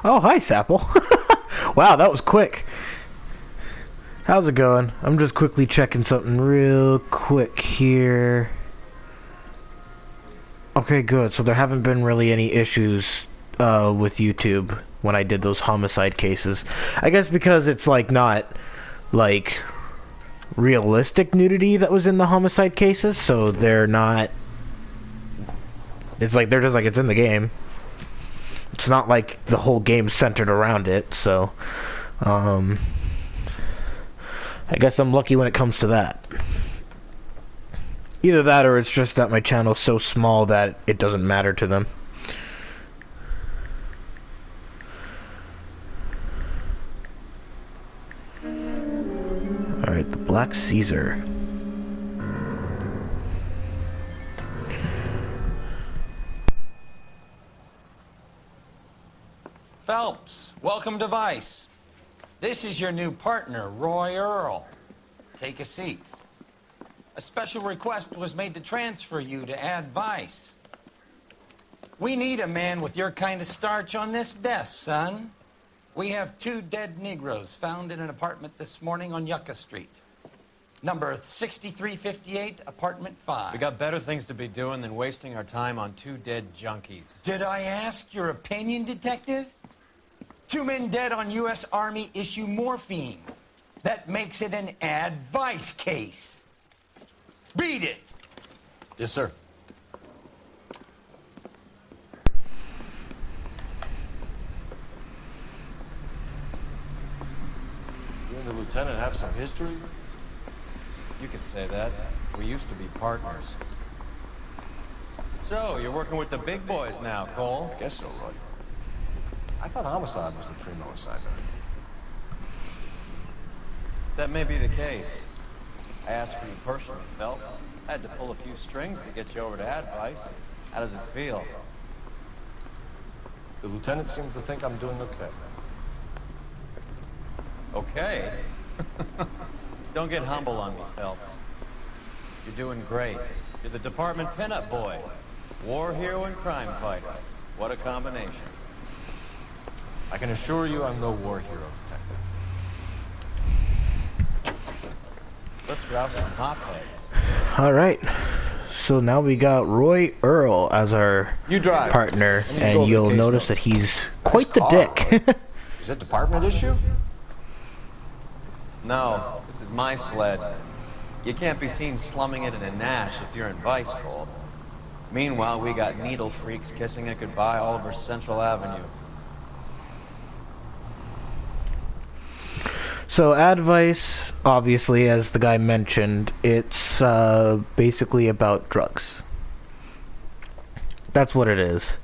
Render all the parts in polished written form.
Oh, hi, Sapple. Wow, that was quick. How's it going? I'm just quickly checking something real quick here. Okay, good. So there haven't been really any issues with YouTube when I did those homicide cases. I guess because it's like not like realistic nudity that was in the homicide cases, so they're not. It's like they're just like it's in the game. It's not like the whole game's centered around it, so I guess I'm lucky when it comes to that. Either that or it's just that my channel's so small that it doesn't matter to them. Alright, the Black Caesar. Phelps, welcome to Vice. This is your new partner, Roy Earl. Take a seat. A special request was made to transfer you to Ad Vice. We need a man with your kind of starch on this desk, son. We have 2 dead Negroes found in an apartment this morning on Yucca Street. Number 6358, apartment 5. We got better things to be doing than wasting our time on 2 dead junkies. Did I ask your opinion, detective? 2 men dead on U.S. Army issue morphine. That makes it an Ad Vice case. Beat it! Yes, sir. You and the lieutenant have some history? You could say that. We used to be partners. So, you're working with the big boys now, Cole? I guess so, Roy. I thought homicide was the primo assignment. That may be the case. I asked for you personally, Phelps. I had to pull a few strings to get you over to Ad Vice. How does it feel? The lieutenant seems to think I'm doing okay. Okay? Don't get humble on me, Phelps. You're doing great. You're the department pinup boy. War hero and crime fighter. What a combination. I can assure you I'm no war hero, detective. Let's rouse some hotheads. Alright. So now we got Roy Earl as our partner, and you'll notice that he's quite the dick. Is it department issue? No, this is my sled. You can't be seen slumming it in a Nash if you're in Vice, Cole. Meanwhile, we got needle freaks kissing it goodbye all over Central Avenue. So Ad Vice, obviously, as the guy mentioned, it's basically about drugs. That's what it is.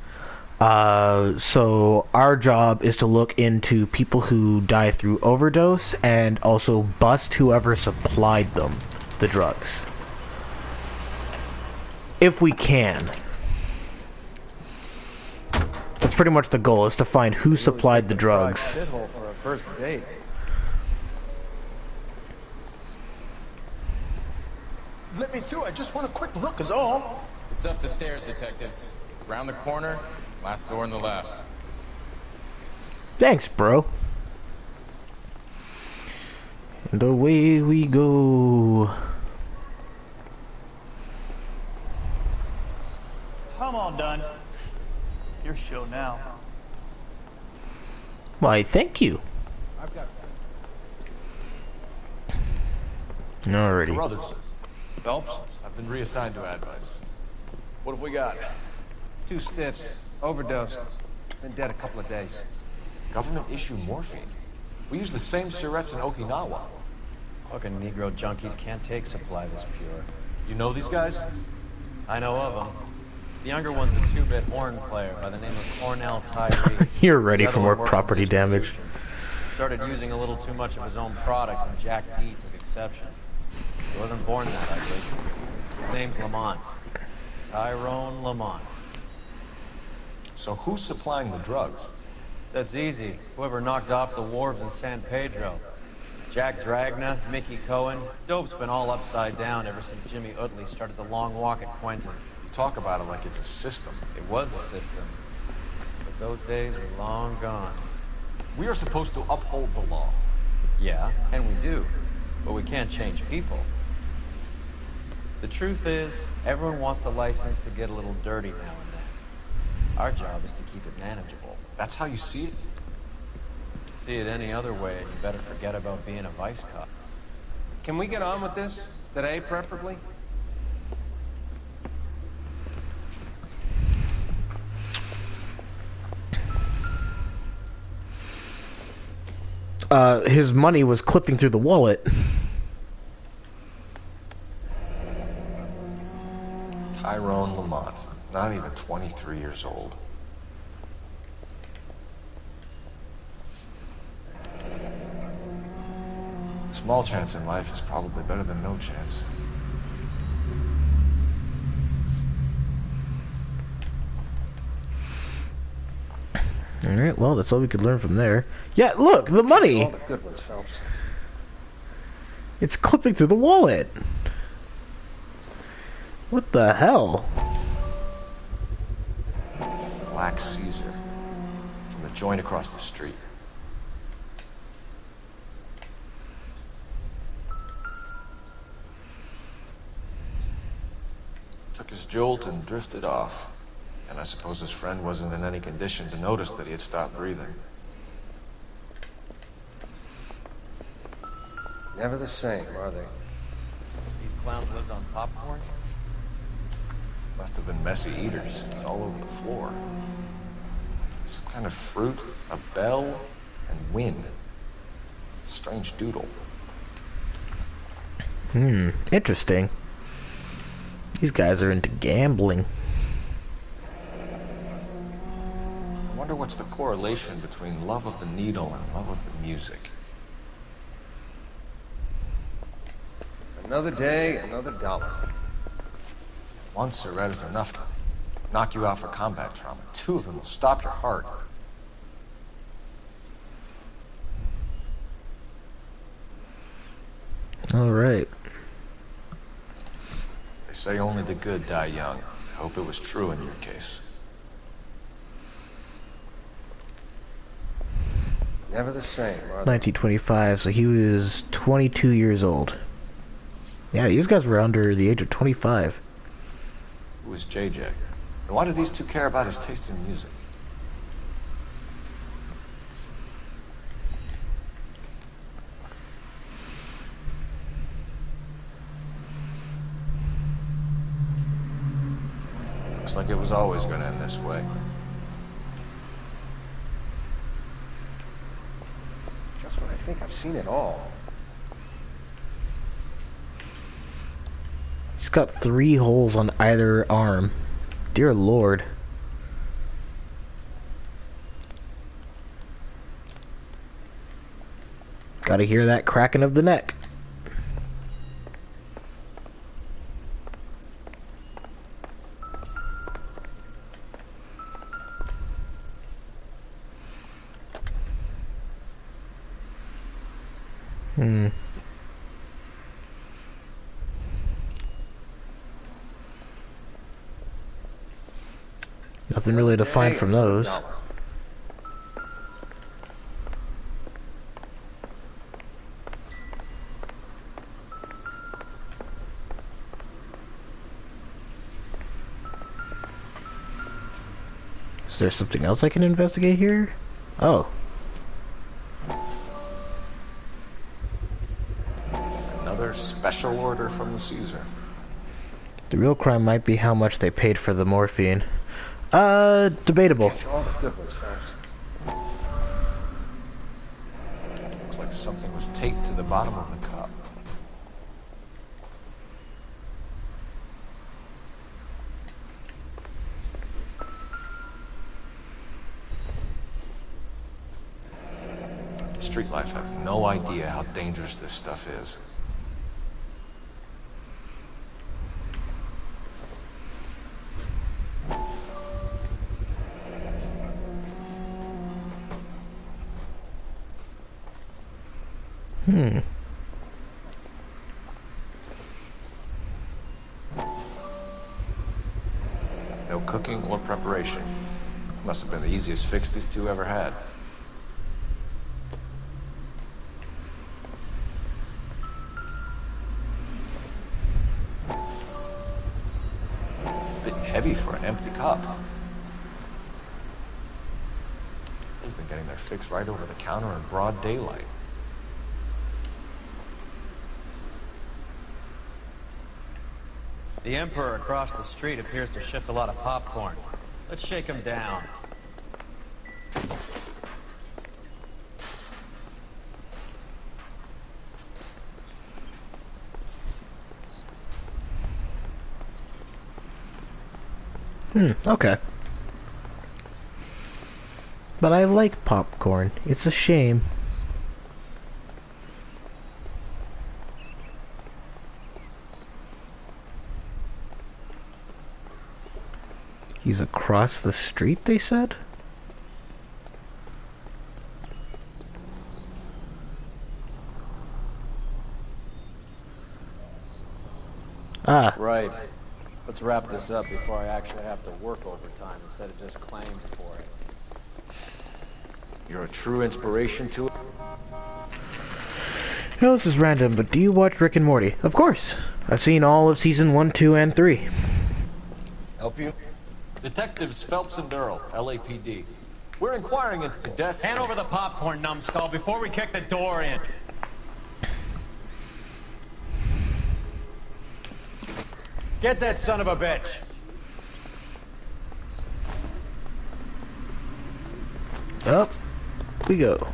So our job is to look into people who die through overdose and also bust whoever supplied them the drugs. If we can. That's pretty much the goal, is to find who supplied the drugs. Shithole for a first date. Let me through. I just want a quick look, is all. It's up the stairs, detectives. Round the corner, last door on the left. Thanks, bro. And away we go. Come on, Dunn. Your show now. Why, thank you. I've got Alrighty. brothers. Phelps? I've been reassigned to Ad Vice. What have we got? 2 stiffs, overdosed, been dead a couple of days. Government issue morphine. We use the same syrettes in Okinawa. Fucking Negro junkies can't take supply this pure. You know these guys? I know of them. The younger one's a 2-bit horn player by the name of Cornell Tyree. You're ready The other for more one works property in damage. distribution. Started using a little too much of his own product, and Jack D took exception. He wasn't born that ugly. His name's Lamont. Tyrone Lamont. So who's supplying the drugs? That's easy. Whoever knocked off the wharves in San Pedro. Jack Dragna, Mickey Cohen. Dope's been all upside down ever since Jimmy Utley started the long walk at Quentin. You talk about it like it's a system. It was a system. But Those days are long gone. We are supposed to uphold the law. Yeah, and we do. But we can't change people. The truth is, everyone wants a license to get a little dirty now and then. Our job is to keep it manageable. That's how you see it? See it any other way, and you better forget about being a vice cop. Can we get on with this? Today, preferably? His money was clipping through the wallet. Tyrone Lamont, not even 23 years old. Small chance in life is probably better than no chance. Alright, well, that's all we could learn from there. Yeah, look, the money! All the good ones, Phelps. It's clipping through the wallet. What the hell? Black Caesar. From the joint across the street. Took his jolt and drifted off. And I suppose his friend wasn't in any condition to notice that he had stopped breathing. Never the same, are they? These clowns lived on popcorn? Must have been messy eaters. It's all over the floor. Some kind of fruit, a bell, and wind. Strange doodle. Interesting. These guys are into gambling. I wonder what's the correlation between love of the needle and love of the music. Another day, another dollar. One cigarette is enough to knock you out for combat trauma. Two of them will stop your heart. Alright. They say only the good die young. I hope it was true in your case. Never the same, are they? 1925, so he was 22 years old. Yeah, these guys were under the age of 25. Who was JJ? And why did these two care about his taste in music? Looks like it was always going to end this way. Just when I think I've seen it all. He's got 3 holes on either arm. Dear Lord. Gotta hear that cracking of the neck. Nothing really to find from those. Is there something else I can investigate here? Oh. Another special order from the Caesar. The real crime might be how much they paid for the morphine. Debatable. Catch all the good ones, Phelps. Looks like something was taped to the bottom of the cup. Street life have no idea how dangerous this stuff is. No cooking or preparation. Must have been the easiest fix these two ever had. A bit heavy for an empty cup. They've been getting their fix right over the counter in broad daylight. The Emperor across the street appears to shift a lot of popcorn. Let's shake him down. Okay. But I like popcorn. It's a shame. He's across the street, they said? Ah. Right. Let's wrap this up before I actually have to work overtime instead of just claiming for it. You're a true inspiration to it. Now this is random, but do you watch Rick and Morty? Of course. I've seen all of season 1, 2, and 3. Help you? Detectives Phelps and Durrell, LAPD. We're inquiring into the deaths. Hand over the popcorn, numbskull, before we kick the door in. Get that son of a bitch. Up we go.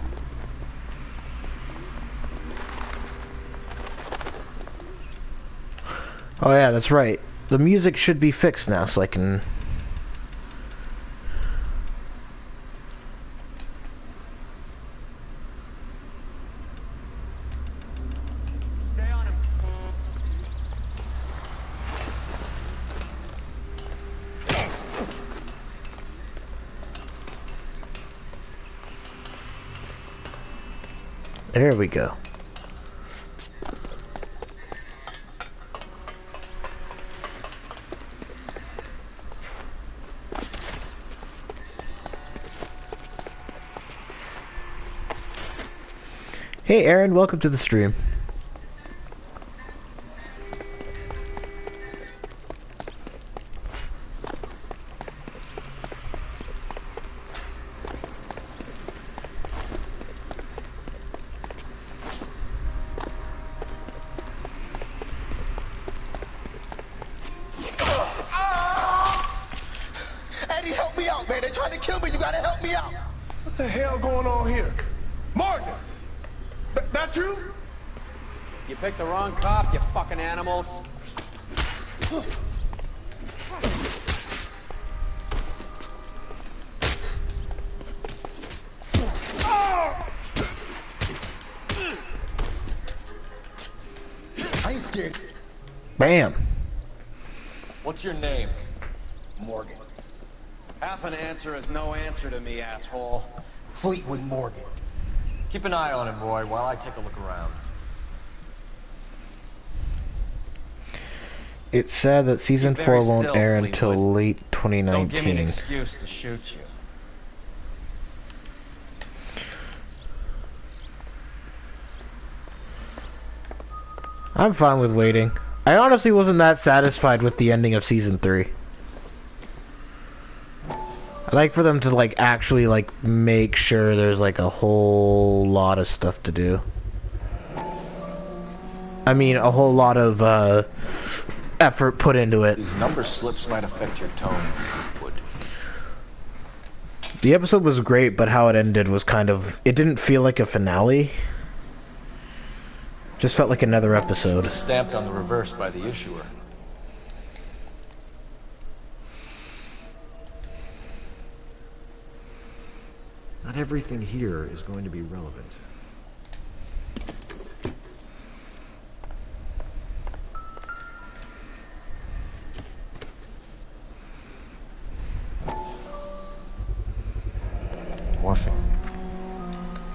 Oh yeah, that's right. The music should be fixed now, so I can... Stay on him. There we go. Hey Aaron, welcome to the stream. Eddie, help me out, man. They're trying to kill me. You gotta help me out. What the hell going on here? Morgan! That you? You picked the wrong cop, you fucking animals. I ain't scared. Bam. What's your name? Morgan. Half an answer is no answer to me, asshole. Fleetwood Morgan. Keep an eye on him, Roy, while I take a look around. It's sad that season Be 4 very won't still, air until Fleetwood. late 2019. Don't give me an excuse to shoot you. I'm fine with waiting. I honestly wasn't that satisfied with the ending of season 3. I like for them to like actually like make sure there's like a whole lot of stuff to do. I mean a whole lot of effort put into it. These number slips might affect your tone, Fleetwood. The episode was great, but how it ended was kind of... It didn't feel like a finale. Just felt like another episode. It's stamped on the reverse by the issuer. Not everything here is going to be relevant. Morphine.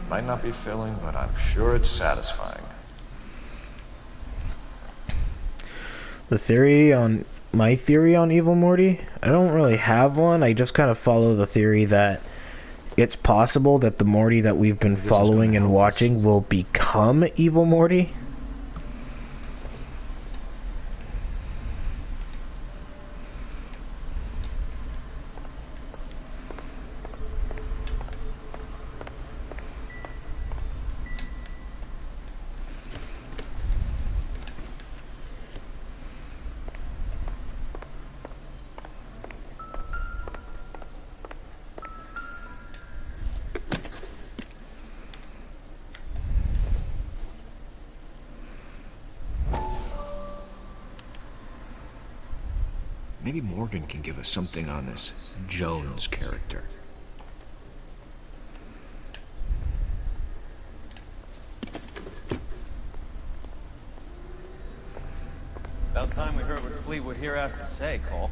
Might not be filling, but I'm sure it's satisfying. The theory on my theory on Evil Morty. I don't really have one. I just kind of follow the theory that it's possible that the Morty that we've been following and watching will become Evil Morty. Maybe Morgan can give us something on this Jones character. About time we heard what Fleetwood here has to say, Cole.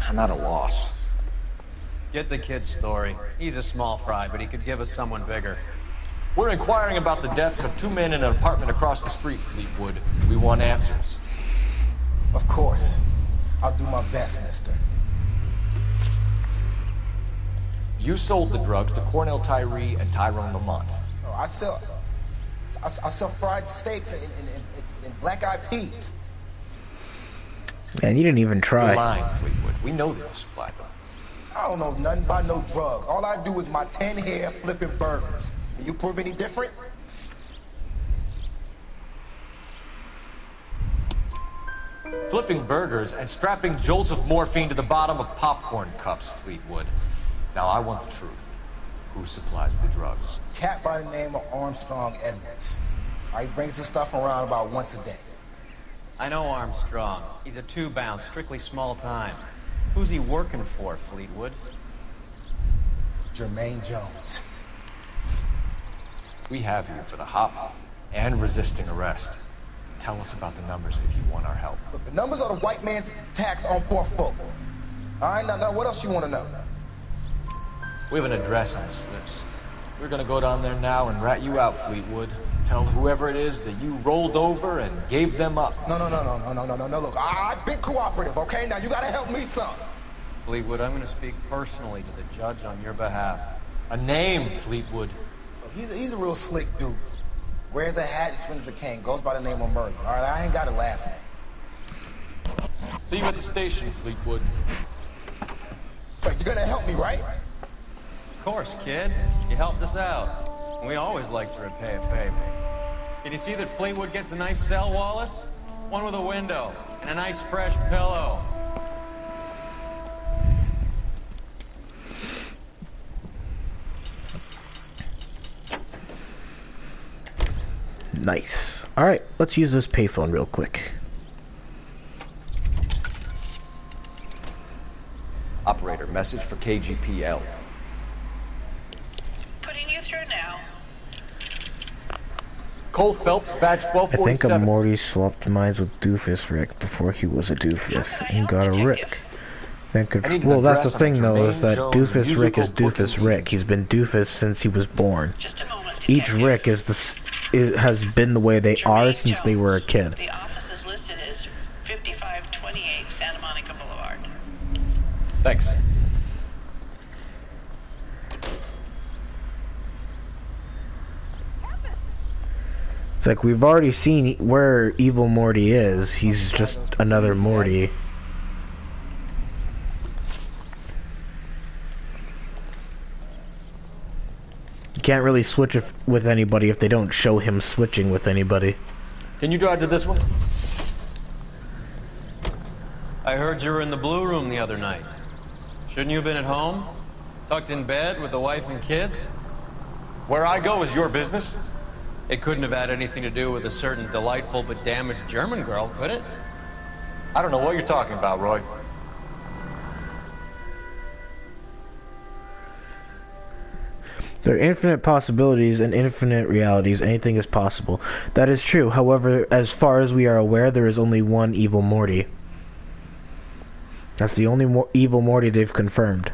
I'm at a loss. Get the kid's story. He's a small fry, but he could give us someone bigger. We're inquiring about the deaths of 2 men in an apartment across the street, Fleetwood. We want answers. Of course. I'll do my best, mister. You sold the drugs to Cornell Tyree and Tyrone Lamont. Oh, I sell fried steaks and black-eyed peas. Man, you didn't even try. You're lying, Fleetwood. We know that you supplied them. I don't know nothing about no drugs. All I do is my 10 hair flipping burgers. And you prove any different? Flipping burgers and strapping jolts of morphine to the bottom of popcorn cups, Fleetwood. Now I want the truth. Who supplies the drugs? Cat by the name of Armstrong Edwards. He brings the stuff around about once a day. I know Armstrong. He's a two-bound, strictly small time. Who's he working for, Fleetwood? Jermaine Jones. We have you for the hop and resisting arrest. Tell us about the numbers if you want our help. Look, the numbers are the white man's tax on poor folk. All right, now what else you want to know? We have an address on the slips. We're gonna go down there now and rat you out, Fleetwood. Tell whoever it is that you rolled over and gave them up. No. Look, I've been cooperative, okay? Now you gotta help me some. Fleetwood, I'm gonna speak personally to the judge on your behalf. A name, Fleetwood. Look, he's a real slick dude. Wears a hat and swings a cane. Goes by the name of Merlin. All right, I ain't got a last name. See you at the station, Fleetwood. Wait, you're gonna help me, right? Of course, kid. You helped us out. We always like to repay a favor. Did you see that Fleetwood gets a nice cell, Wallace? One with a window and a nice fresh pillow. Nice. Alright, let's use this payphone real quick. Operator, message for KGPL. Putting you through now. Cole Phelps, badge I 1247. think a Morty swapped minds with Doofus Rick before he was a Doofus and got a Rick. Well, that's the thing though, is that Doofus Rick is Doofus Rick. He's been Doofus since he was born. Just a moment. Each Rick is has been the way they are since they were a kid. The office is listed as 5528 Santa Monica Boulevard. Thanks. It's like we've already seen where Evil Morty is. He's just another Morty. You can't really switch with anybody if they don't show him switching with anybody. Can you drive to this one? I heard you were in the Blue Room the other night. Shouldn't you have been at home? Tucked in bed with the wife and kids? Where I go is your business? It couldn't have had anything to do with a certain delightful but damaged German girl, could it? I don't know what you're talking about, Roy. There are infinite possibilities and infinite realities. Anything is possible. That is true. However, as far as we are aware, there is only one Evil Morty. That's the only Evil Morty they've confirmed.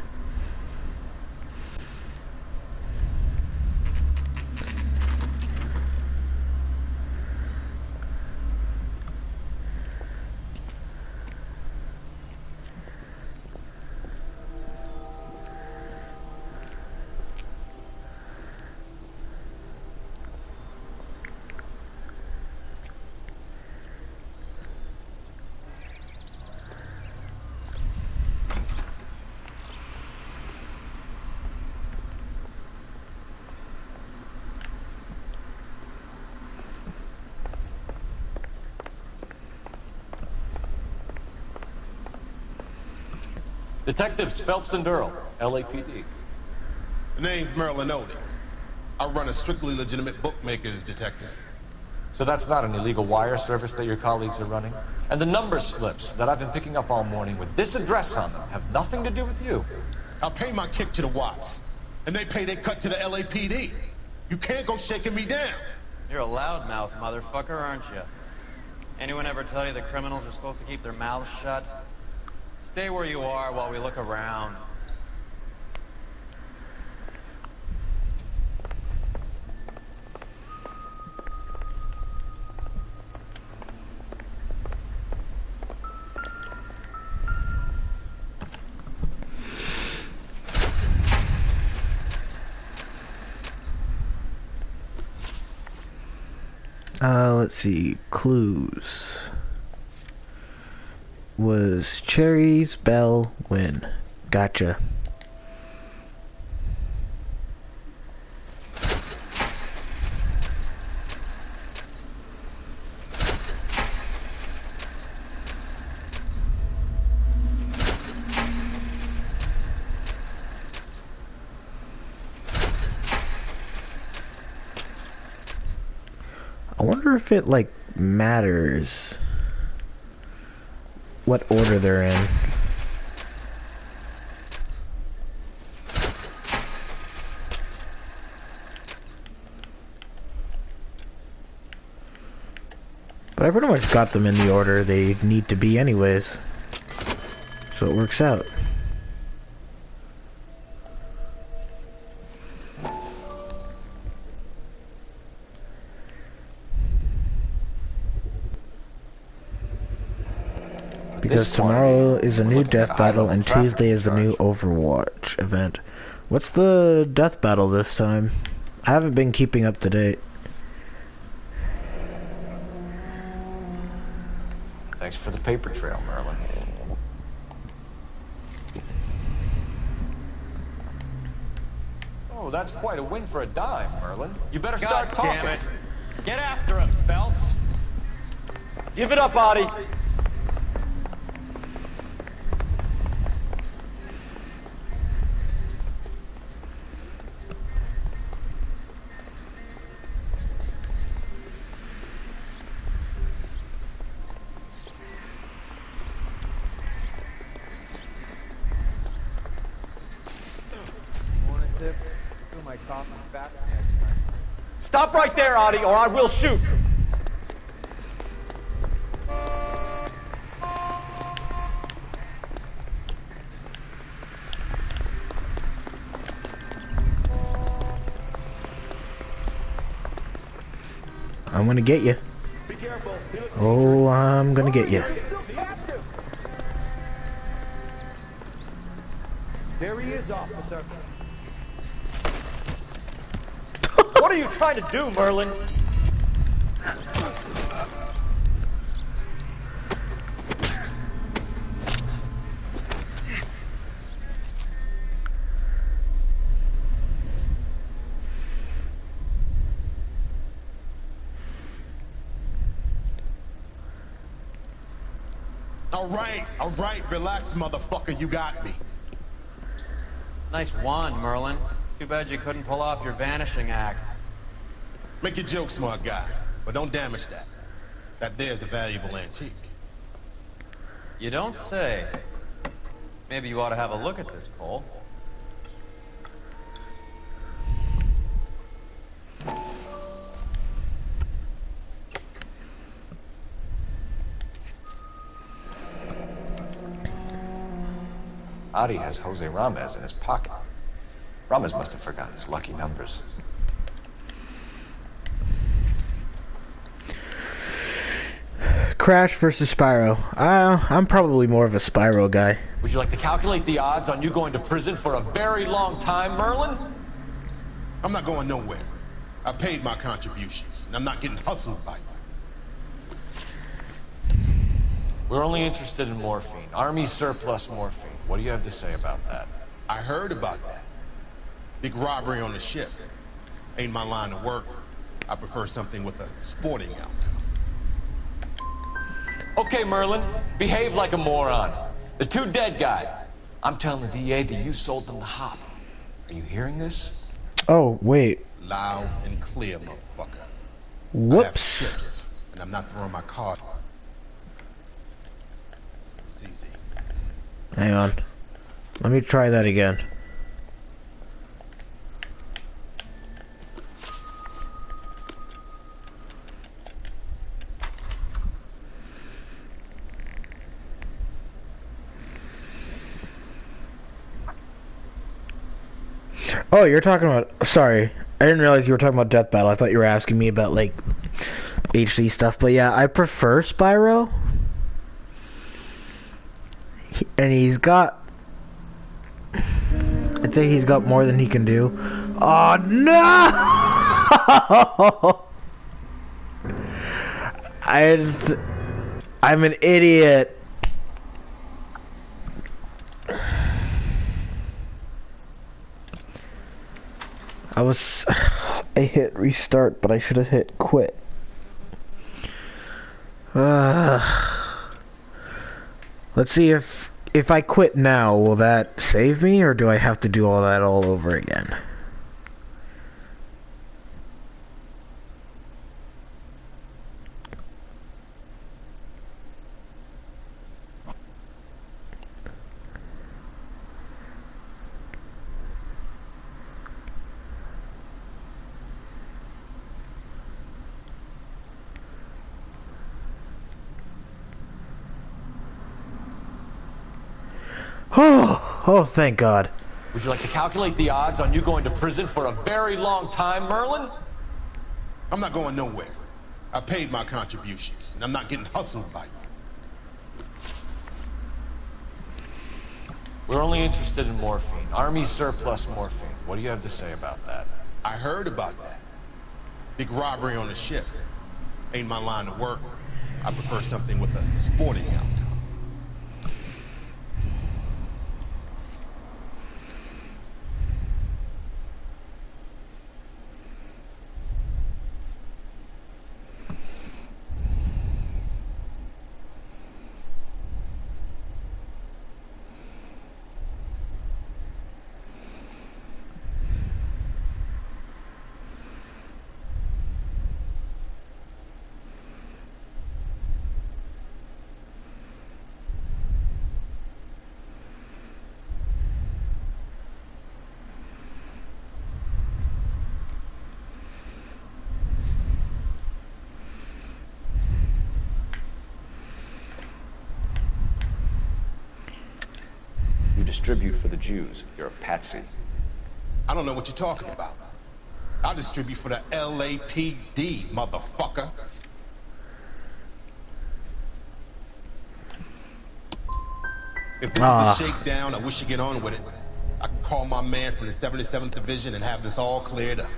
Detectives Phelps and Earl, LAPD. The name's Merlin Odie. I run a strictly legitimate bookmaker's detective. So that's not an illegal wire service that your colleagues are running? And the number slips that I've been picking up all morning with this address on them have nothing to do with you? I pay my kick to the Watts, and they pay their cut to the LAPD. You can't go shaking me down. You're a loudmouth motherfucker, aren't you? Anyone ever tell you that criminals are supposed to keep their mouths shut? Stay where you are while we look around. Let's see. Clues. Was cherries, bell, win. Gotcha. I wonder if it, like, matters what order they're in. But I pretty much got them in the order they need to be anyways. So it works out. Because tomorrow is a new death battle and Tuesday is a new Overwatch event. What's the death battle this time? I haven't been keeping up to date. Thanks for the paper trail, Merlin. Oh, that's quite a win for a dime, Merlin. You better start talking. God damn it. Get after him, Phelps. Give it up, Audie. Stop right there, Audie, or I will shoot. I'm gonna get you. Oh, I'm gonna get you. There he is, officer. What are you trying to do, Merlin? All right, relax, motherfucker, you got me. Nice wand, Merlin. Too bad you couldn't pull off your vanishing act. Make your joke, smart guy, but don't damage that. That there's a valuable antique. You don't say. Maybe you ought to have a look at this, Cole. Adi has Jose Ramez in his pocket. Ramez must have forgotten his lucky numbers. Crash versus Spyro. I'm probably more of a Spyro guy. Would you like to calculate the odds on you going to prison for a very long time, Merlin? I'm not going nowhere. I've paid my contributions, and I'm not getting hustled by you. We're only interested in morphine. Army surplus morphine. What do you have to say about that? I heard about that. Big robbery on the ship. Ain't my line of work. I prefer something with a sporting outcome. Okay, Merlin. Behave like a moron. The two dead guys. I'm telling the DA that you sold them the hop. Are you hearing this? Oh, wait. Loud and clear, motherfucker. I have Whoops. chips, and I'm not throwing my card. It's easy. Hang on. Let me try that again. Oh, you're talking about... Sorry. I didn't realize you were talking about Death Battle. I thought you were asking me about, like, HD stuff. But yeah, I prefer Spyro. And he's got... I'd say he's got more than he can do. Oh, no! I'm an idiot. I hit restart, but I should have hit quit. Let's see if I quit now, will that save me, or do I have to do all that all over again? Oh, thank God. Would you like to calculate the odds on you going to prison for a very long time, Merlin? I'm not going nowhere. I paid my contributions, and I'm not getting hustled by you. We're only interested in morphine. Army surplus morphine. What do you have to say about that? I heard about that. Big robbery on the ship. Ain't my line of work. I prefer something with a sporting outcome. Distribute for the Jews. You're a patsy. I don't know what you're talking about. I distribute for the LAPD, motherfucker. If this is a shakedown, I wish you get on with it. I can call my man from the 77th Division and have this all cleared up.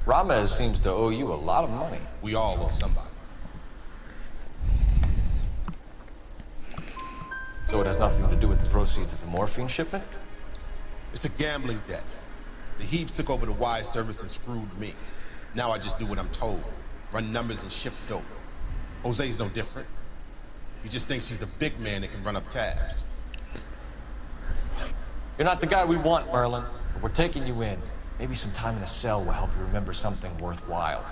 Ramez seems to owe you a lot of money. We all owe somebody. So it has nothing to do with the proceeds of the morphine shipment? It's a gambling debt. The Heaps took over the wire service and screwed me. Now I just do what I'm told. Run numbers and ship dope. Jose's no different. He just thinks he's a big man that can run up tabs. You're not the guy we want, Merlin. But we're taking you in. Maybe some time in a cell will help you remember something worthwhile.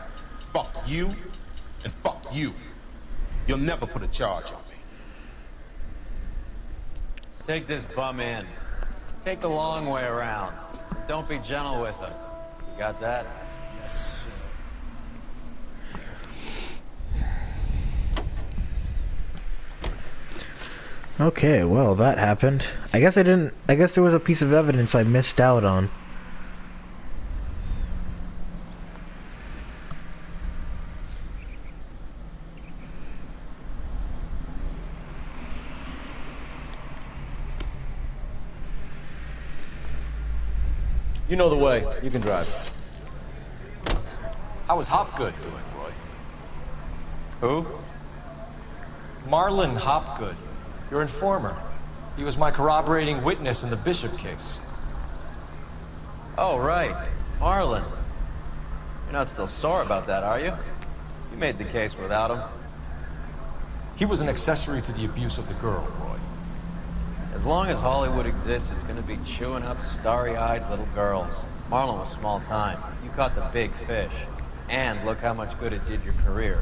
Fuck you, and fuck you. You'll never put a charge on me. Take this bum in. Take the long way around. Don't be gentle with him. You got that? Yes, sir. Okay, well, that happened. I guess there was a piece of evidence I missed out on. You know the way. You can drive. How was Hopgood doing, Roy? Who? Marlon Hopgood, your informer. He was my corroborating witness in the Bishop case. Oh, right. Marlon. You're not still sore about that, are you? You made the case without him. He was an accessory to the abuse of the girl, Roy. As long as Hollywood exists, it's gonna be chewing up starry-eyed little girls. Marlon was small time. You caught the big fish. And look how much good it did your career.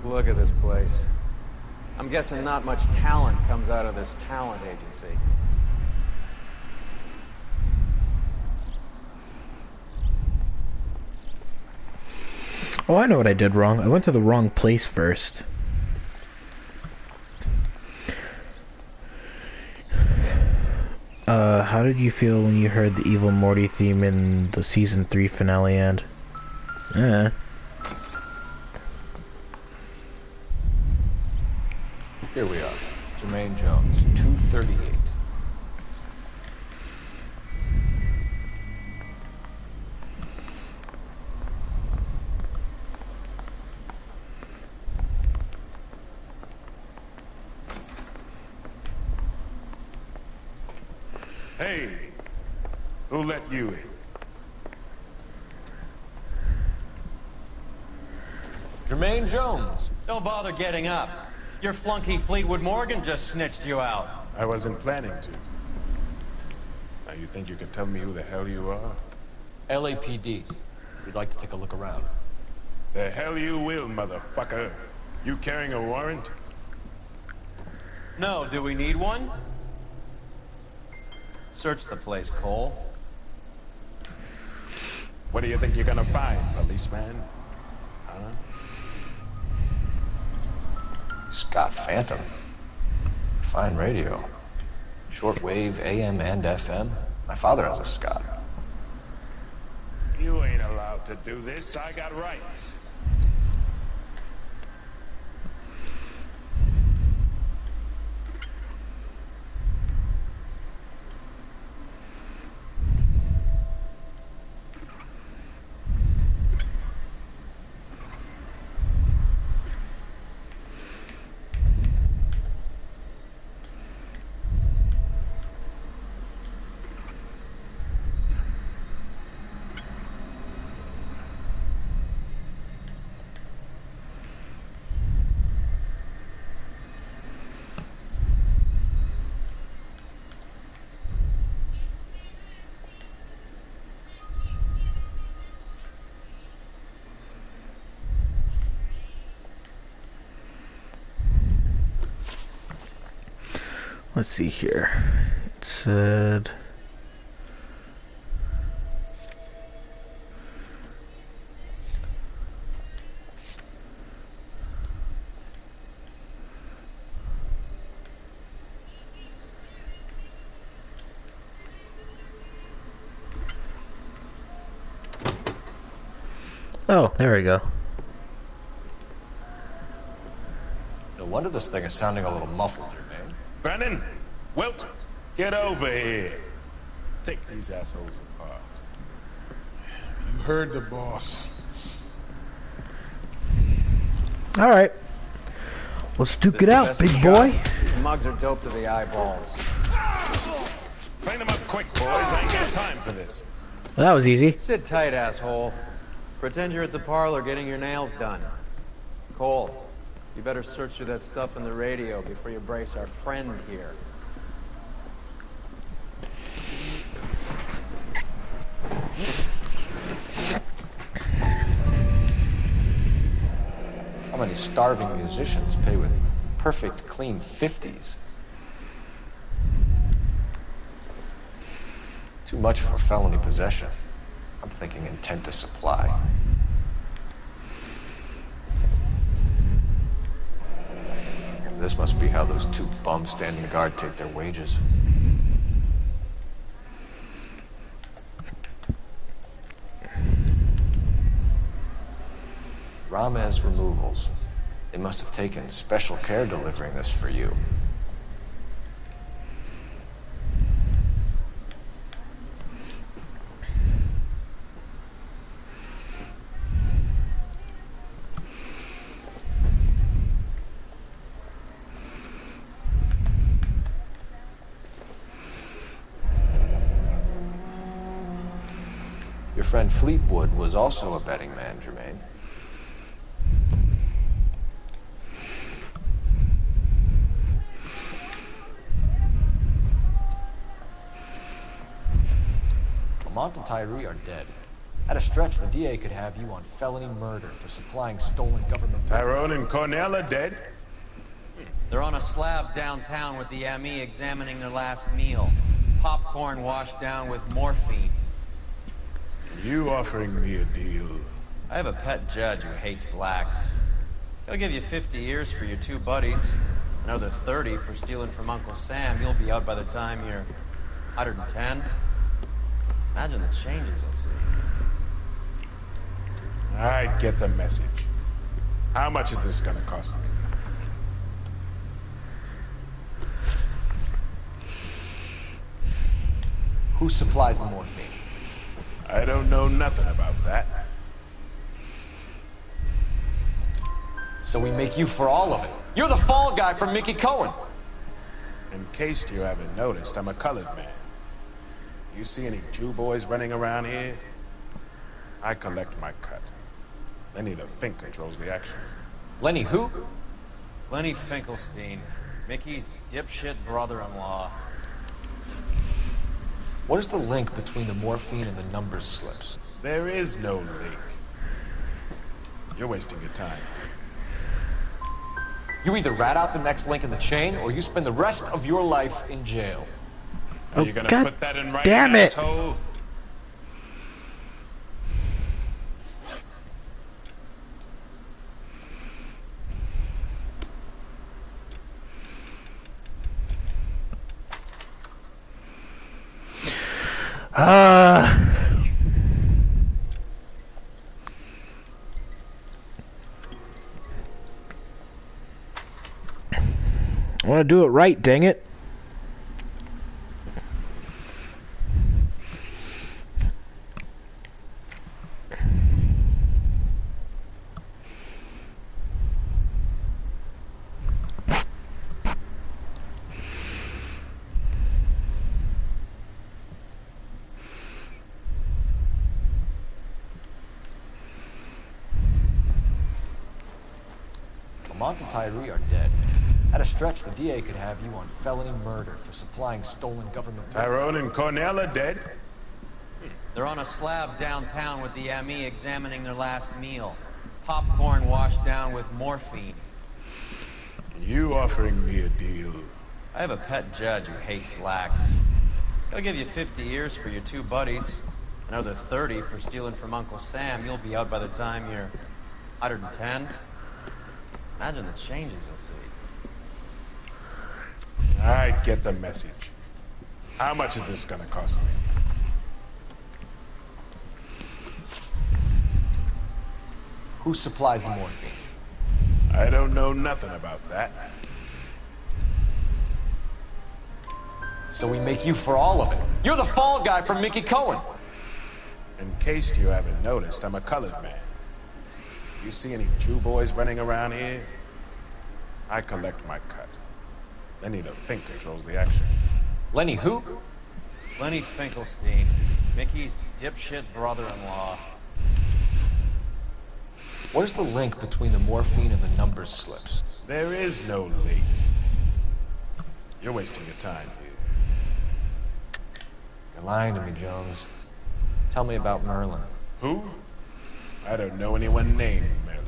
Look at this place. I'm guessing not much talent comes out of this talent agency. Oh, I know what I did wrong. I went to the wrong place first. How did you feel when you heard the Evil Morty theme in the season 3 finale end? Here we are. Jermaine Jones, 238. Hey, who let you in? Jermaine Jones. Don't bother getting up. Your flunky Fleetwood Morgan just snitched you out. I wasn't planning to. Now you think you can tell me who the hell you are? LAPD. We'd like to take a look around. The hell you will, motherfucker. You carrying a warrant? No, do we need one? Search the place, Cole. What do you think you're gonna find, policeman? Huh? Scott Phantom. Fine radio. Shortwave, AM and FM. My father has a Scott. You ain't allowed to do this. I got rights. Let's see here. It said... Oh, there we go. No wonder this thing is sounding a little muffled, Jermaine. Brennan, Wilt, get over here. Take these assholes apart. You heard the boss. Alright. Let's duke it out, big boy. These mugs are dope to the eyeballs. Clean them up quick, boys. I ain't got time for this. Well, that was easy. Sit tight, asshole. Pretend you're at the parlor getting your nails done. Cole, you better search through that stuff in the radio before you brace our friend here. How many starving musicians pay with perfect, clean 50s? Too much for felony possession. I'm thinking intent to supply. This must be how those two bums standing guard take their wages. Ramez Removals. They must have taken special care delivering this for you. Your friend Fleetwood was also a betting man, Jermaine. Lamont and Tyree are dead. At a stretch, the DA could have you on felony murder for supplying stolen government... Tyrone and Cornell are dead? They're on a slab downtown with the ME examining their last meal. Popcorn washed down with morphine. You offering me a deal? I have a pet judge who hates blacks. He'll give you 50 years for your two buddies. Another 30 for stealing from Uncle Sam. You'll be out by the time you're 110. Imagine the changes you'll see. I get the message. How much is this gonna cost me? Who supplies the morphine? I don't know nothing about that. So we make you for all of it. You're the fall guy from Mickey Cohen. In case you haven't noticed, I'm a colored man. You see any Jew boys running around here? I collect my cut. Lenny the Fink controls the action. Lenny who? Lenny Finkelstein. Mickey's dipshit brother-in-law. What is the link between the morphine and the numbers slips? There is no link. You're wasting your time. You either rat out the next link in the chain, or you spend the rest of your life in jail. Are you gonna put that in writing, damn it. asshole? I want to do it right, dang it. Lamont and Tyree are dead. At a stretch, the DA could have you on felony murder for supplying stolen government... Tyrone and Cornell are dead? They're on a slab downtown with the ME examining their last meal. Popcorn washed down with morphine. You offering me a deal? I have a pet judge who hates blacks. He'll give you 50 years for your two buddies. Another 30 for stealing from Uncle Sam. You'll be out by the time you're 110. Imagine the changes you'll see. I get the message. How much is this gonna cost me? Who supplies the morphine? I don't know nothing about that. So we make you for all of it. You're the fall guy from Mickey Cohen. In case you haven't noticed, I'm a colored man. You see any Jew boys running around here? I collect my cut. Lenny the Fink controls the action. Lenny who? Lenny Finkelstein. Mickey's dipshit brother-in-law. What is the link between the morphine and the numbers slips? There is no link. You're wasting your time here. You're lying to me, Jones. Tell me about Merlin. Who? I don't know anyone named Merlin.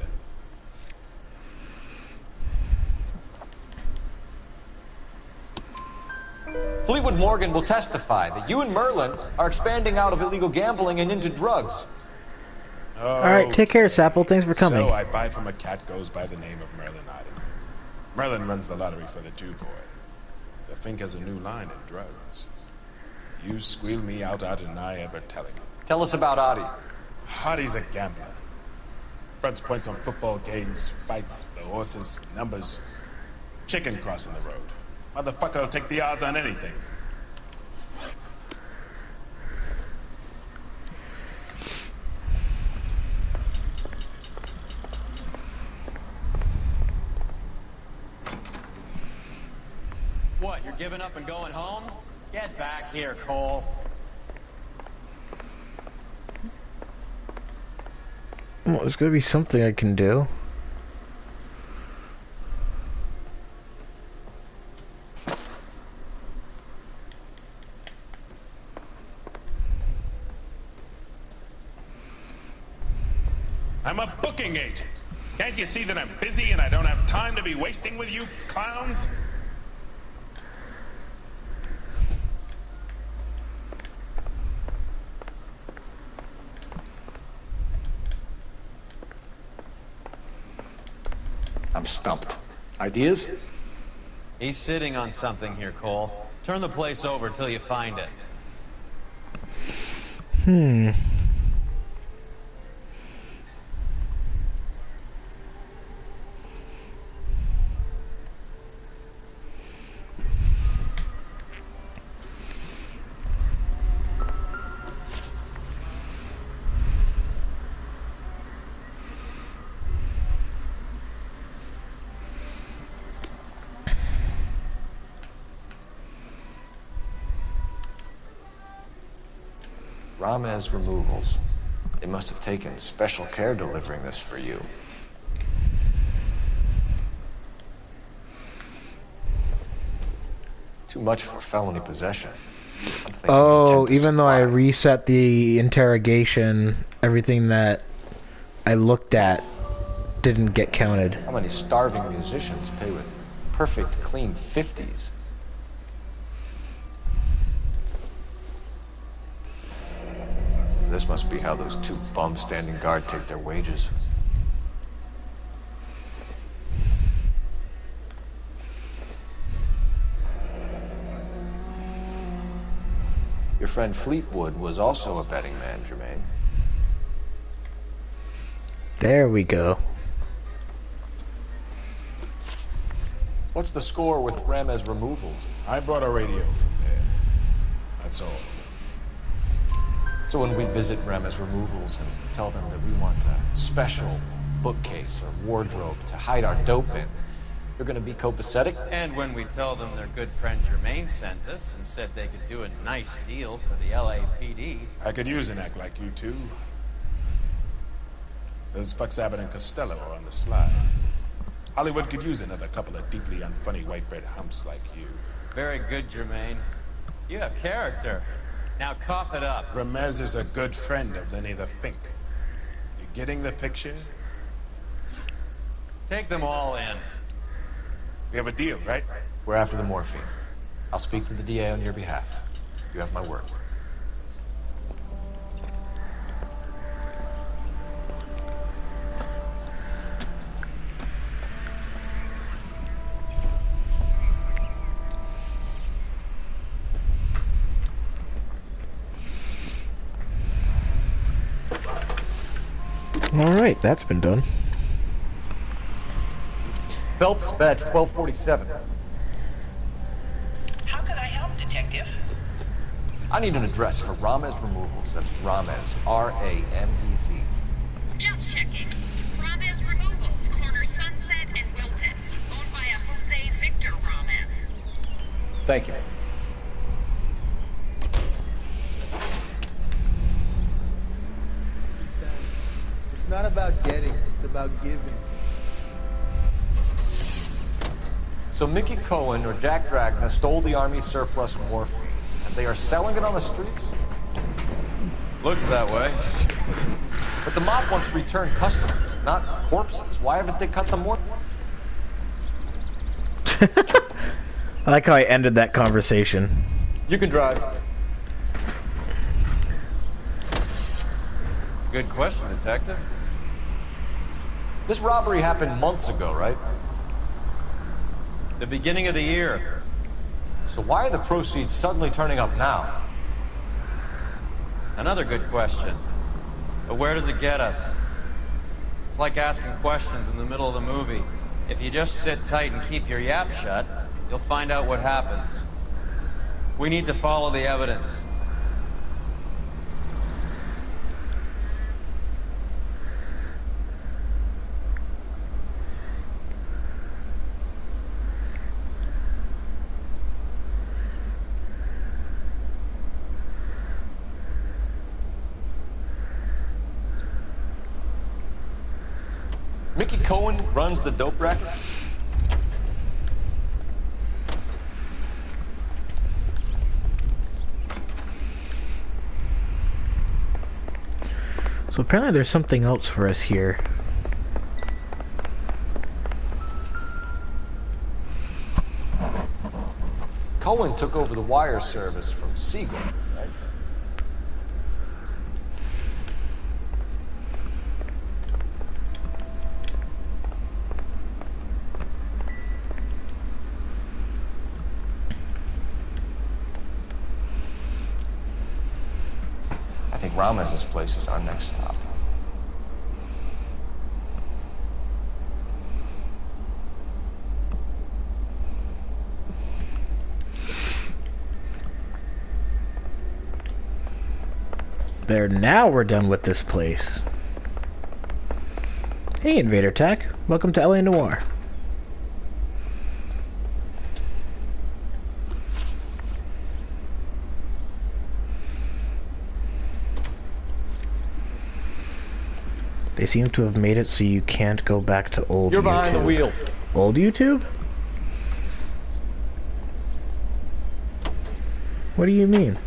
Fleetwood Morgan will testify that you and Merlin are expanding out of illegal gambling and into drugs. Oh, Alright, take care, Sapple. Thanks for coming. So I buy from a cat goes by the name of Merlin Otten. Merlin runs the lottery for the Jew boy. The Fink has a new line in drugs. You squeal me out, and I ever tell it. Tell us about Adi. Hardy's a gambler. Fronts points on football games, fights, the horses, numbers. Chicken crossing the road. Motherfucker will take the odds on anything. What, you're giving up and going home? Get back here, Cole. Well, there's gotta be something I can do. I'm a booking agent. Can't you see that I'm busy and I don't have time to be wasting with you clowns? I'm stumped. Ideas? He's sitting on something here, Cole. Turn the place over till you find it. Ramez Removals. They must have taken special care delivering this for you. Too much for felony possession. Oh, even though I reset the interrogation, everything that I looked at didn't get counted. How many starving musicians pay with perfect, clean 50s? This must be how those two bums standing guard take their wages. Your friend Fleetwood was also a betting man, Jermaine. There we go. What's the score with Ramez Removals? I brought a radio from there. That's all. So when we visit Ramez Removals and tell them that we want a special bookcase or wardrobe to hide our dope in, they're gonna be copacetic? And when we tell them their good friend Jermaine sent us and said they could do a nice deal for the LAPD. I could use an act like you two. Those fucks Abbott and Costello are on the slide. Hollywood could use another couple of deeply unfunny white bread humps like you. Very good, Jermaine. You have character. Now cough it up. Ramez is a good friend of Lenny the Fink. You getting the picture? Take them all in. We have a deal, right? We're after the morphine. I'll speak to the DA on your behalf. You have my word. Alright, that's been done. Phelps, badge 1247. How could I help, Detective? I need an address for Ramez Removals. That's Ramez, R-A-M-E-Z. Just checking. Ramez Removals, corner Sunset and Wilton. Owned by a Jose Victor Ramez. Thank you. It's not about getting, it's about giving. So Mickey Cohen or Jack Dragna stole the Army's surplus morphine, and they are selling it on the streets? Looks that way. But the mob wants returned customers, not corpses. Why haven't they cut the morphine? I like how I ended that conversation. You can drive. Good question, Detective. This robbery happened months ago, right? The beginning of the year. So why are the proceeds suddenly turning up now? Another good question. But where does it get us? It's like asking questions in the middle of the movie. If you just sit tight and keep your yap shut, you'll find out what happens. We need to follow the evidence. Mickey Cohen runs the dope rackets? So apparently there's something else for us here. Cohen took over the wire service from Siegel, right? I think Ramez's place is our next stop. There, now we're done with this place. Hey, Invader Tech. Welcome to LA Noire. They seem to have made it so you can't go back to old You're behind YouTube. the wheel. Old YouTube? What do you mean?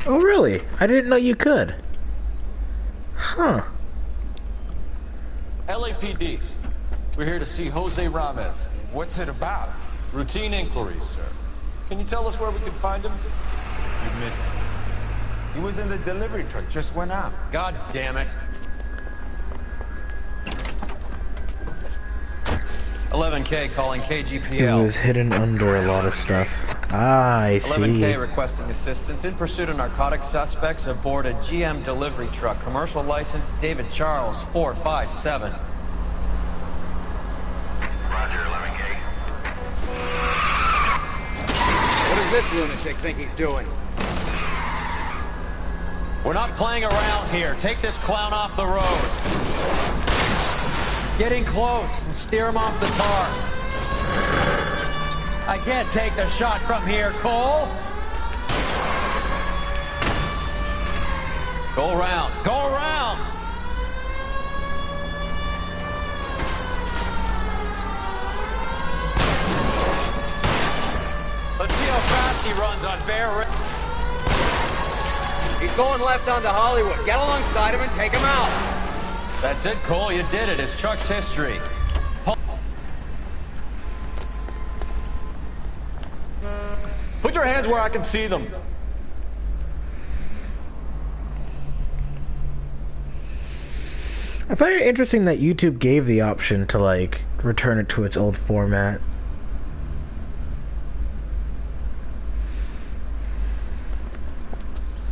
Oh, really? I didn't know you could. Huh. LAPD. We're here to see Jose Ramez. What's it about? Routine inquiries, sir. Can you tell us where we can find him? You missed it. He was in the delivery truck, just went out. God damn it. 11K calling It KGPL. was hidden under a lot of stuff. Ah, I see. 11K requesting assistance in pursuit of narcotic suspects aboard a GM delivery truck. Commercial license David Charles 457. Roger, 11K. What does this lunatic think he's doing? We're not playing around here. Take this clown off the road. Getting close and steer him off the tar. I can't take the shot from here, Cole. Go around. Go around. Let's see how fast he runs on bare road. He's going left onto Hollywood. Get alongside him and take him out. That's it, Cole. You did it. It's Chuck's history. Put your hands where I can see them. I find it interesting that YouTube gave the option to, like, return it to its old format.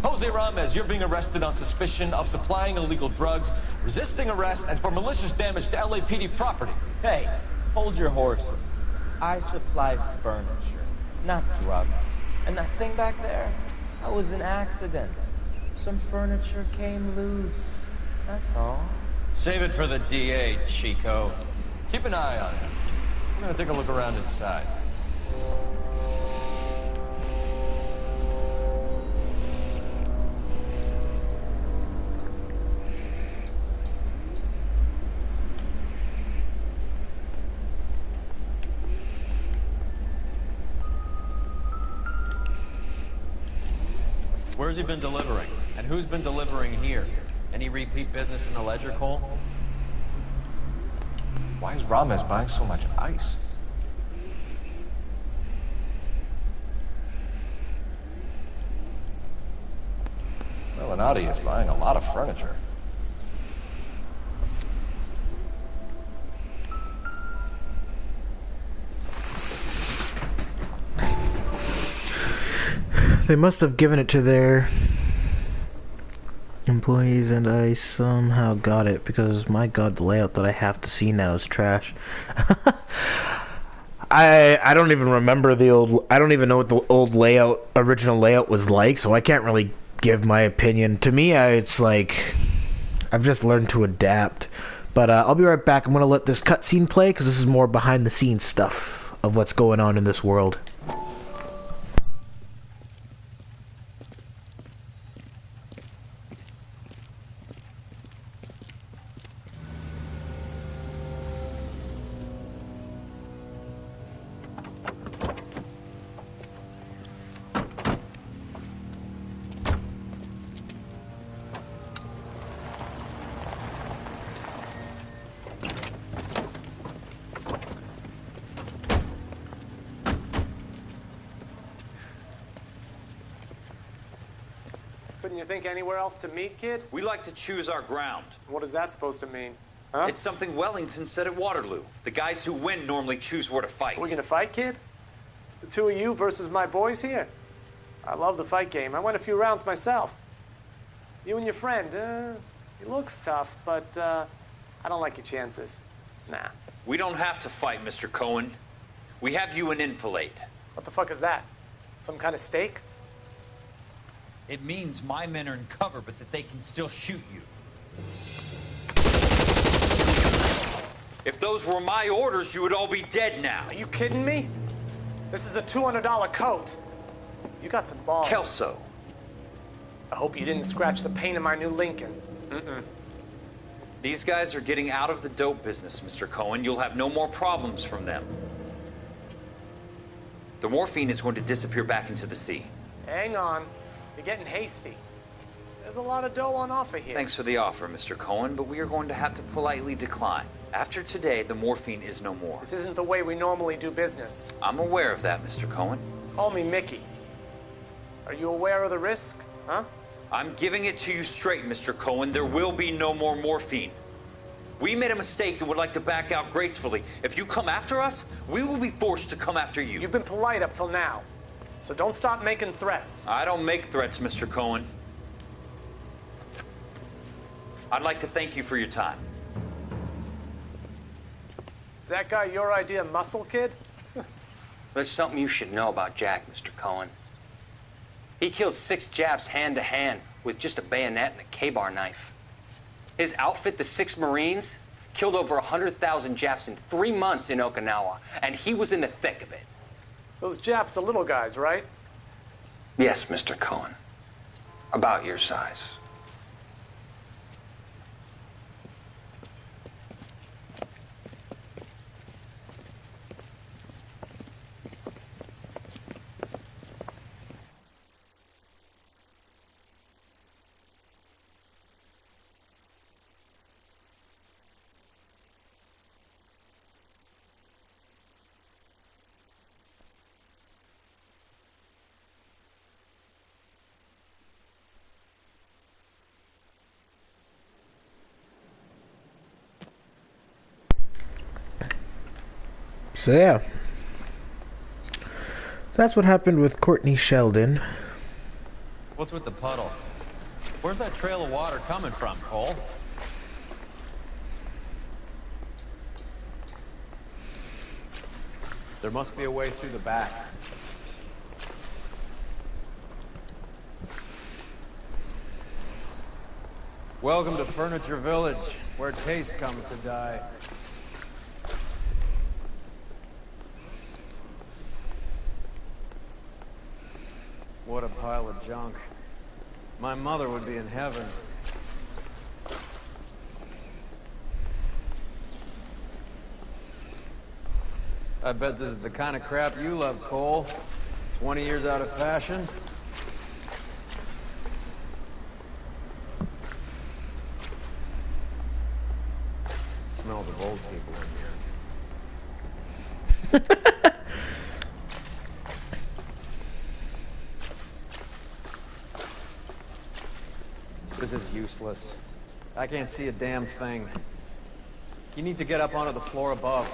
Jose Ramez, you're being arrested on suspicion of supplying illegal drugs, resisting arrest, and for malicious damage to LAPD property. Hey, hold your horses. I supply furniture, not drugs. And that thing back there, that was an accident. Some furniture came loose. That's all. Save it for the DA, Chico. Keep an eye on him. I'm gonna take a look around inside. Where's he been delivering? And who's been delivering here? Any repeat business in the ledger, Cole? Why is Ramez buying so much ice? Melinati is buying a lot of furniture. They must have given it to their employees, and I somehow got it because, my god, the layout that I have to see now is trash. I don't even remember the old. I don't even know what the old layout, original layout was like, so I can't really give my opinion. To me, it's like I've just learned to adapt. But I'll be right back. I'm gonna let this cutscene play because this is more behind the scenes stuff of what's going on in this world. Couldn't you think anywhere else to meet, kid? We like to choose our ground. What is that supposed to mean? Huh? It's something Wellington said at Waterloo. The guys who win normally choose where to fight. We're gonna fight, kid? The two of you versus my boys here? I love the fight game. I went a few rounds myself. You and your friend, he looks tough, but I don't like your chances. Nah. We don't have to fight, Mr. Cohen. We have you an enfilade. What the fuck is that? Some kind of steak? It means my men are in cover, but that they can still shoot you. If those were my orders, you would all be dead now. Are you kidding me? This is a $200 coat. You got some balls. Kelso. I hope you didn't scratch the paint of my new Lincoln. These guys are getting out of the dope business, Mr. Cohen. You'll have no more problems from them. The morphine is going to disappear back into the sea. Hang on. You're getting hasty. There's a lot of dough on offer here. Thanks for the offer, Mr. Cohen, but we are going to have to politely decline. After today, the morphine is no more. This isn't the way we normally do business. I'm aware of that, Mr. Cohen. Call me Mickey. Are you aware of the risk, huh? I'm giving it to you straight, Mr. Cohen. There will be no more morphine. We made a mistake and would like to back out gracefully. If you come after us, we will be forced to come after you. You've been polite up till now, so don't stop making threats. I don't make threats, Mr. Cohen. I'd like to thank you for your time. Is that guy your idea of muscle, kid? There's something you should know about Jack, Mr. Cohen. He killed 6 Japs hand to hand with just a bayonet and a K-bar knife. His outfit, the 6 Marines, killed over 100,000 Japs in 3 months in Okinawa, and he was in the thick of it. Those Japs are little guys, right? Yes, Mr. Cohen. About your size. So yeah, that's what happened with Courtney Sheldon. What's with the puddle? Where's that trail of water coming from, Cole? There must be a way through the back. Welcome to Furniture Village, where taste comes to die. What a pile of junk. My mother would be in heaven. I bet this is the kind of crap you love, Cole. 20 years out of fashion. Smells of old people in here. This is useless. I can't see a damn thing. You need to get up onto the floor above.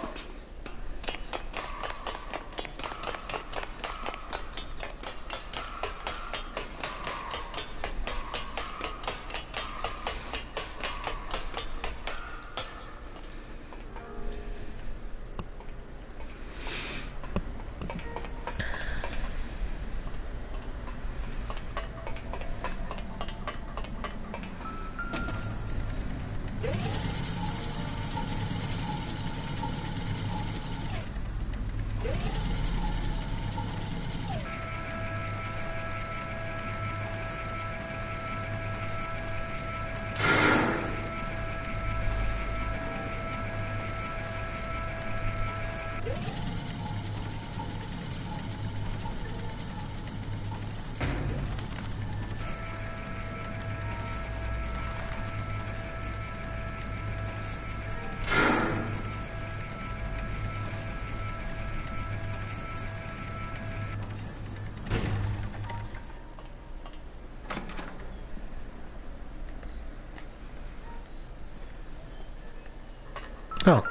Oh.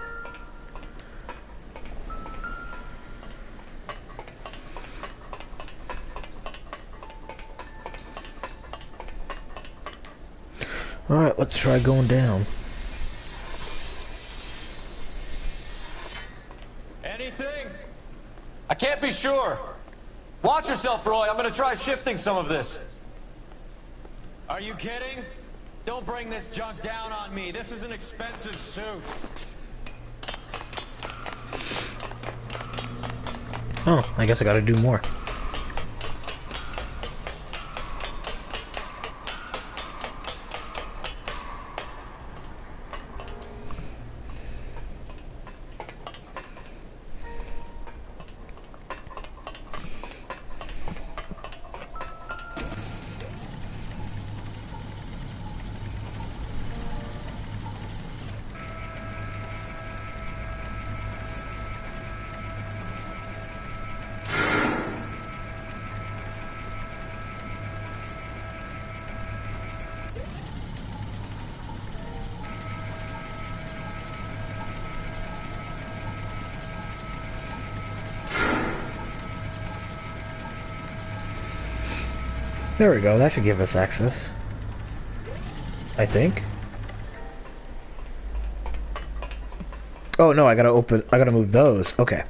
Alright, let's try going down. Anything? I can't be sure. Watch yourself, Roy. I'm gonna try shifting some of this. Are you kidding? Don't bring this junk down on me. This is an expensive suit. Oh, I guess I gotta do more. There we go, that should give us access. I think. Oh no, I gotta move those. Okay.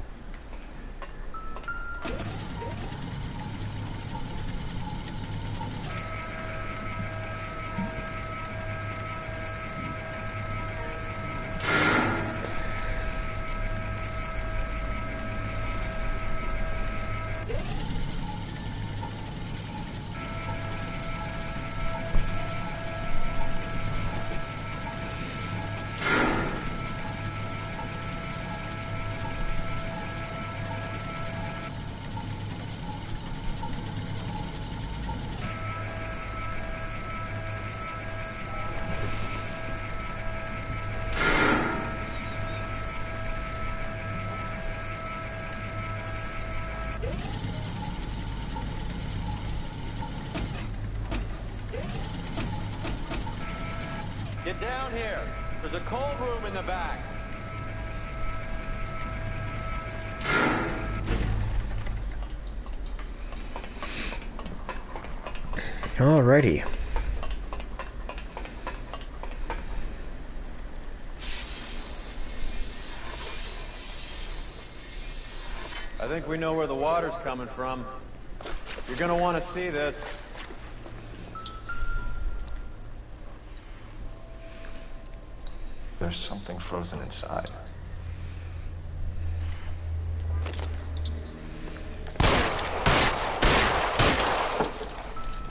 Get down here. There's a cold room in the back. Alrighty. I think we know where the water's coming from. You're gonna want to see this. There's something frozen inside.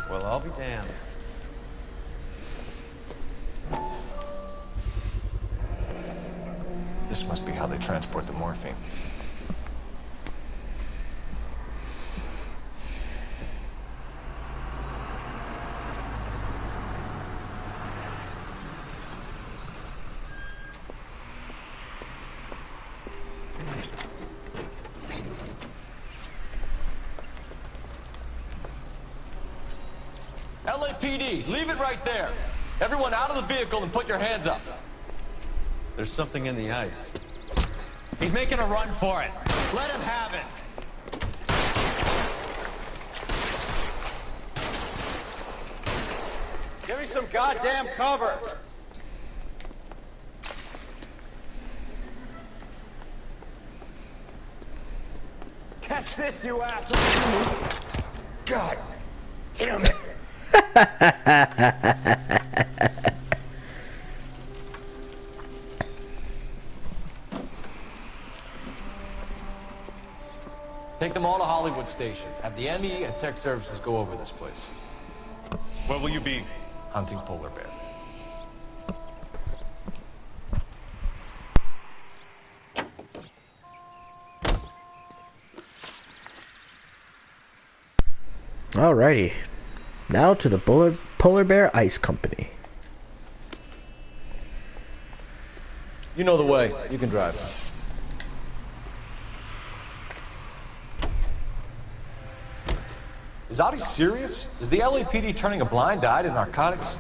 Well, I'll be damned. This must be how they transport the morphine. LAPD, leave it right there. Everyone out of the vehicle and put your hands up. There's something in the ice. He's making a run for it. Let him have it. Give me some goddamn cover. Catch this, you asshole. God damn it. Take them all to Hollywood Station. Have the ME and Tech Services go over this place. Where will you be? Hunting polar bear. Alrighty. Now to the Polar Bear Ice Company. You know the way. You can drive. Is Audie serious? Is the LAPD turning a blind eye to narcotics?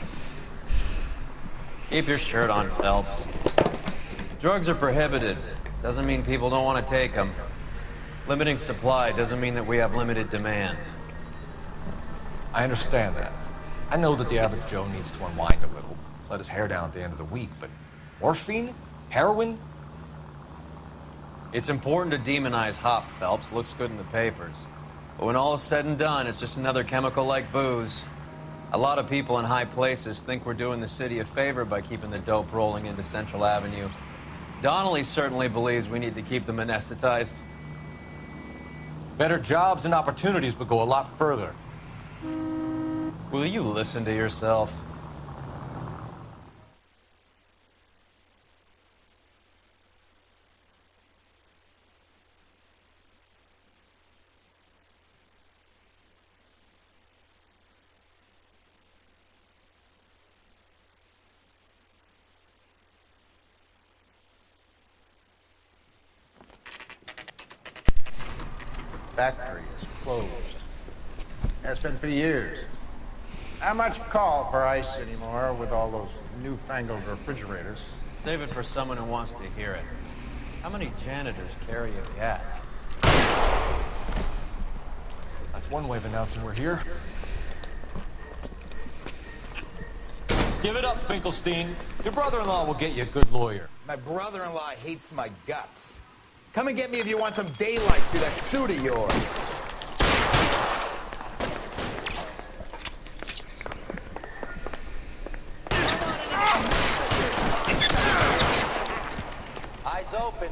Keep your shirt on, Phelps. Drugs are prohibited. Doesn't mean people don't want to take them. Limiting supply doesn't mean that we have limited demand. I understand that. I know that the average Joe needs to unwind a little, let his hair down at the end of the week, but morphine? Heroin? It's important to demonize hop, Phelps. Looks good in the papers. But when all is said and done, it's just another chemical like booze. A lot of people in high places think we're doing the city a favor by keeping the dope rolling into Central Avenue. Donnelly certainly believes we need to keep them anesthetized. Better jobs and opportunities would go a lot further. Will you listen to yourself? Factory is closed. Has been for years. Not much call for ice anymore with all those newfangled refrigerators. Save it for someone who wants to hear it. How many janitors carry a gat? That's one way of announcing we're here. Give it up, Finkelstein. Your brother-in-law will get you a good lawyer. My brother-in-law hates my guts. Come and get me if you want some daylight through that suit of yours. Eyes open.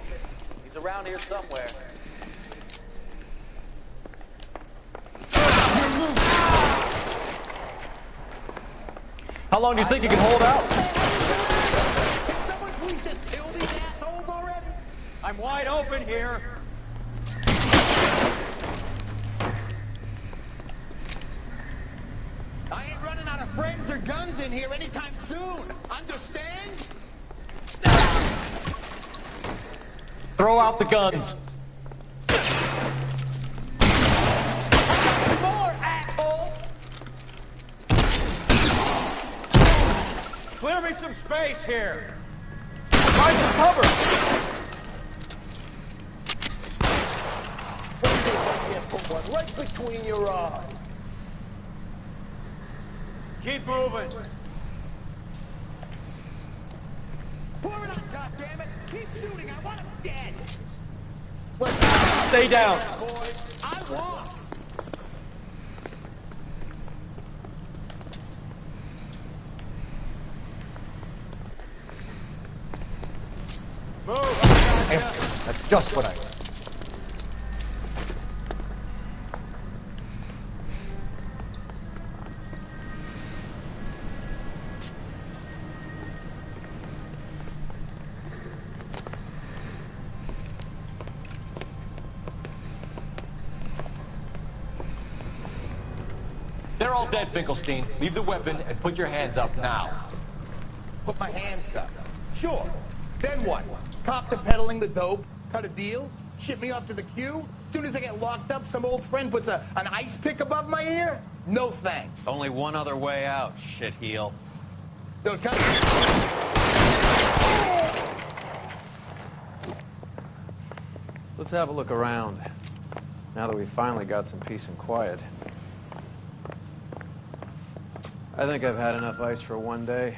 He's around here somewhere. How long do you think you can hold out? Can someone please just kill these assholes already? I'm wide open here. I ain't running out of friends or guns in here anytime soon. Understand? Throw out the guns. More, asshole! Clear me some space here. Find some cover. Put one right between your eyes. Keep moving. Pour it on, goddammit! Keep shooting! I want him dead! Stay down. Boys, I want! Move! That's just what I need. They're all dead, Finkelstein. Leave the weapon and put your hands up now. Put my hands up. Sure. Then what? Cop to peddling the dope? Cut a deal? Ship me off to the queue? Soon as I get locked up, some old friend puts an ice pick above my ear? No thanks. Only one other way out, shitheel. So it comes... Let's have a look around. Now that we finally got some peace and quiet. I think I've had enough ice for one day.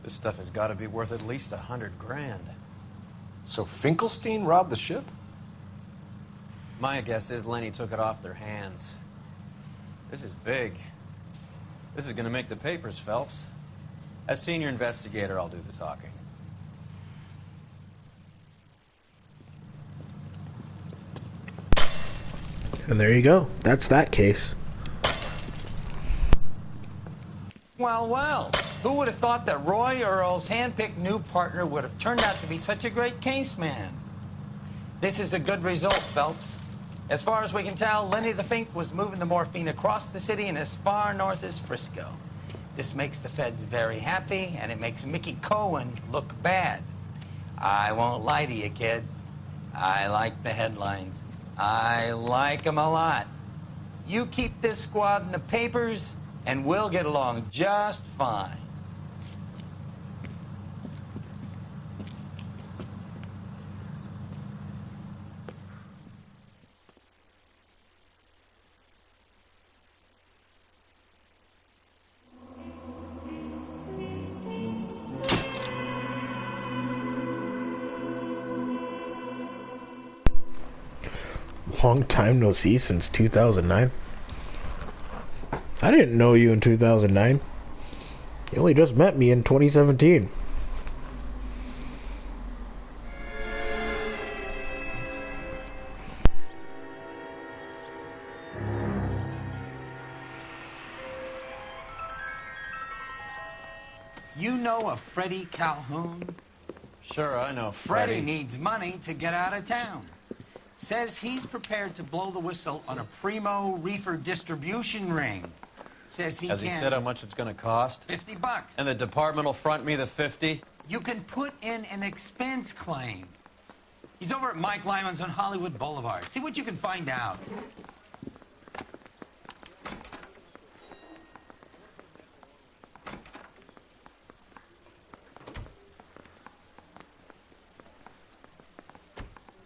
This stuff has got to be worth at least 100 grand. So Finkelstein robbed the ship? My guess is Lenny took it off their hands. This is big. This is going to make the papers, Phelps. As senior investigator, I'll do the talking. And there you go. That's that case. Well, well. Who would have thought that Roy Earl's handpicked new partner would have turned out to be such a great case man? This is a good result, Phelps. As far as we can tell, Lenny the Fink was moving the morphine across the city and as far north as Frisco. This makes the feds very happy, and it makes Mickey Cohen look bad. I won't lie to you, kid. I like the headlines. I like them a lot. You keep this squad in the papers, and we'll get along just fine. Long time no see since 2009. I didn't know you in 2009. You only just met me in 2017. You know a Freddie Calhoun? Sure, I know Freddie needs money to get out of town. Says he's prepared to blow the whistle on a primo reefer distribution ring. Says Has he said how much it's going to cost? $50. And the department will front me the 50? You can put in an expense claim. He's over at Mike Lyman's on Hollywood Boulevard. See what you can find out.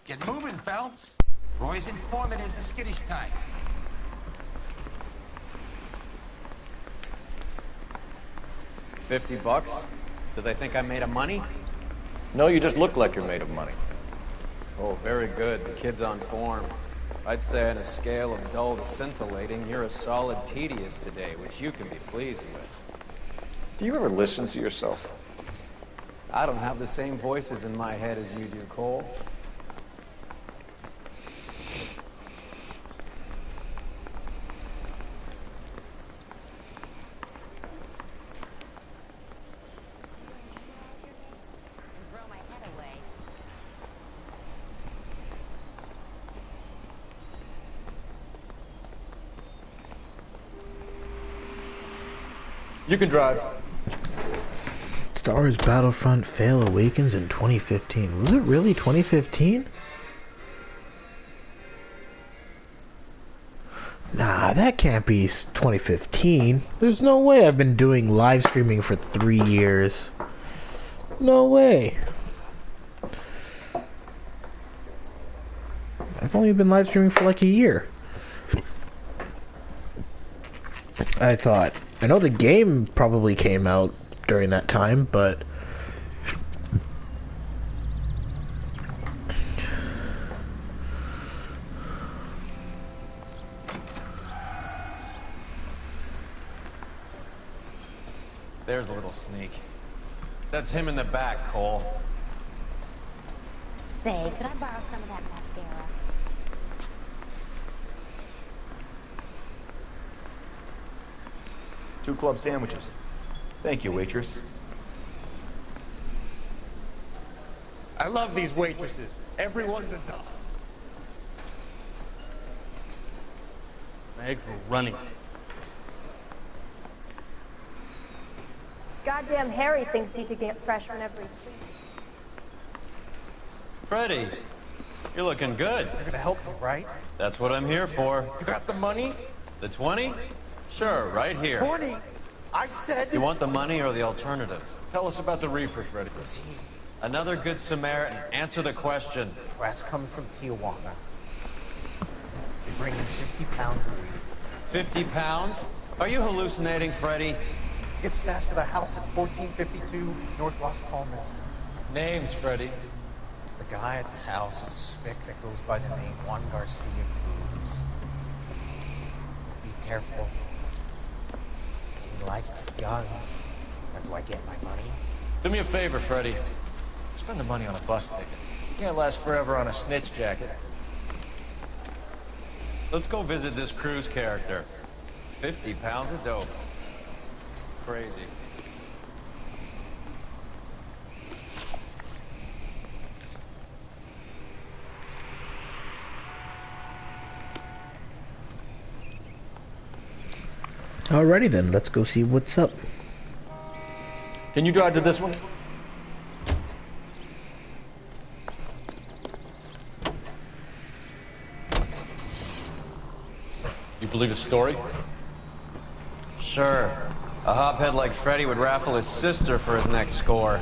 Get moving, Phelps. Roy's informant is the skittish type. $50? Do they think I'm made of money? No, you just look like you're made of money. Oh, very good. The kid's on form. I'd say on a scale of dull to scintillating, you're a solid tedious today, which you can be pleased with. Do you ever listen to yourself? I don't have the same voices in my head as you do, Cole. You can drive. Star Wars Battlefront fail awakens in 2015. Was it really 2015? Nah, that can't be 2015. There's no way I've been doing live streaming for 3 years. No way. I've only been live streaming for like a year. I know the game probably came out during that time, but There's a little sneak. That's him in the back, Cole. Say, could I borrow some of that mascara? 2 club sandwiches. Thank you, waitress. I love these waitresses. Everyone's a dog. My eggs were running. Goddamn Harry thinks he could get fresh whenever he pleases. Freddie, you're looking good. You're gonna help me, right? That's what I'm here for. You got the money? The 20? Sure, right here. 20? I said... You want the money or the alternative? Tell us about the reefer, Freddie. Another good Samaritan. Answer the question. Press comes from Tijuana. They bring in 50 pounds a week. 50 pounds? Are you hallucinating, Freddie? Gets stashed at a house at 1452 North Las Palmas. Names, Freddie. The guy at the house is a spick that goes by the name Juan Garcia Cruz. Be careful. He likes guns. Where do I get my money? Do me a favor, Freddie. Spend the money on a bus ticket. You can't last forever on a snitch jacket. Let's go visit this Cruz character. 50 pounds of dope. Crazy. alrighty then, let's go see what's up. Can you drive to this one? You believe his story? Sure. A hophead like Freddie would raffle his sister for his next score.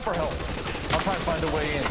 for help. I'll try and find a way in.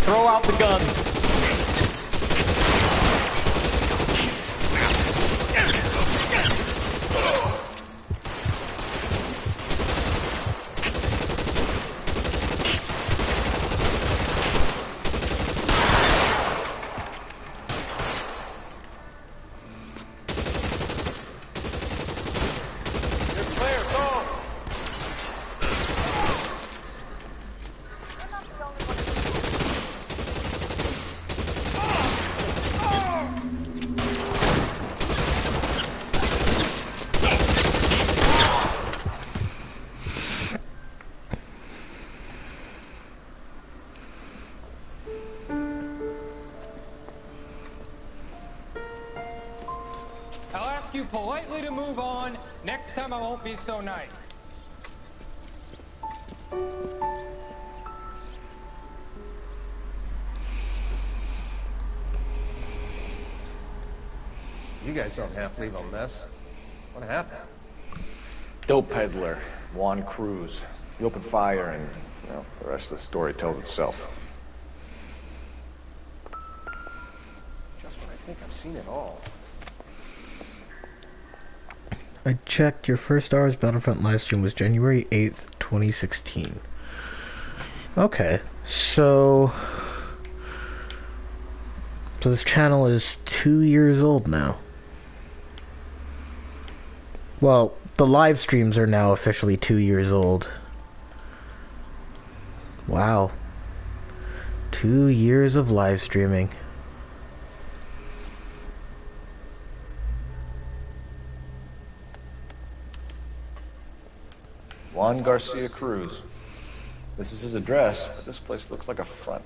Throw out the guns. I'll ask you politely to move on. Next time I won't be so nice. You guys don't half leave a mess. What happened? Dope peddler, Juan Cruz. He opened fire and, well, the rest of the story tells itself. Just when I think I've seen it all. I checked, your first Star Wars Battlefront livestream was January 8th, 2016. Okay, so this channel is 2 years old now. Well, the live streams are now officially 2 years old. Wow. 2 years of live streaming. Juan Garcia Cruz. This is his address, but this place looks like a front.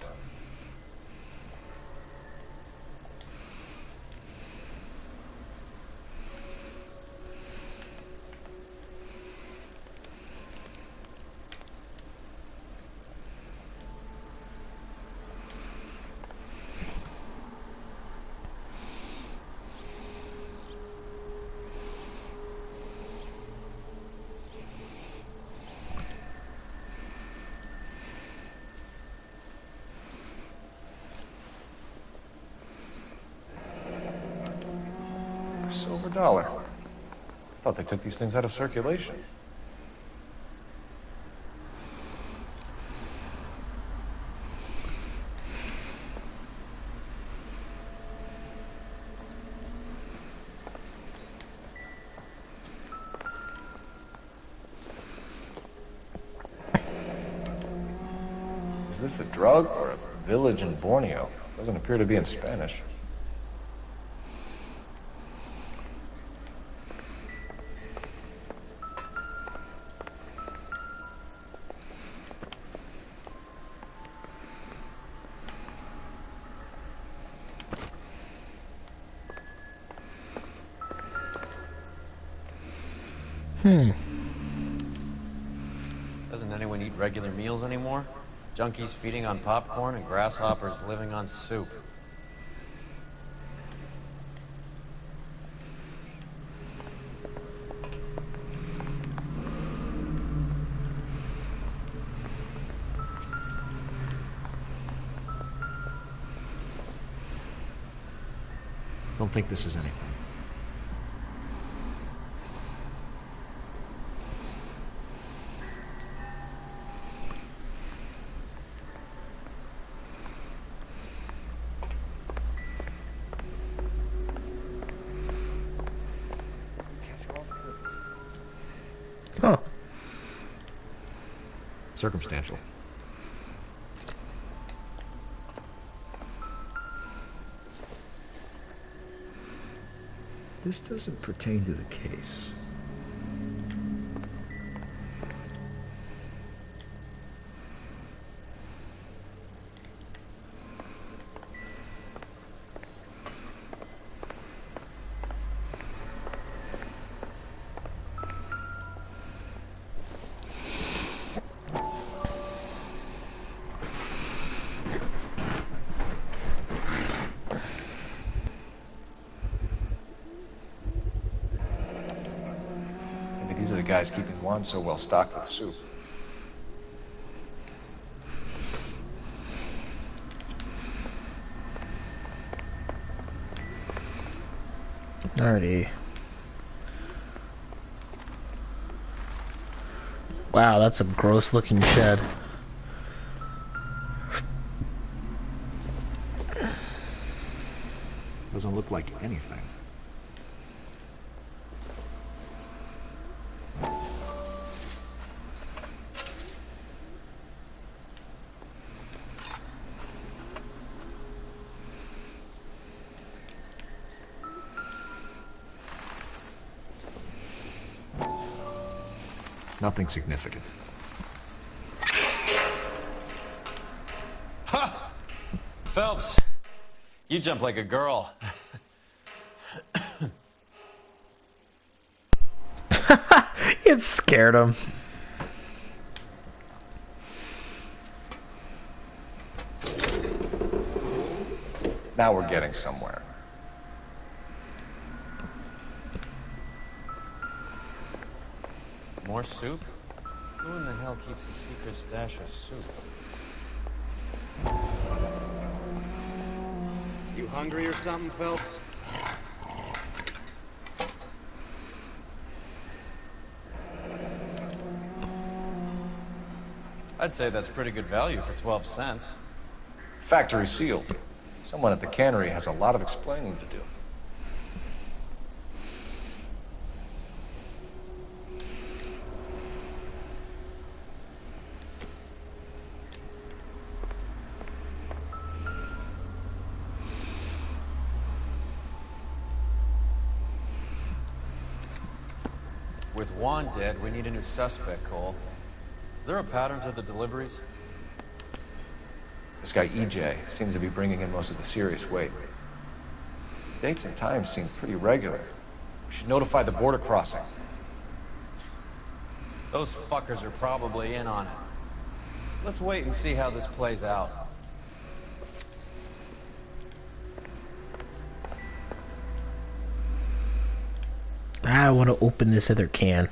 Silver dollar. Thought they took these things out of circulation. Is this a drug or a village in Borneo? Doesn't appear to be in Spanish. Doesn't anyone eat regular meals anymore? Junkies feeding on popcorn and grasshoppers living on soup. Don't think this is anything. Huh. Circumstantial. This doesn't pertain to the case. These are the guys keeping Juan so well stocked with soup. Alrighty. Wow, that's a gross looking shed. Doesn't look like anything. Nothing significant. Ha! Phelps, you jump like a girl. It scared him. Now we're getting somewhere. More soup? Who in the hell keeps a secret stash of soup? You hungry or something, Phelps? I'd say that's pretty good value for 12 cents. Factory sealed. Someone at the cannery has a lot of explaining to do. With Juan dead, we need a new suspect, Cole. Is there a pattern to the deliveries? This guy EJ seems to be bringing in most of the serious weight. Dates and times seem pretty regular. We should notify the border crossing. Those fuckers are probably in on it. Let's wait and see how this plays out. I want to open this other can.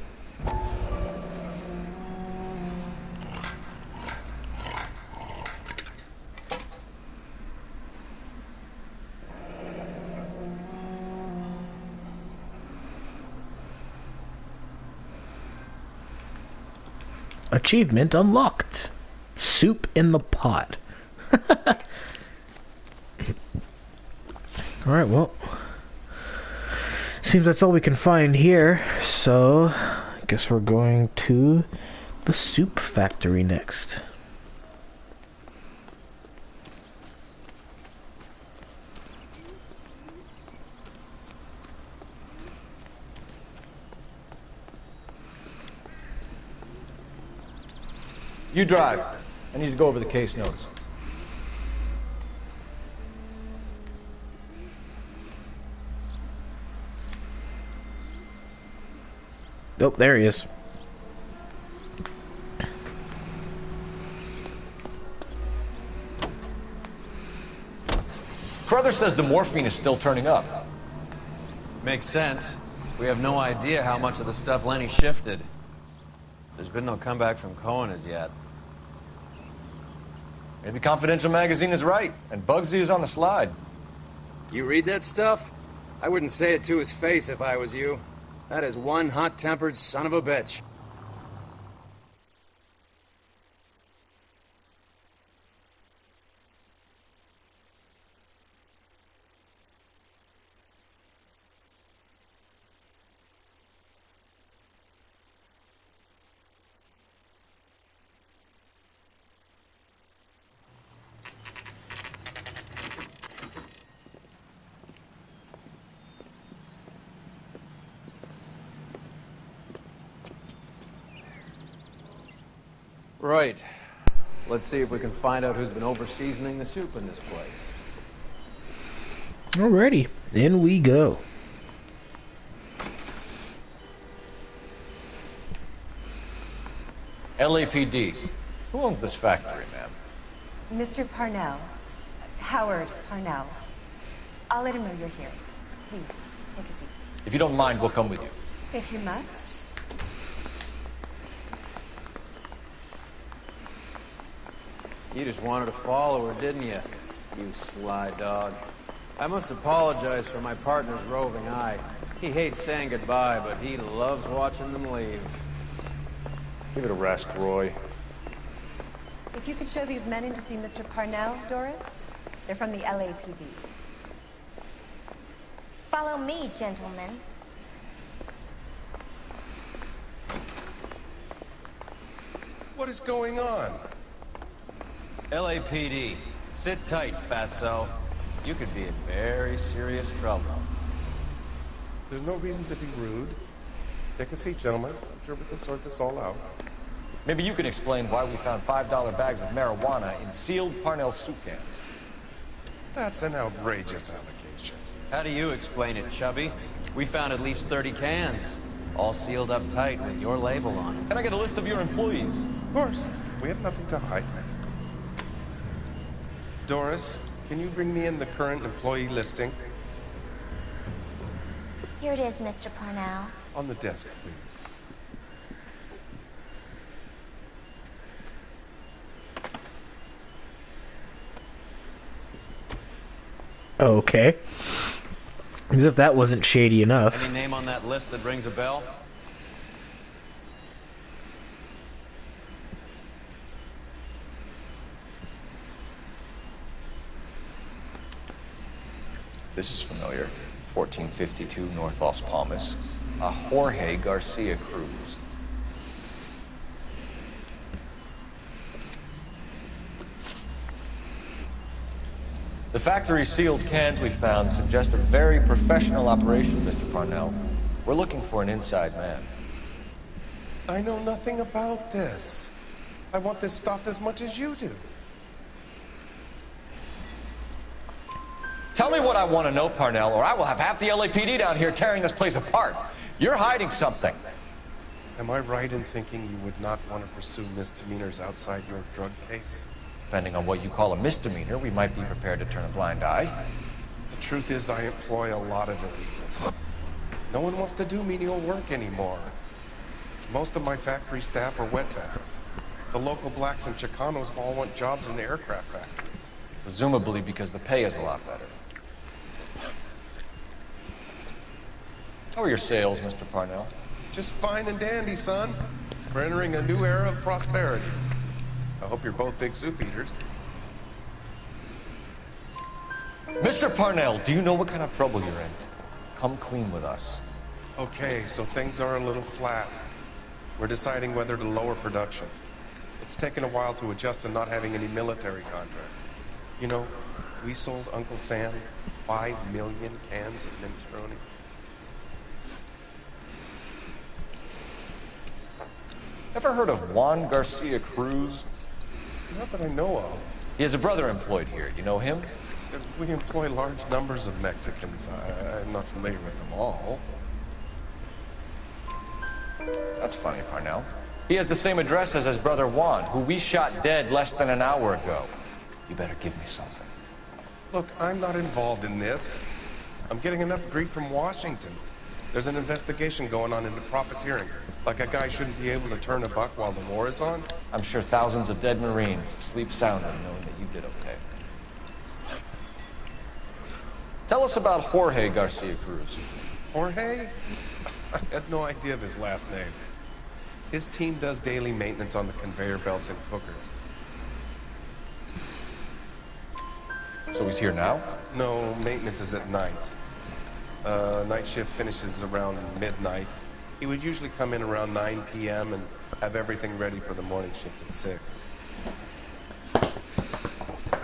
Achievement unlocked. Soup in the pot. Alright, well. Seems that's all we can find here. So, I guess we're going to the soup factory next. You drive. I need to go over the case notes. Oh, there he is. Carruthers says the morphine is still turning up. Makes sense. We have no idea how much of the stuff Lenny shifted. There's been no comeback from Cohen as yet. Maybe Confidential Magazine is right, and Bugsy is on the slide. You read that stuff? I wouldn't say it to his face if I was you. That is one hot-tempered son of a bitch. Right. Let's see if we can find out who's been over-seasoning the soup in this place. Alrighty, in we go. LAPD. Who owns this factory, ma'am? Mr. Parnell. Howard Parnell. I'll let him know you're here. Please, take a seat. If you don't mind, we'll come with you. If you must. You just wanted to follow her, didn't you? You sly dog. I must apologize for my partner's roving eye. He hates saying goodbye, but he loves watching them leave. Give it a rest, Roy. If you could show these men in to see Mr. Parnell, Doris. They're from the LAPD. Follow me, gentlemen. What is going on? LAPD. Sit tight, fatso. You could be in very serious trouble. There's no reason to be rude. Take a seat, gentlemen. I'm sure we can sort this all out. Maybe you can explain why we found $5 bags of marijuana in sealed Parnell soup cans. That's an outrageous allegation. How do you explain it, Chubby? We found at least 30 cans, all sealed up tight with your label on them. Can I get a list of your employees? Of course. We have nothing to hide. Doris, can you bring me in the current employee listing? Here it is, Mr. Parnell. On the desk, please. Okay. As if that wasn't shady enough. Any name on that list that rings a bell? This is familiar. 1452 North Las Palmas. A Jorge Garcia Cruz. The factory sealed cans we found suggest a very professional operation, Mr. Parnell. We're looking for an inside man. I know nothing about this. I want this stopped as much as you do. Tell me what I want to know, Parnell, or I will have half the LAPD down here tearing this place apart. You're hiding something. Am I right in thinking you would not want to pursue misdemeanors outside your drug case? Depending on what you call a misdemeanor, we might be prepared to turn a blind eye. The truth is, I employ a lot of illegals. No one wants to do menial work anymore. Most of my factory staff are wetbacks. The local blacks and Chicanos all want jobs in the aircraft factories. Presumably because the pay is a lot better. How are your sales, Mr. Parnell? Just fine and dandy, son. We're entering a new era of prosperity. I hope you're both big soup eaters. Mr. Parnell, do you know what kind of trouble you're in? Come clean with us. Okay, so things are a little flat. We're deciding whether to lower production. It's taken a while to adjust to not having any military contracts. You know, we sold Uncle Sam 5 million cans of minestrone. Ever heard of Juan Garcia Cruz? Not that I know of. He has a brother employed here. Do you know him? We employ large numbers of Mexicans. I'm not familiar with them all. That's funny, Parnell. He has the same address as his brother Juan, who we shot dead less than an hour ago. You better give me something. Look, I'm not involved in this. I'm getting enough grief from Washington. There's an investigation going on into profiteering. Like a guy shouldn't be able to turn a buck while the war is on. I'm sure thousands of dead Marines sleep soundly knowing that you did okay. Tell us about Jorge Garcia Cruz. Jorge? I had no idea of his last name. His team does daily maintenance on the conveyor belts and cookers. So he's here now? No, maintenance is at night. Night shift finishes around midnight. He would usually come in around 9 p.m. and have everything ready for the morning shift at 6.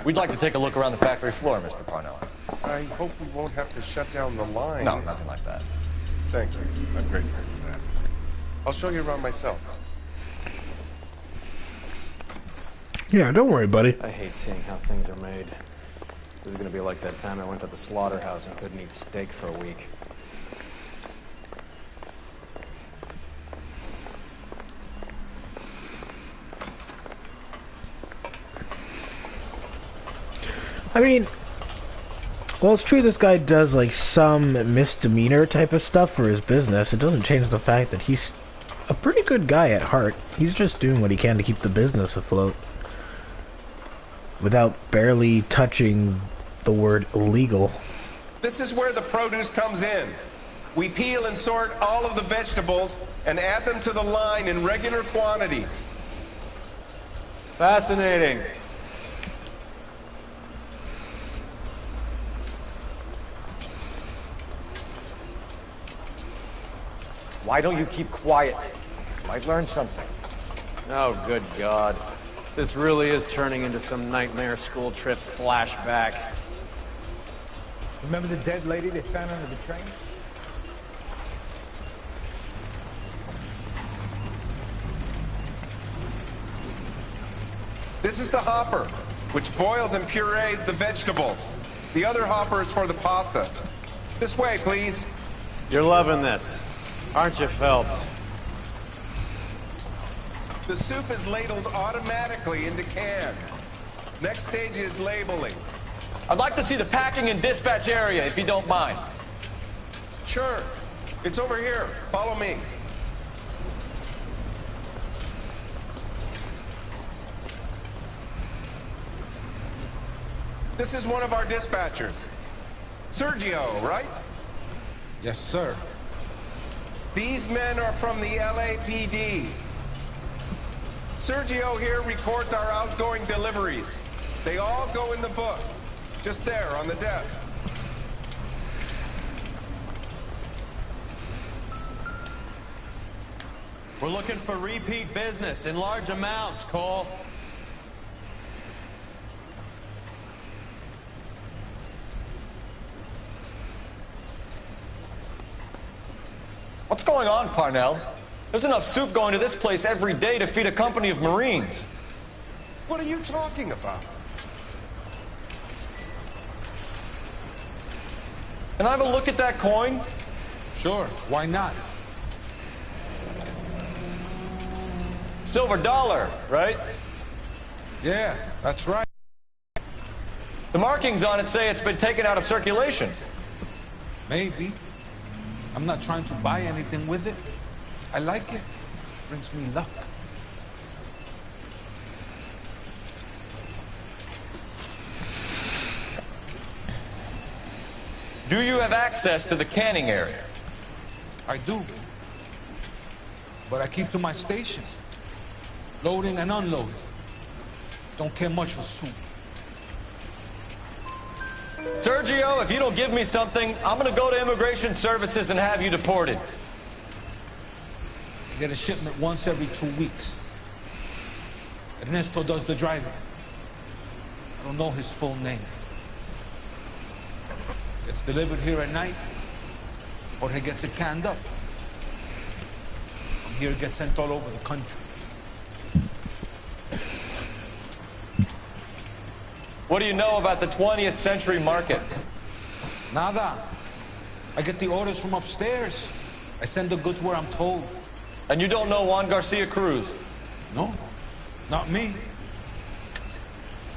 We'd like to take a look around the factory floor, Mr. Parnell. I hope we won't have to shut down the line. No, nothing like that. Thank you. I'm grateful for that. I'll show you around myself. Yeah, don't worry, buddy. I hate seeing how things are made. This is gonna be like that time I went to the slaughterhouse and couldn't eat steak for a week. I mean, well, it's true this guy does, like, some misdemeanor type of stuff for his business. It doesn't change the fact that he's a pretty good guy at heart. He's just doing what he can to keep the business afloat. Without barely touching the word illegal. This is where the produce comes in. We peel and sort all of the vegetables and add them to the line in regular quantities. Fascinating. Why don't you keep quiet? You might learn something. Oh, good God. This really is turning into some nightmare school trip flashback. Remember the dead lady they found under the train? This is the hopper, which boils and purees the vegetables. The other hopper is for the pasta. This way, please. You're loving this, aren't you, Phelps? The soup is ladled automatically into cans. Next stage is labeling. I'd like to see the packing and dispatch area, if you don't mind. Sure. It's over here. Follow me. This is one of our dispatchers. Sergio, right? Yes, sir. These men are from the LAPD. Sergio here records our outgoing deliveries. They all go in the book. Just there on the desk. We're looking for repeat business in large amounts, Cole. What's going on, Parnell? There's enough soup going to this place every day to feed a company of Marines. What are you talking about? Can I have a look at that coin? Sure, why not? Silver dollar, right? Yeah, that's right. The markings on it say it's been taken out of circulation. Maybe. I'm not trying to buy anything with it. I like it. Brings me luck. Do you have access to the canning area? I do. But I keep to my station. Loading and unloading. Don't care much for soup. Sergio, if you don't give me something, I'm gonna go to Immigration Services and have you deported. I get a shipment once every 2 weeks. Ernesto does the driving. I don't know his full name. It's delivered here at night, or he gets it canned up. From here it gets sent all over the country. What do you know about the 20th century market? Nada. I get the orders from upstairs. I send the goods where I'm told. And you don't know Juan Garcia Cruz? No, not me.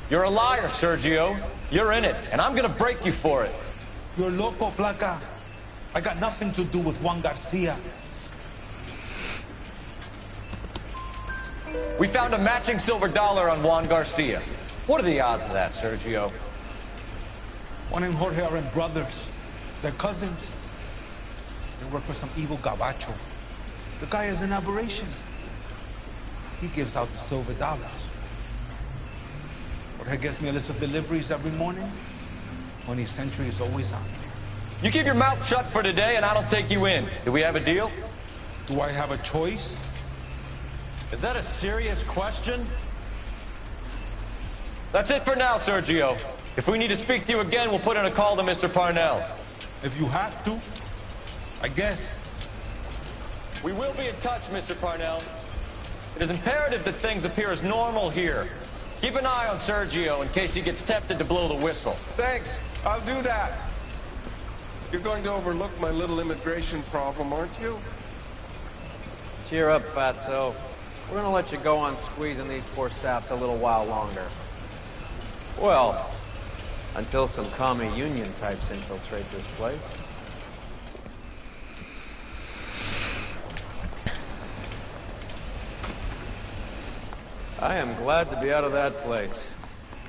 You're a liar, Sergio. You're in it, and I'm gonna break you for it. You're loco, Placa. I got nothing to do with Juan Garcia. We found a matching silver dollar on Juan Garcia. What are the odds of that, Sergio? Juan and Jorge are brothers. They're cousins. They work for some evil gabacho. The guy is an aberration. He gives out the silver dollars. Jorge gets me a list of deliveries every morning. 20th Century is always on there. You keep your mouth shut for today, and I don't take you in. Do we have a deal? Do I have a choice? Is that a serious question? That's it for now, Sergio. If we need to speak to you again, we'll put in a call to Mr. Parnell. If you have to, I guess. We will be in touch, Mr. Parnell. It is imperative that things appear as normal here. Keep an eye on Sergio in case he gets tempted to blow the whistle. Thanks. I'll do that. You're going to overlook my little immigration problem, aren't you? Cheer up, fatso. We're gonna let you go on squeezing these poor saps a little while longer. Well, until some commie union types infiltrate this place. I am glad to be out of that place.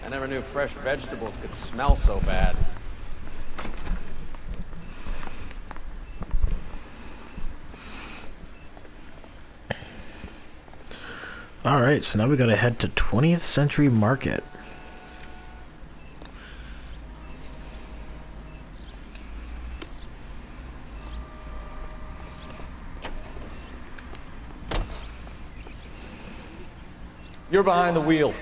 I never knew fresh vegetables could smell so bad. Alright, so now we gotta head to 20th Century Market. You're behind the wheel.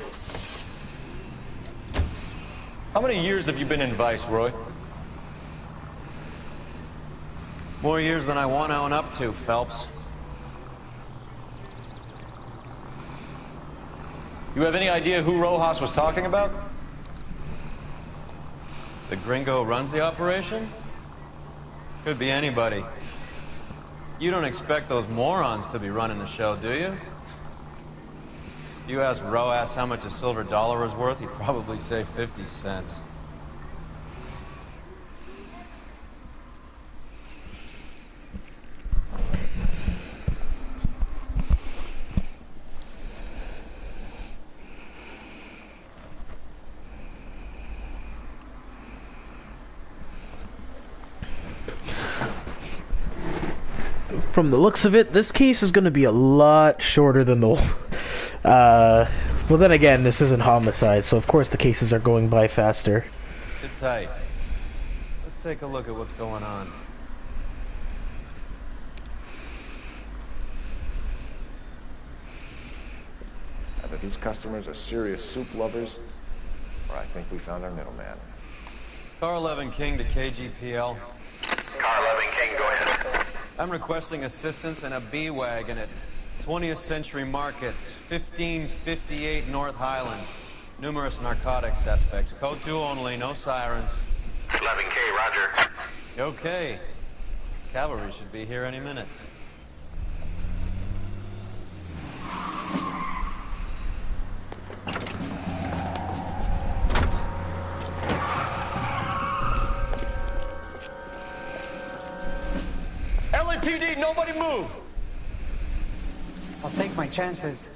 How many years have you been in Vice, Roy? More years than I want to own up to, Phelps. You have any idea who Rojas was talking about? The gringo runs the operation? Could be anybody. You don't expect those morons to be running the show, do you? You ask Rojas how much a silver dollar is worth, he'd probably say 50 cents. From the looks of it, this case is going to be a lot shorter than the... well then again, this isn't homicide, so of course the cases are going by faster. Sit tight. Let's take a look at what's going on. Either these customers are serious soup lovers, or I think we found our middleman. Car 11 King to KGPL. Car 11 King, go ahead. I'm requesting assistance in a B-Wagon at 20th Century Markets, 1558 North Highland. Numerous narcotic suspects. Code 2 only, no sirens. 11K, roger. Okay. Cavalry should be here any minute. LAPD, nobody move! I'll take my chances.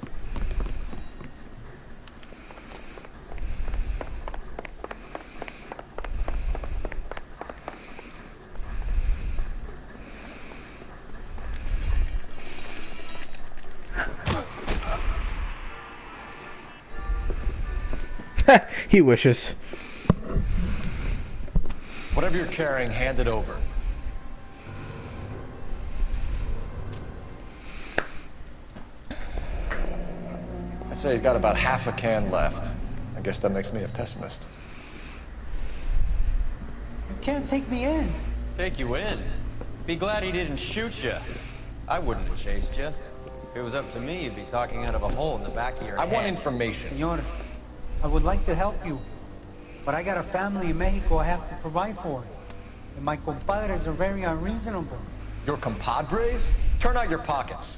He wishes. Whatever you're carrying, hand it over. I'd say he's got about half a can left. I guess that makes me a pessimist. You can't take me in. Take you in? Be glad he didn't shoot you. I wouldn't have chased you. If it was up to me, you'd be talking out of a hole in the back of your head. I want information. Senor, I would like to help you, but I got a family in Mexico I have to provide for. And my compadres are very unreasonable. Your compadres? Turn out your pockets.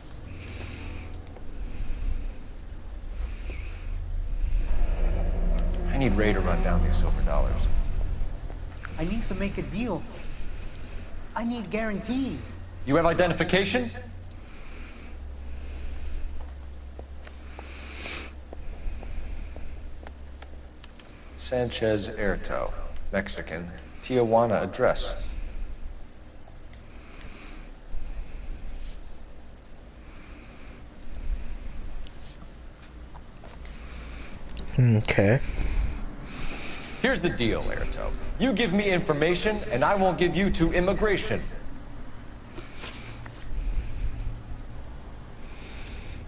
I need Ray to run down these silver dollars. I need to make a deal. I need guarantees. You have identification? Sanchez Erto, Mexican, Tijuana address. Okay. Here's the deal, Erto. You give me information, and I won't give you to immigration.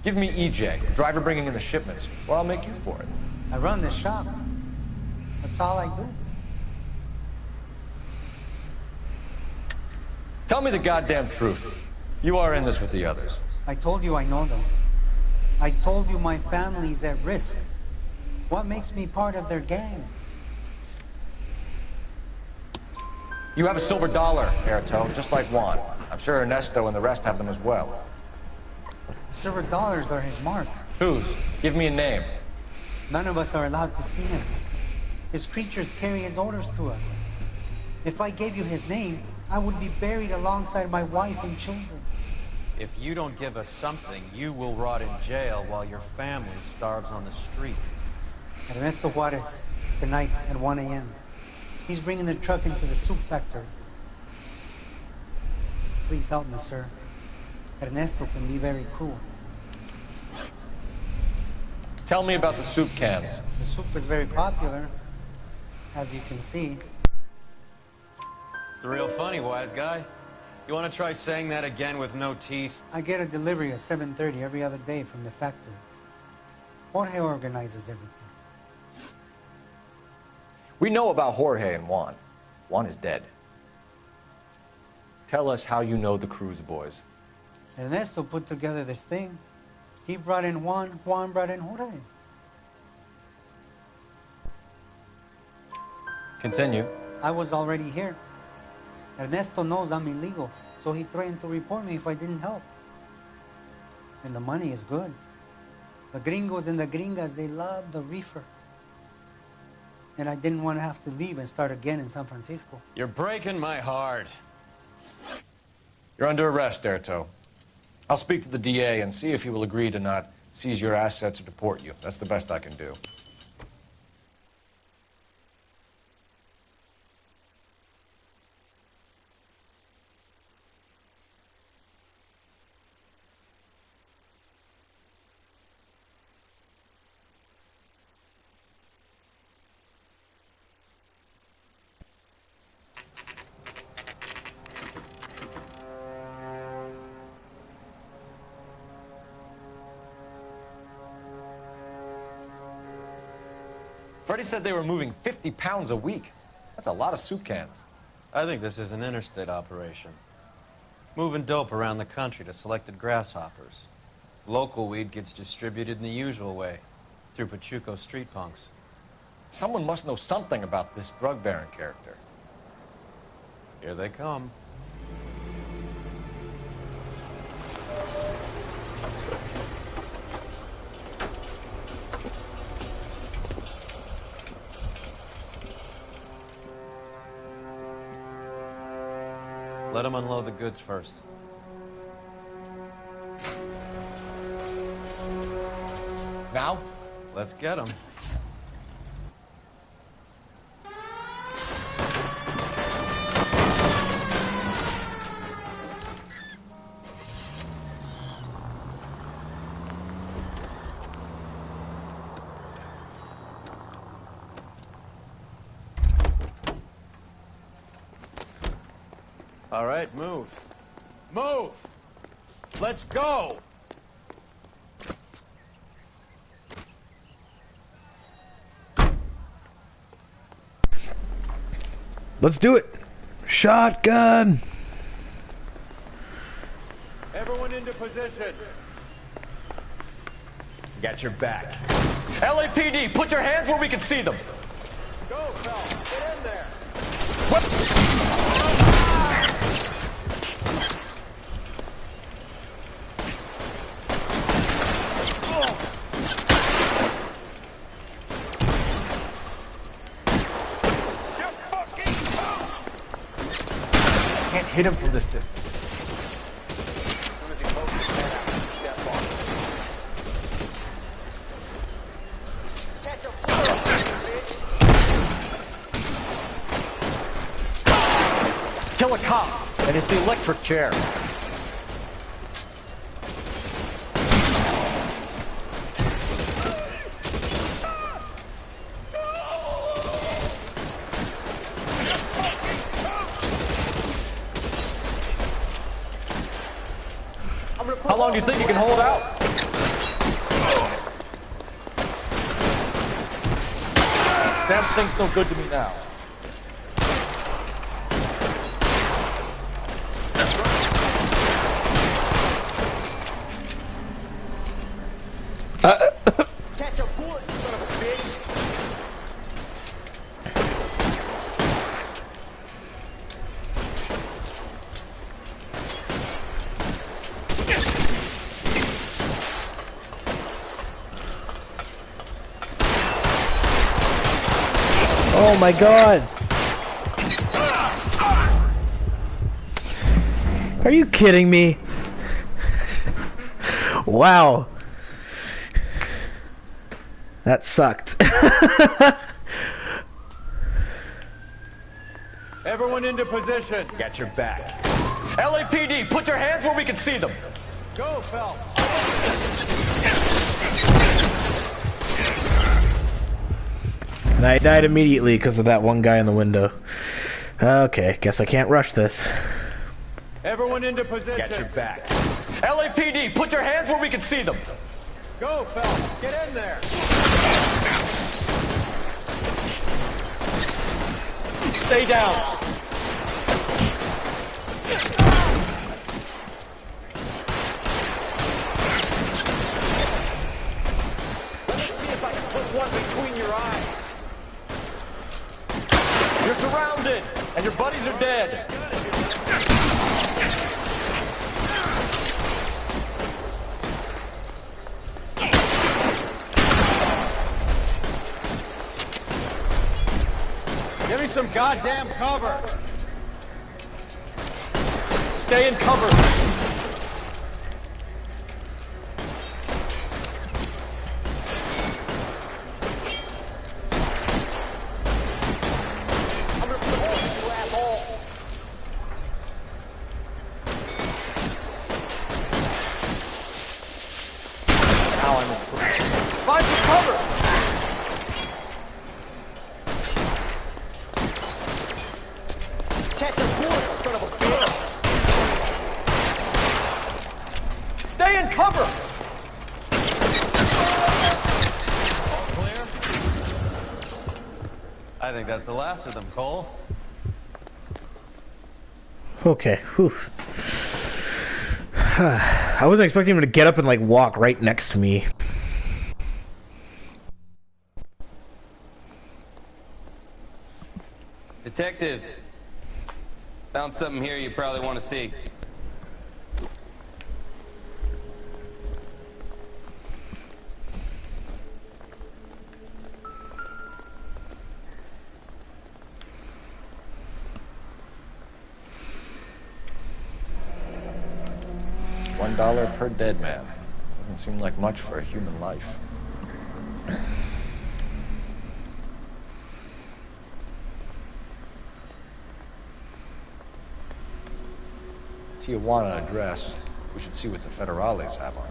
Give me EJ, driver bringing in the shipments, or I'll make you for it. I run the shop. That's all I do. Tell me the goddamn truth. You are in this with the others. I told you I know them. I told you my family's at risk. What makes me part of their gang? You have a silver dollar, Erto, just like Juan. I'm sure Ernesto and the rest have them as well. Silver dollars are his mark. Whose? Give me a name. None of us are allowed to see him. His creatures carry his orders to us. If I gave you his name, I would be buried alongside my wife and children. If you don't give us something, you will rot in jail while your family starves on the street. Ernesto Juarez, tonight at 1 a.m. He's bringing the truck into the soup factory. Please help me, sir. Ernesto can be very cruel. Tell me about the soup cans. The soup is very popular, as you can see. It's real funny, wise guy. You want to try saying that again with no teeth? I get a delivery at 7:30 every other day from the factory. Jorge organizes everything. We know about Jorge and Juan. Juan is dead. Tell us how you know the Cruz boys. Ernesto put together this thing. He brought in Juan, Juan brought in Jorge. Continue. I was already here. Ernesto knows I'm illegal, so he threatened to report me if I didn't help. And the money is good. The gringos and the gringas, they love the reefer. And I didn't want to have to leave and start again in San Francisco. You're breaking my heart. You're under arrest, Erto. I'll speak to the DA and see if he will agree to not seize your assets or deport you. That's the best I can do. Freddie said they were moving 50 pounds a week. That's a lot of soup cans. I think this is an interstate operation. Moving dope around the country to selected grasshoppers. Local weed gets distributed in the usual way, through Pachuco street punks. Someone must know something about this drug baron character. Here they come. Let them unload the goods first. Now? Let's get them. All right, move. Move! Let's go! Let's do it! Shotgun! Everyone into position. Got your back. LAPD, put your hands where we can see them! Go, Phelps. Get in there. Can't hit him from this distance. Kill a cop, and it's the electric chair. How long do you think you can hold out? Damn thing's no good to me now. Catch a bullet, son of a bitch! Oh my god! Are you kidding me? Wow. That sucked. Everyone into position. Got your back. LAPD, put your hands where we can see them. Go, Phelps. And I died immediately because of that one guy in the window. Okay, guess I can't rush this. Everyone into position. Got your back. LAPD, put your hands where we can see them. Go, Phelps. Get in there. Stay down. Let me see if I can put one between your eyes. You're surrounded, and your buddies are dead. Give me some goddamn cover. Stay in cover. I'm gonna put a hole in you, asshole. Now I'm in. Find some cover. Catch a bullet, son of a bitch. Stay in cover. All clear? I think that's the last of them, Cole. Okay, whew. I wasn't expecting him to get up and like walk right next to me. Detectives, found something here you probably want to see. $1 per dead man. Doesn't seem like much for a human life. Tijuana address. We should see what the federales have on it.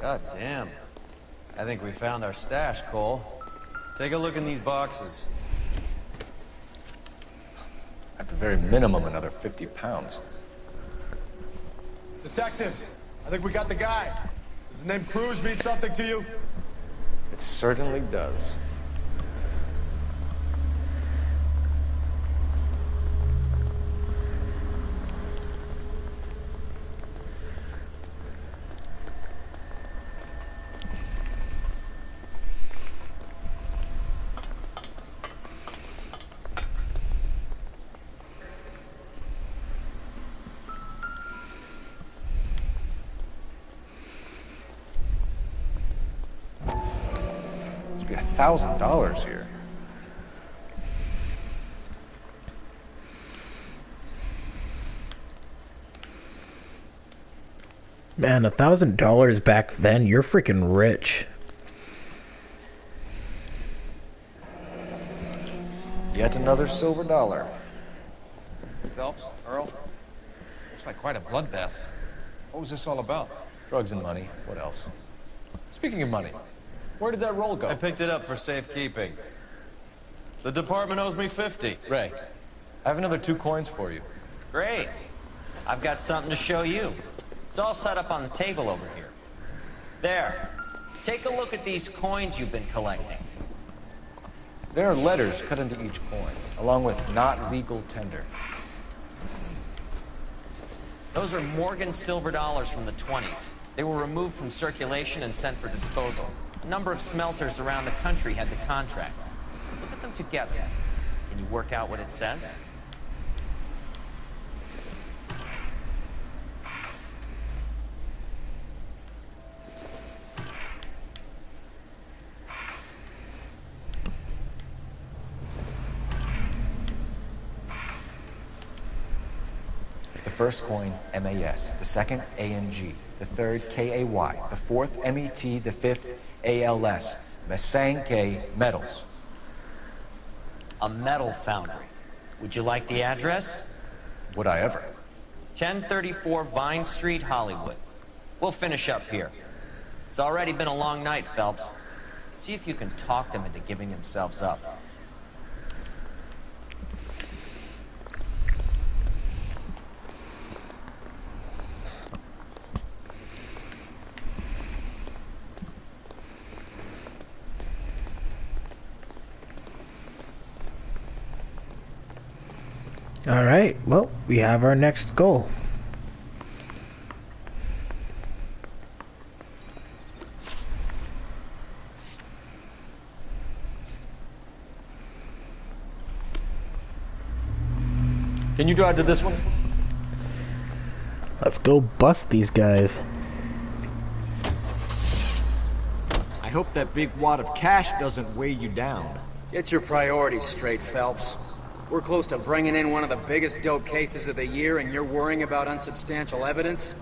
God damn. I think we found our stash, Cole. Take a look in these boxes. At the very minimum, another 50 pounds. Detectives, I think we got the guy. Does the name Cruz mean something to you? It certainly does. $1,000 here. Man, $1,000 back then, you're freaking rich. Yet another silver dollar. Phelps, Earl, looks like quite a bloodbath. What was this all about? Drugs and money. What else? Speaking of money, where did that roll go? I picked it up for safekeeping. The department owes me 50. Ray, I have another 2 coins for you. Great. I've got something to show you. It's all set up on the table over here. There. Take a look at these coins you've been collecting. There are letters cut into each coin, along with not legal tender. Those are Morgan silver dollars from the 20s. They were removed from circulation and sent for disposal. A number of smelters around the country had the contract. Look at them together. Can you work out what it says? The first coin, MAS. The second, AMG. The third, KAY. The fourth, MET. The fifth, ALS. Masanke Metals. A metal foundry. Would you like the address? Would I ever? 1034 Vine Street, Hollywood. We'll finish up here. It's already been a long night, Phelps. See if you can talk them into giving themselves up. Alright, well, we have our next goal. Can you drive to this one? Let's go bust these guys. I hope that big wad of cash doesn't weigh you down. Get your priorities straight, Phelps. We're close to bringing in one of the biggest dope cases of the year, and you're worrying about unsubstantial evidence?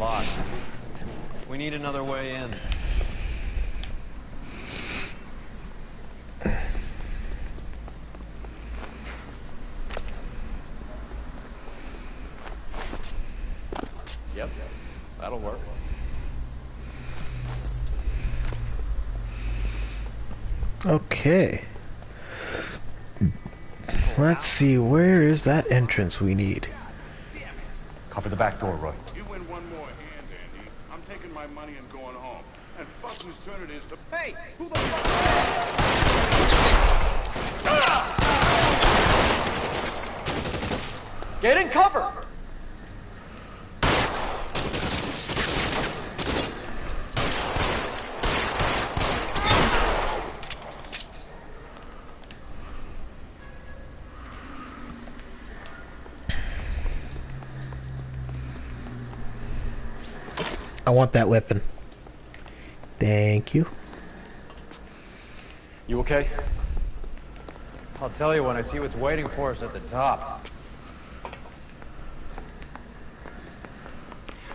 Locked. We need another way in. Yep, that'll work. Okay. Let's see, where is that entrance we need? Cover the back door, Roy. You win one more hand, Andy. I'm taking my money and going home. And fuck whose turn it is to... Hey! Who the fuck... Get in cover! I want that weapon. Thank you. You okay? I'll tell you when I see what's waiting for us at the top.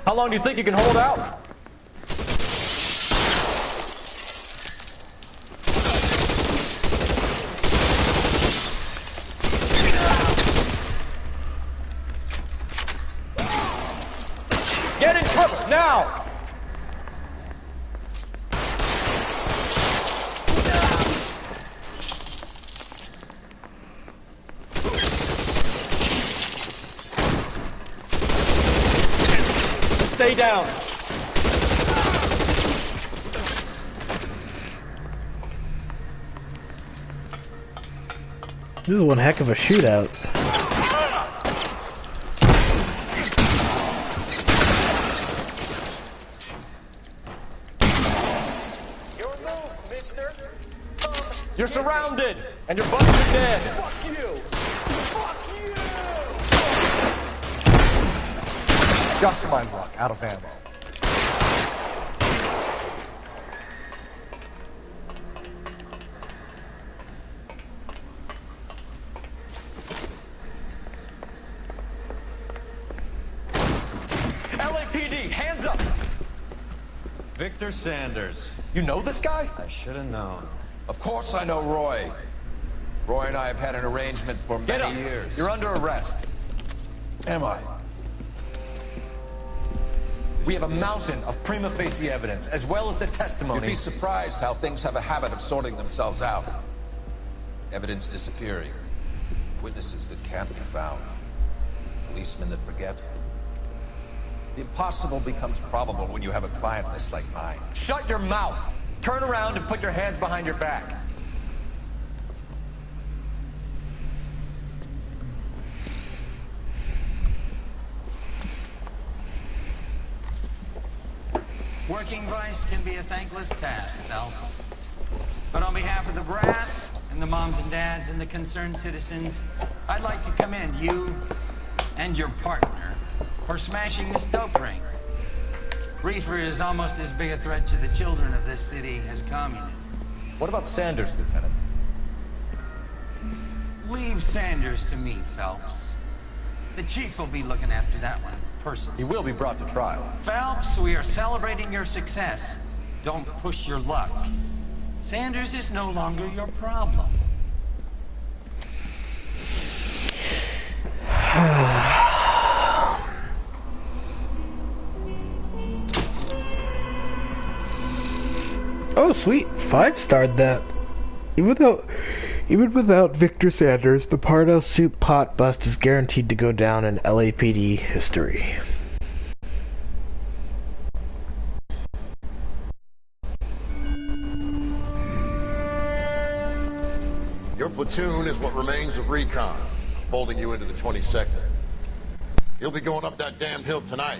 How long do you think you can hold out? Get in cover, now! Stay down. This is one heck of a shootout. Your move, mister. You're surrounded, and your buddies are dead. Fuck you. Fuck you. Just my luck, out of ammo. LAPD, hands up! Victor Sanders. You know this guy? I should have known. Of course I know Roy. Roy and I have had an arrangement for many years. You're under arrest. Am I? We have a mountain of prima facie evidence, as well as the testimony. You'd be surprised how things have a habit of sorting themselves out. Evidence disappearing. Witnesses that can't be found. Policemen that forget. The impossible becomes probable when you have a client list like mine. Shut your mouth! Turn around and put your hands behind your back. Working vice can be a thankless task, Phelps. But on behalf of the brass, and the moms and dads, and the concerned citizens, I'd like to commend you and your partner for smashing this dope ring. Reefer is almost as big a threat to the children of this city as communism. What about Sanders, Lieutenant? Leave Sanders to me, Phelps. The chief will be looking after that one personally. He will be brought to trial. Phelps, we are celebrating your success. Don't push your luck. Sanders is no longer your problem. Oh, sweet. 5-starred that. Even without Victor Sanders, the Pardo Soup pot bust is guaranteed to go down in LAPD history. Your platoon is what remains of recon, folding you into the 22nd. You'll be going up that damned hill tonight.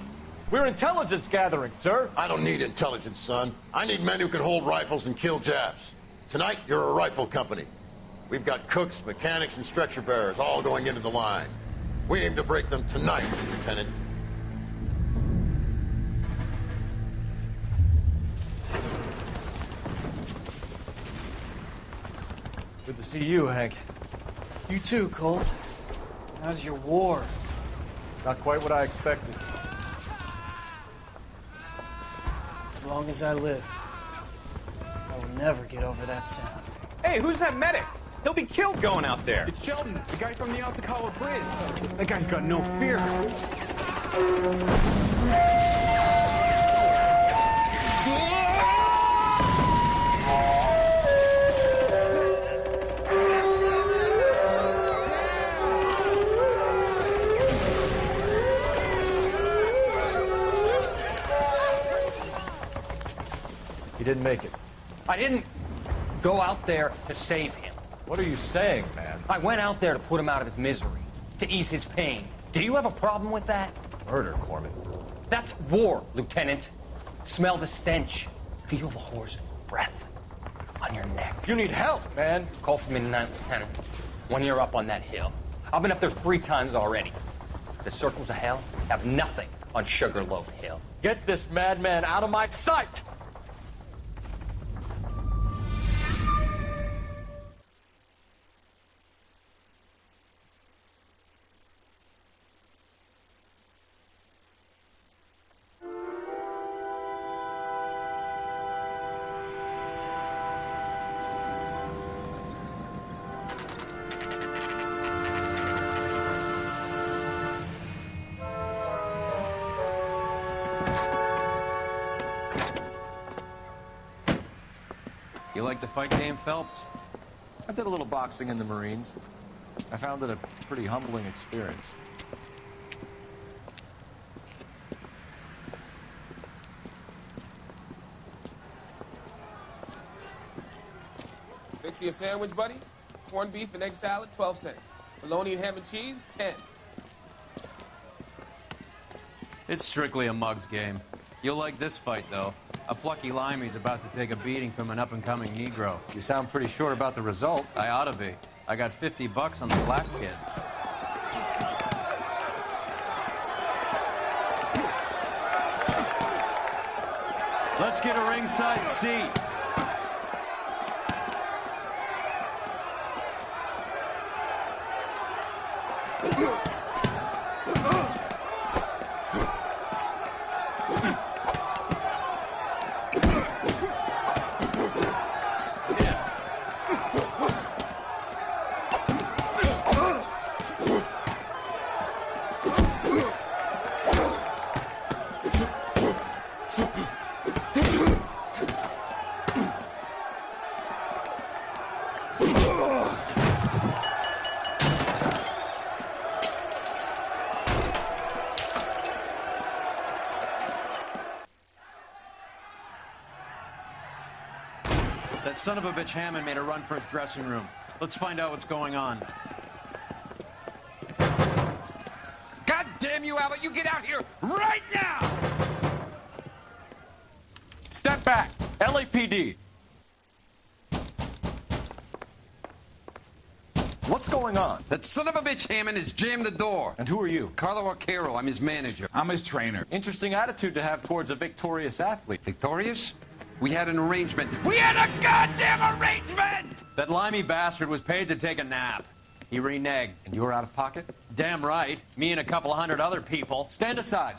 We're intelligence gathering, sir. I don't need intelligence, son. I need men who can hold rifles and kill Japs. Tonight, you're a rifle company. We've got cooks, mechanics, and stretcher bearers all going into the line. We aim to break them tonight, Lieutenant. Good to see you, Hank. You too, Cole. How's your war? Not quite what I expected. As long as I live, I will never get over that sound. Hey, who's that medic? He'll be killed going out there. It's Sheldon, the guy from the Osakawa Bridge. That guy's got no fear. He didn't make it. I didn't go out there to save him. What are you saying, man? I went out there to put him out of his misery, to ease his pain. Do you have a problem with that? Murder, Corman. That's war, Lieutenant. Smell the stench. Feel the whore's breath on your neck. You need help, man. Call for me tonight, Lieutenant. When you're up on that hill. I've been up there 3 times already. The circles of hell have nothing on Sugarloaf Hill. Get this madman out of my sight! You like the fight game, Phelps? I did a little boxing in the Marines. I found it a pretty humbling experience. Fix you a sandwich, buddy? Corned beef and egg salad, 12 cents. Bologna and ham and cheese, 10. It's strictly a mug's game. You'll like this fight, though. A plucky limey's about to take a beating from an up-and-coming Negro. You sound pretty sure about the result. I ought to be. I got $50 on the black kid. Let's get a ringside seat. son of a bitch Hammond made a run for his dressing room. Let's find out what's going on. God damn you, Albert! You get out here right now! Step back! LAPD! What's going on? That son of a bitch Hammond has jammed the door. And who are you? Carlo Arcaro, I'm his manager. I'm his trainer. Interesting attitude to have towards a victorious athlete. Victorious? We had an arrangement. We had a goddamn arrangement! That limey bastard was paid to take a nap. He reneged. And you were out of pocket? Damn right. Me and a couple hundred other people. Stand aside.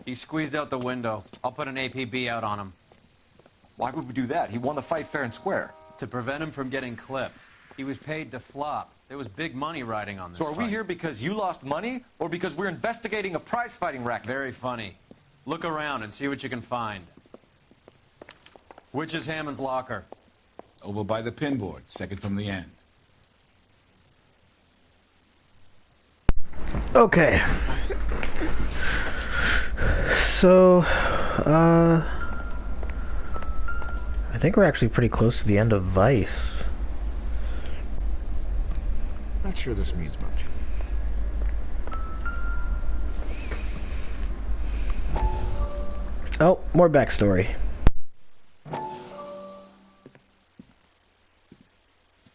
He squeezed out the window. I'll put an APB out on him. Why would we do that? He won the fight fair and square. To prevent him from getting clipped. He was paid to flop. There was big money riding on this So are we fight. here because you lost money, or because we're investigating a prize-fighting racket? Very funny. Look around and see what you can find. Which is Hammond's locker? Over by the pinboard, second from the end. Okay. So, I think we're actually pretty close to the end of Vice. Not sure this means much. Oh, more backstory.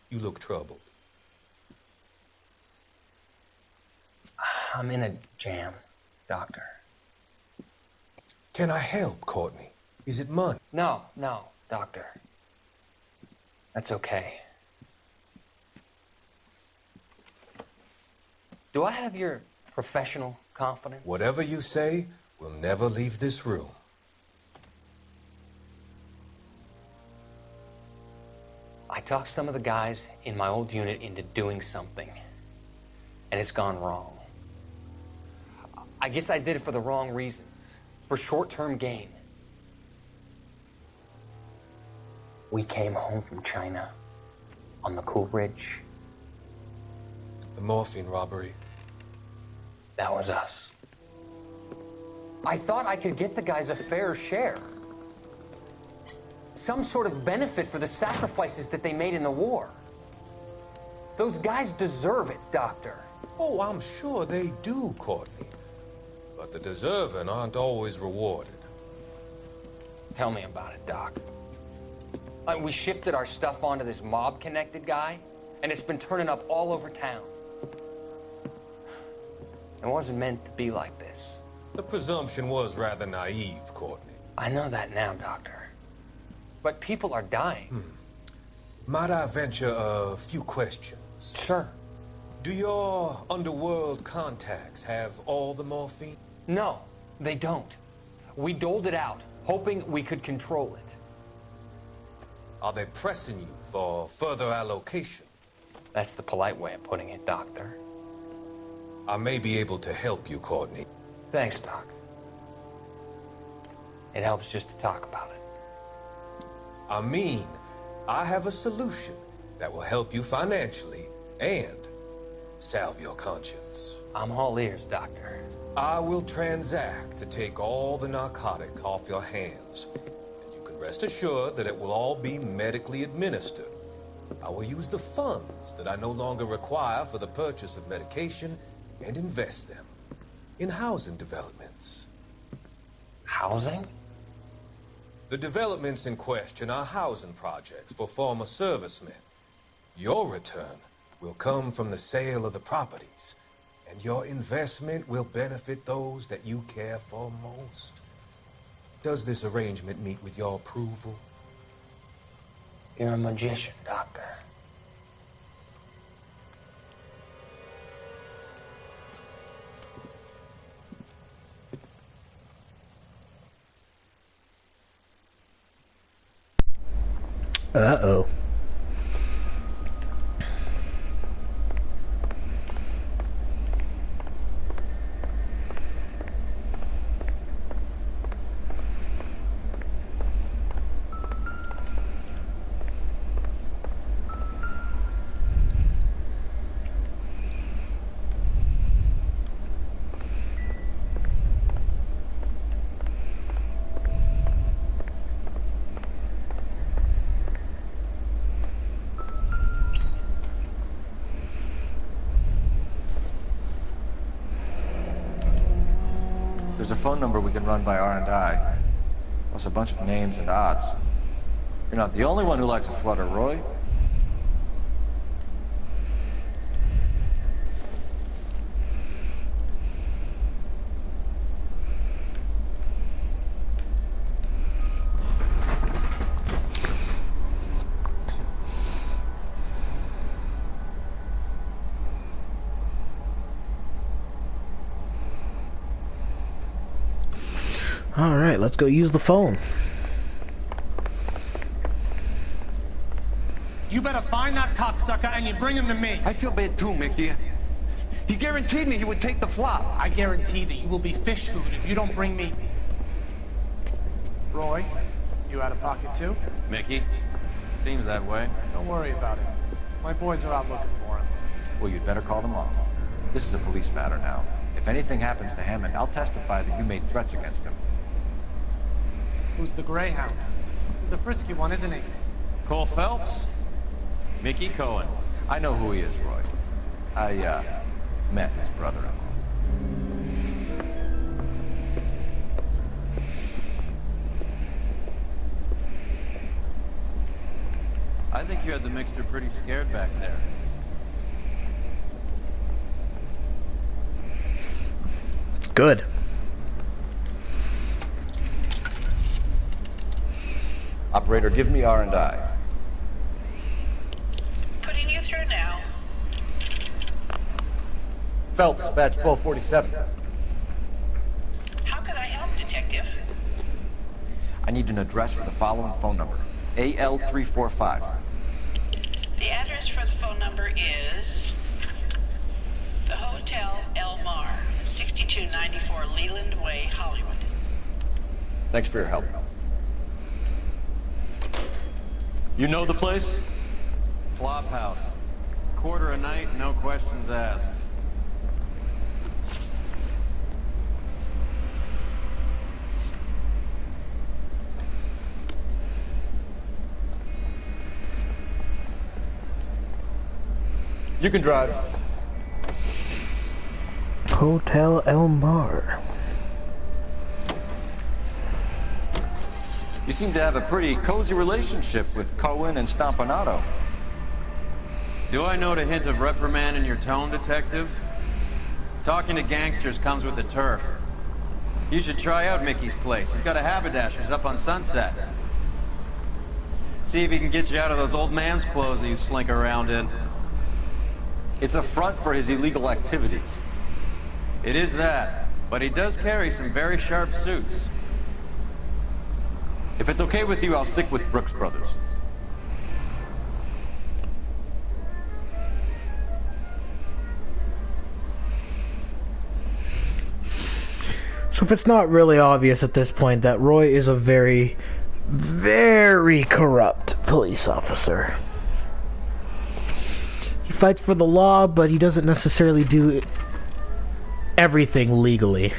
You look troubled. I'm in a jam, Doctor. Can I help, Courtney? Is it money? No, Doctor. That's okay. Do I have your professional confidence? Whatever you say, we'll never leave this room. I talked some of the guys in my old unit into doing something, and it's gone wrong. I guess I did it for the wrong reasons, for short-term gain. We came home from China on the Cool Ridge. The morphine robbery. That was us. I thought I could get the guys a fair share. Some sort of benefit for the sacrifices that they made in the war. Those guys deserve it, Doctor. Oh, I'm sure they do, Courtney. But the deserving aren't always rewarded. Tell me about it, Doc. We shifted our stuff onto this mob-connected guy, and it's been turning up all over town. It wasn't meant to be like this. The presumption was rather naive, Courtney. I know that now, Doctor. But people are dying. Might I venture a few questions? Sure. Do your underworld contacts have all the morphine? No, they don't. We doled it out, hoping we could control it. Are they pressing you for further allocation? That's the polite way of putting it, Doctor. I may be able to help you, Courtney. Thanks, Doc. It helps just to talk about it. I mean, I have a solution that will help you financially and salve your conscience. I'm all ears, Doctor. I will transact to take all the narcotic off your hands. And you can rest assured that it will all be medically administered. I will use the funds that I no longer require for the purchase of medication and invest them in housing developments. Housing? The developments in question are housing projects for former servicemen. Your return will come from the sale of the properties, and your investment will benefit those that you care for most. Does this arrangement meet with your approval? You're a magician, Doctor. Uh-oh. There's a phone number we can run by R&I. Plus a bunch of names and odds. You're not the only one who likes a flutter, Roy. Alright, let's go use the phone. You better find that cocksucker and you bring him to me. I feel bad too, Mickey. He guaranteed me he would take the flop. I guarantee that you will be fish food if you don't bring me... Roy, you out of pocket too? Mickey? Seems that way. Don't worry about it. My boys are out looking for him. Well, you'd better call them off. This is a police matter now. If anything happens to Hammond, I'll testify that you made threats against him. Who's the Greyhound? He's a frisky one, isn't he? Cole Phelps? Mickey Cohen. I know who he is, Roy. I, met his brother-in-law. I think you had the mixture pretty scared back there. Good. Operator, give me R&I. Putting you through now. Phelps, badge 1247. How can I help, Detective? I need an address for the following phone number. AL345. The address for the phone number is... the Hotel El Mar, 6294 Leland Way, Hollywood. Thanks for your help. You know the place? Flop house. Quarter a night, no questions asked. You can drive. Hotel El Mar. You seem to have a pretty cozy relationship with Cohen and Stompanato. Do I note a hint of reprimand in your tone, Detective? Talking to gangsters comes with the turf. You should try out Mickey's place. He's got a haberdasher's up on Sunset. See if he can get you out of those old man's clothes that you slink around in. It's a front for his illegal activities. It is that, but he does carry some very sharp suits. If it's okay with you, I'll stick with Brooks Brothers. So if it's not really obvious at this point that Roy is a very, very corrupt police officer. He fights for the law, but he doesn't necessarily do everything legally.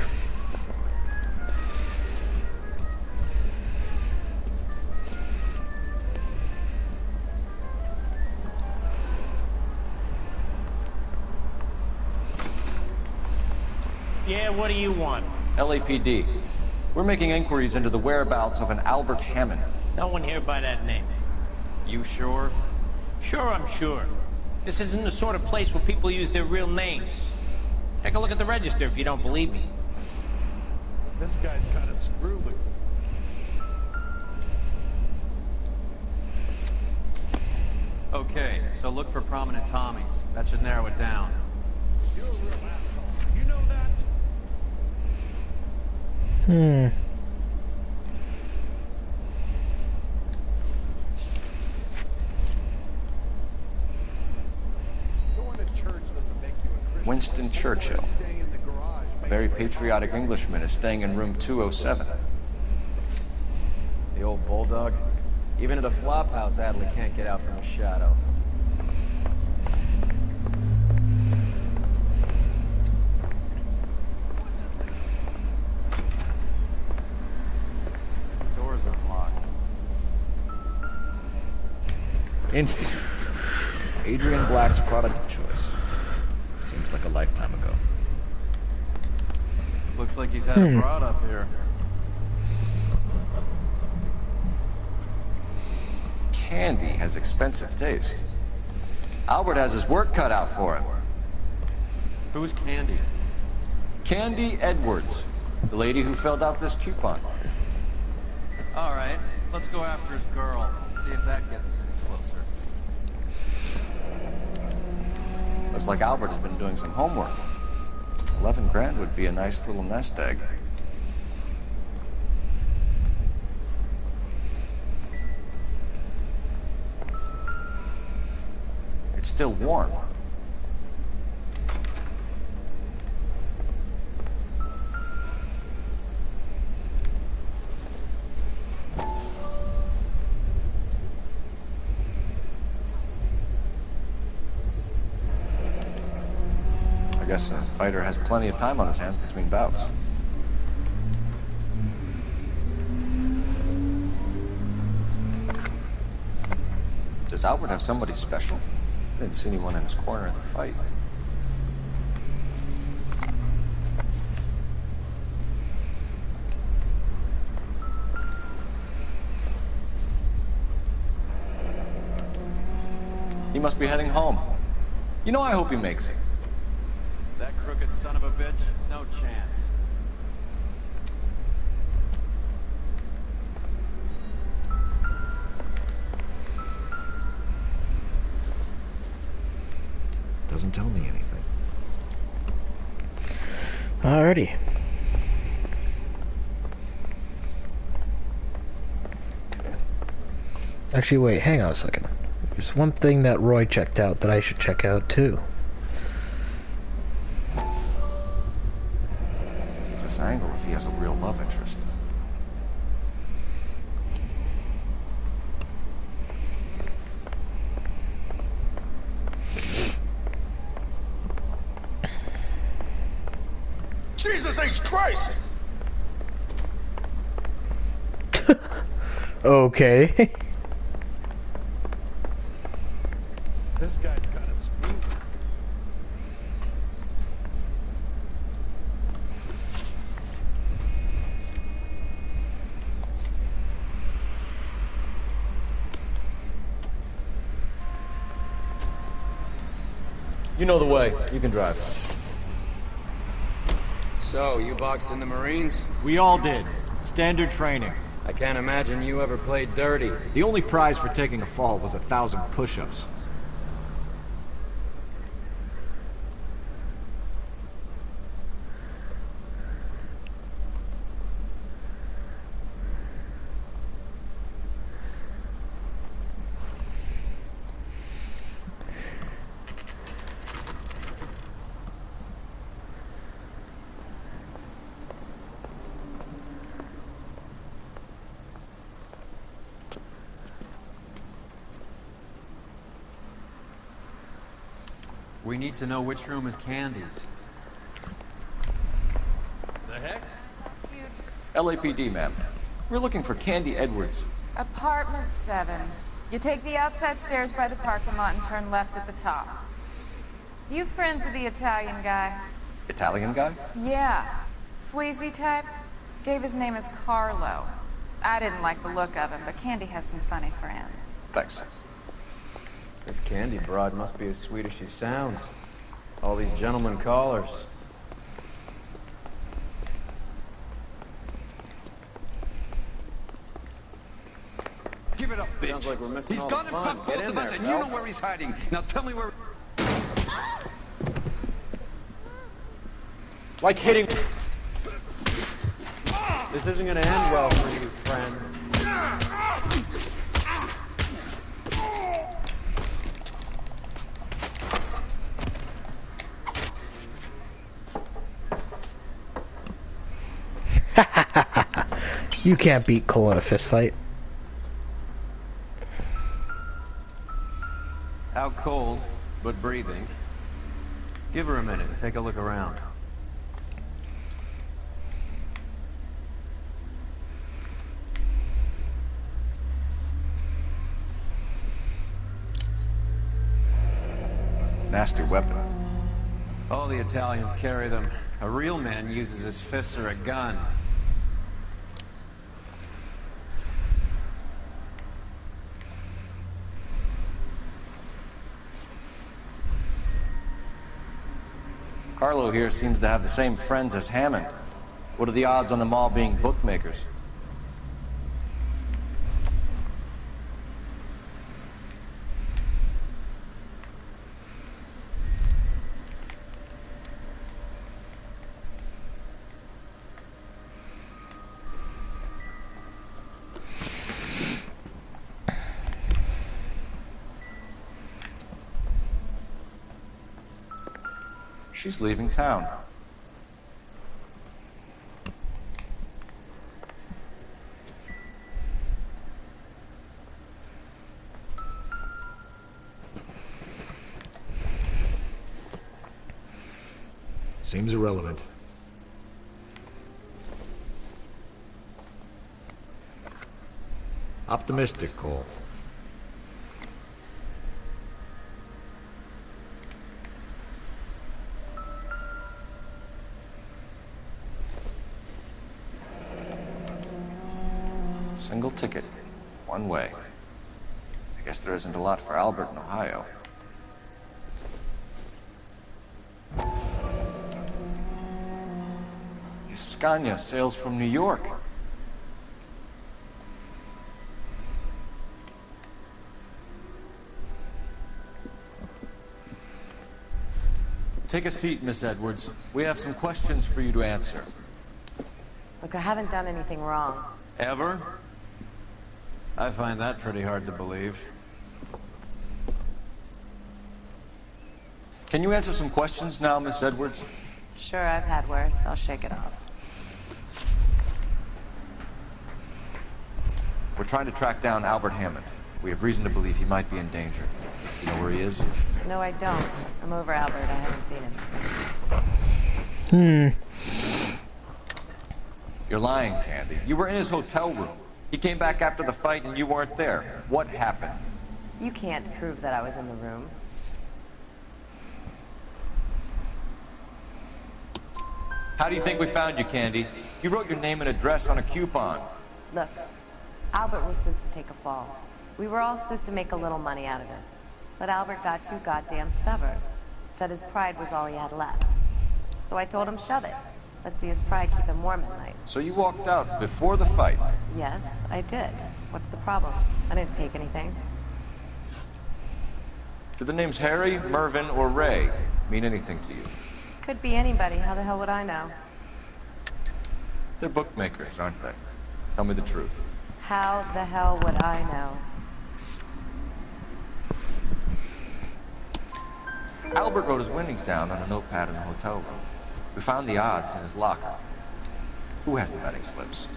Yeah, what do you want? LAPD. We're making inquiries into the whereabouts of an Albert Hammond. No one here by that name. You sure? Sure, I'm sure. This isn't the sort of place where people use their real names. Take a look at the register if you don't believe me. This guy's kind of screw loose. Okay, so look for prominent Tommies. That should narrow it down. You're a real asshole. You know that? Going to church doesn't make you a Christian. Winston Churchill. A very patriotic Englishman is staying in room 207. The old bulldog. Even at a flop house, Adley can't get out from his shadow. Door's unlocked. Instinct. Adrian Black's product of choice. Seems like a lifetime ago. Looks like he's had a broad up here. Candy has expensive taste. Albert has his work cut out for him. Who's Candy? Candy Edwards, the lady who filled out this coupon. All right, let's go after his girl. See if that gets us any closer. Looks like Albert has been doing some homework. 11 grand would be a nice little nest egg. It's still warm. I guess a fighter has plenty of time on his hands between bouts. Does Albert have somebody special? I didn't see anyone in his corner at the fight. He must be heading home. You know, I hope he makes it. That crooked son of a bitch? No chance. Doesn't tell me anything. Alrighty. Actually, wait, hang on a second. There's one thing that Roy checked out that I should check out too. Use this angle if he has a real love interest. Jesus H. Christ! Okay. This guy's got a screw. You know the way. You can drive. So, you boxed in the Marines? We all did. Standard training. I can't imagine you ever played dirty. The only prize for taking a fall was 1,000 push-ups. We need to know which room is Candy's. The heck? LAPD, ma'am. We're looking for Candy Edwards. Apartment 7. You take the outside stairs by the parking lot and turn left at the top. You friends of the Italian guy? Italian guy? Yeah. Sleazy type? Gave his name as Carlo. I didn't like the look of him, but Candy has some funny friends. Thanks. This Candy broad must be as sweet as she sounds. All these gentlemen callers. Give it up, bitch. Sounds like we're missing He's all gone the and fun. fucked Get both in of us, there, and you know Phelps. where he's hiding. Now tell me where... Like hitting... This isn't gonna end well for you, friend. You can't beat Cole in a fist fight. Out cold, but breathing. Give her a minute and take a look around. Nasty weapon. All the Italians carry them. A real man uses his fists or a gun. Carlo here seems to have the same friends as Hammond. What are the odds on them all being bookmakers? She's leaving town. Seems irrelevant. Optimistic, Cole. Single ticket. One way. I guess there isn't a lot for Albert in Ohio. Scania sails from New York. Take a seat, Miss Edwards. We have some questions for you to answer. Look, I haven't done anything wrong. Ever? I find that pretty hard to believe. Can you answer some questions now, Miss Edwards? Sure, I've had worse. I'll shake it off. We're trying to track down Albert Hammond. We have reason to believe he might be in danger. You know where he is? No, I don't. I'm over Albert. I haven't seen him. You're lying, Candy. You were in his hotel room. He came back after the fight and you weren't there. What happened? You can't prove that I was in the room. How do you think we found you, Candy? You wrote your name and address on a coupon. Look, Albert was supposed to take a fall. We were all supposed to make a little money out of it. But Albert got too goddamn stubborn. Said his pride was all he had left. So I told him, shove it. Let's see his pride keep him warm at night. So you walked out before the fight? Yes, I did. What's the problem? I didn't take anything. Do the names Harry, Mervyn, or Ray mean anything to you? Could be anybody. How the hell would I know? They're bookmakers, aren't they? Tell me the truth. How the hell would I know? Albert wrote his winnings down on a notepad in the hotel room. We found the odds in his locker. Who has the betting slips?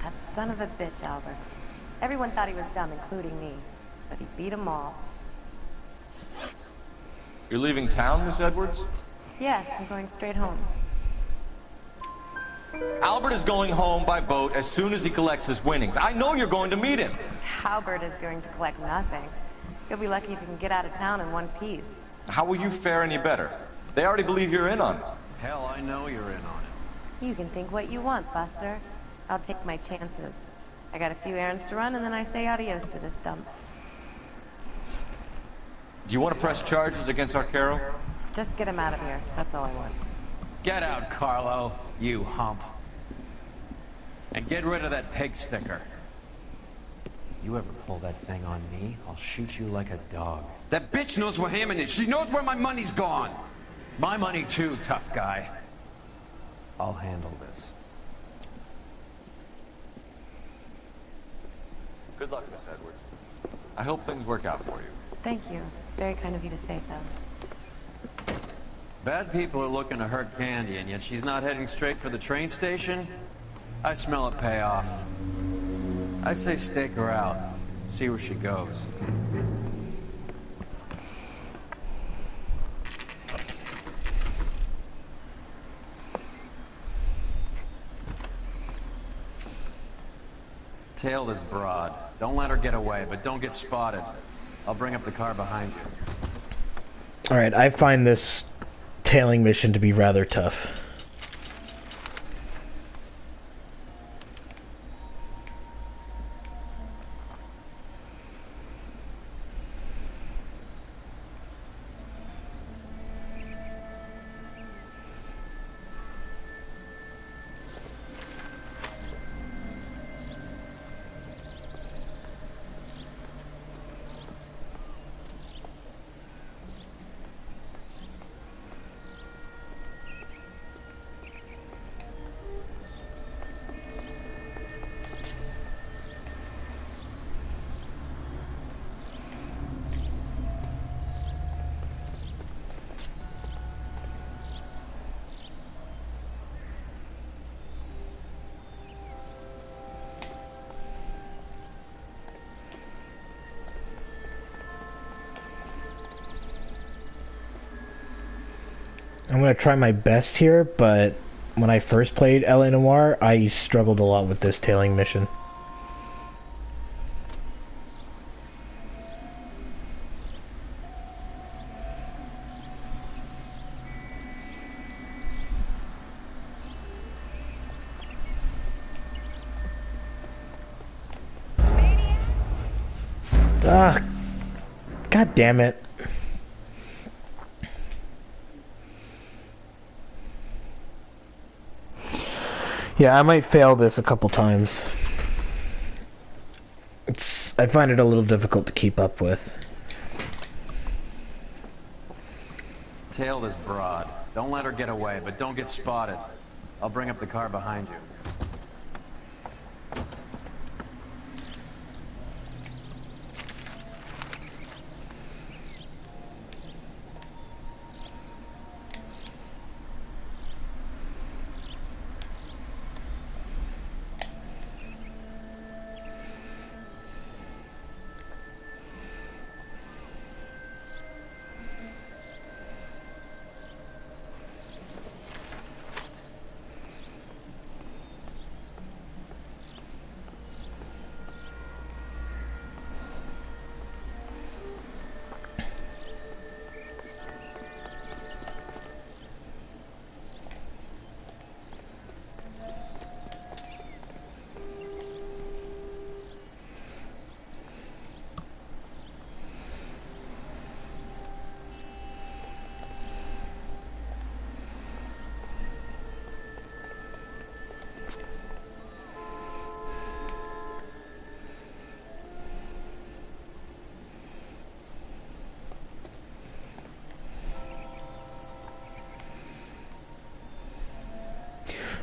That son of a bitch, Albert. Everyone thought he was dumb, including me. But he beat them all. You're leaving town, Miss Edwards? Yes, I'm going straight home. Albert is going home by boat as soon as he collects his winnings. I know you're going to meet him. Albert is going to collect nothing. You'll be lucky if you can get out of town in one piece. How will you fare any better? They already believe you're in on it. Hell, I know you're in on it. You can think what you want, Buster. I'll take my chances. I got a few errands to run, and then I say adios to this dump. Do you want to press charges against Arcaro? Just get him out of here. That's all I want. Get out, Carlo, you hump. And get rid of that pig sticker. You ever pull that thing on me, I'll shoot you like a dog. That bitch knows where Hammond is. She knows where my money's gone. My money too, tough guy. I'll handle this. Good luck, Miss Edwards. I hope things work out for you. Thank you. It's very kind of you to say so. Bad people are looking to hurt Candy, and yet she's not heading straight for the train station? I smell a payoff. I say stake her out. See where she goes. Tail this broad. Don't let her get away, but don't get spotted. I'll bring up the car behind you. Alright, I find this tailing mission to be rather tough. I'm gonna try my best here, but when I first played LA Noire, I struggled a lot with this tailing mission. Ah, God damn it. Yeah, I might fail this a couple times. I find it a little difficult to keep up with. Tail this broad. Don't let her get away, but don't get spotted. I'll bring up the car behind you.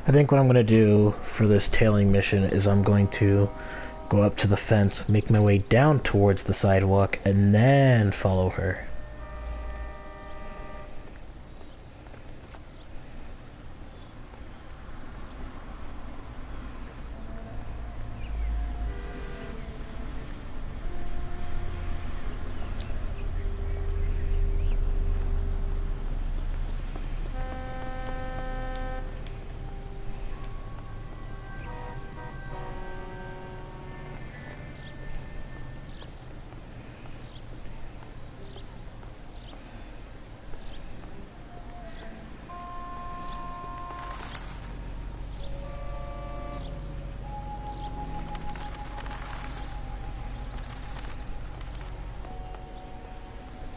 I think what I'm going to do for this tailing mission is I'm going to go up to the fence, make my way down towards the sidewalk, and then follow her.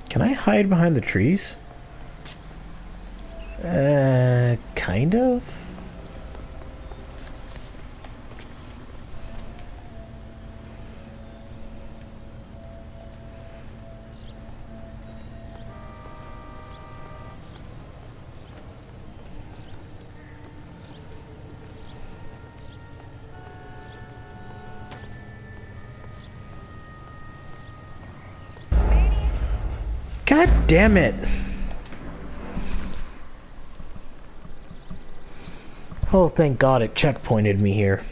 Can I hide behind the trees? Kind of? God damn it! Oh, thank God it checkpointed me here.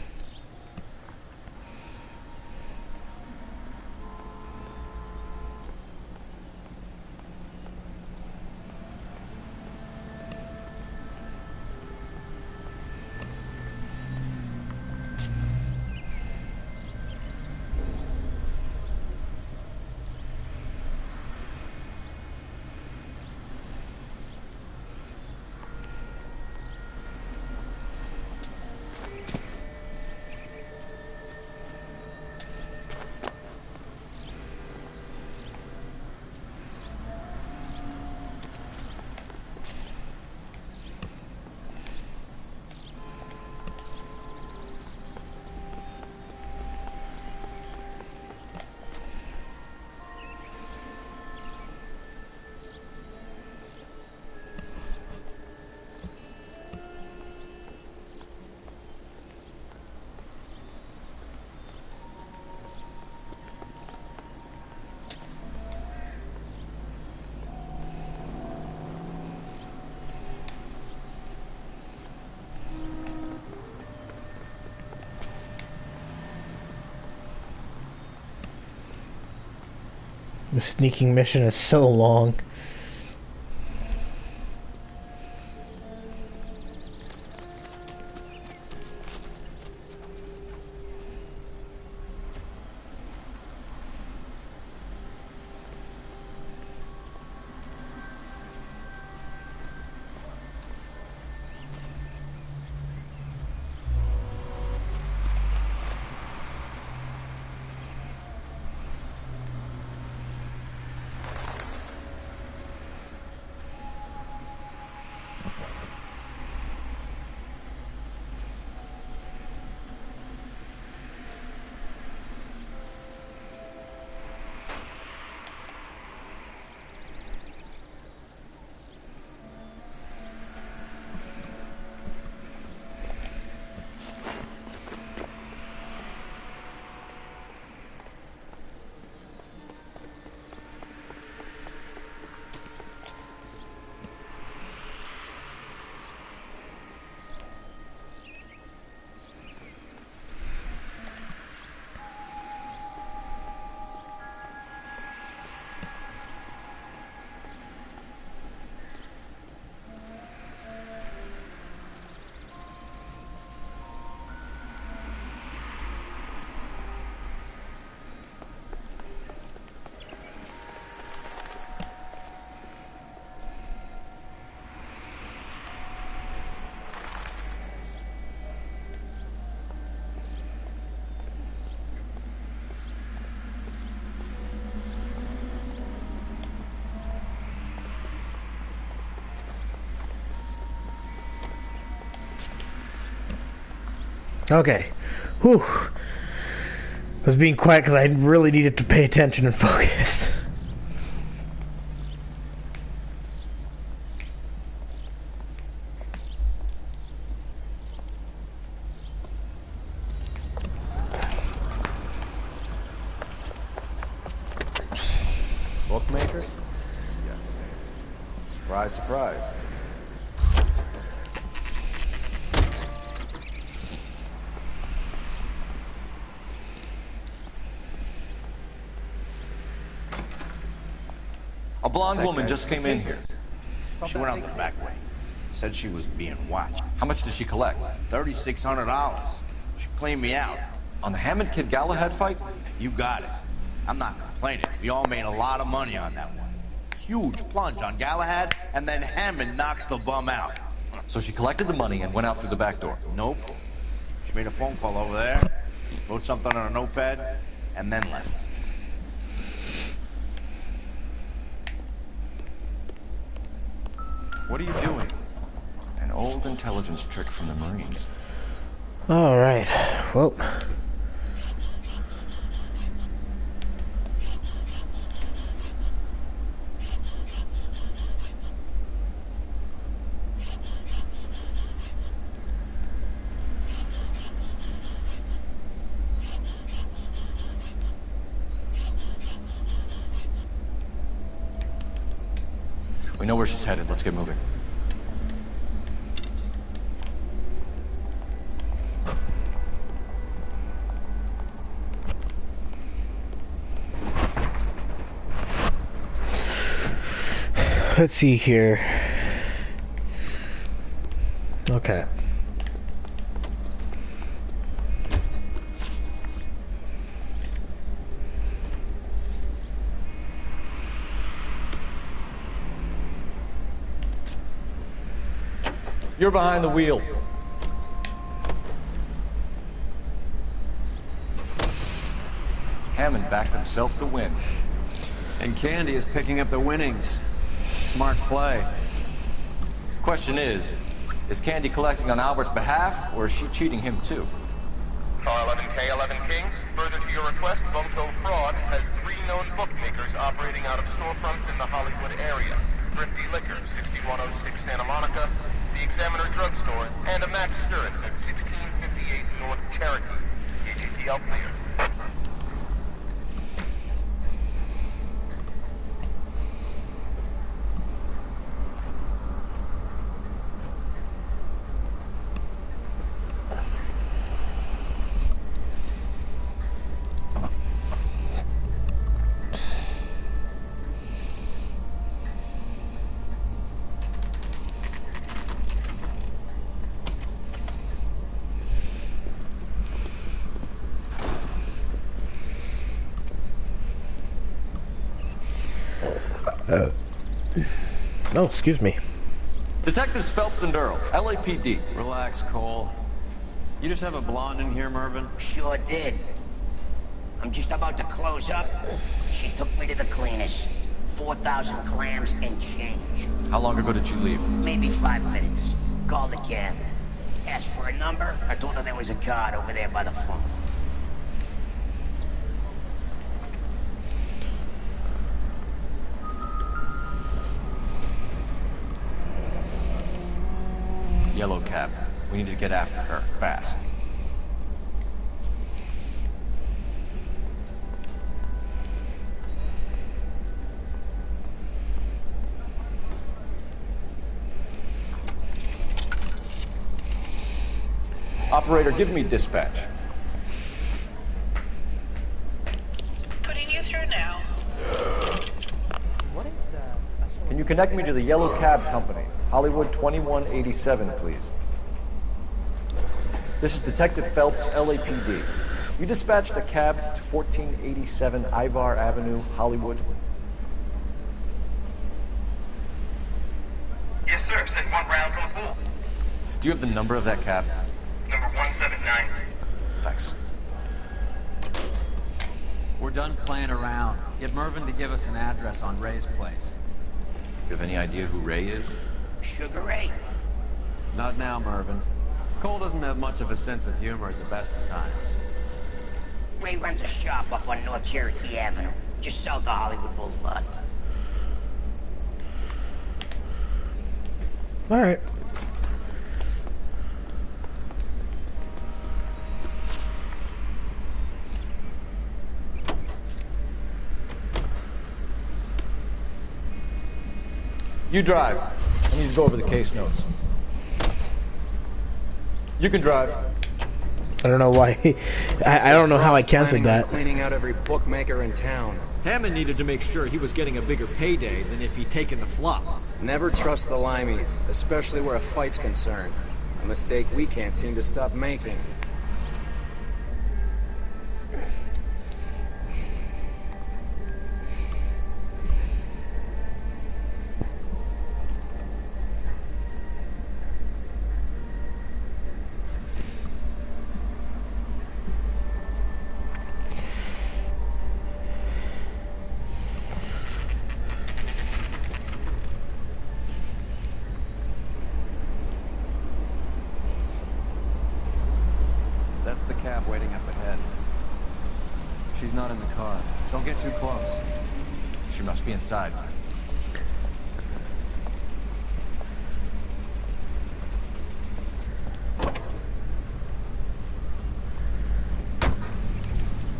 The sneaking mission is so long. Okay. Whew. I was being quiet because I really needed to pay attention and focus. Bookmakers? Yes. Surprise, surprise. A blonde woman just came in here. She went out the back way. Said she was being watched. How much did she collect? $3,600. She cleaned me out. On the Hammond Kid Galahad fight? You got it. I'm not complaining. We all made a lot of money on that one. Huge plunge on Galahad, and then Hammond knocks the bum out. So she collected the money and went out through the back door? Nope. She made a phone call over there, wrote something on a notepad, and then left. What are you doing? An old intelligence trick from the Marines. Alright, well. We know where she's headed. Let's get moving. Let's see here. Okay. You're behind the wheel. Hammond backed himself to win. And Candy is picking up the winnings. Smart play. Question is Candy collecting on Albert's behalf, or is she cheating him too? Car 11K, 11 King. Further to your request, Bunko Fraud has 3 known bookmakers operating out of storefronts in the Hollywood area. Thrifty Liquor, 6106 Santa Monica, the Examiner Drugstore, and a Max Spirits at 1658 North Cherokee. KGPL clear. Oh, excuse me. Detectives Phelps and Earl, LAPD. Relax, Cole. You just have a blonde in here, Mervyn? Sure did. I'm just about to close up. She took me to the cleaners. 4,000 clams and change. How long ago did you leave? Maybe 5 minutes. Called a cab. Asked for a number. I told her there was a card over there by the phone. Yellow cab. We need to get after her, fast. Operator, give me dispatch. Putting you through now. Can you connect me to the Yellow Cab Company? Hollywood 2187, please. This is Detective Phelps, LAPD. You dispatched a cab to 1487 Ivar Avenue, Hollywood. Yes, sir. Sent one round from the pool. Do you have the number of that cab? Number 179. Thanks. We're done playing around. Get Mervyn to give us an address on Ray's place. You have any idea who Ray is? Sugar Ray? Not now, Mervyn. Cole doesn't have much of a sense of humor at the best of times. Ray runs a shop up on North Cherokee Avenue, just south of Hollywood Boulevard. Alright. You drive. I need to go over the case notes. You can drive. I don't know why. I don't know how I canceled that. Cleaning out every bookmaker in town. Hammond needed to make sure he was getting a bigger payday than if he'd taken the flop. Never trust the limeys, especially where a fight's concerned. A mistake we can't seem to stop making. That's the cab waiting up ahead. She's not in the car. Don't get too close. She must be inside.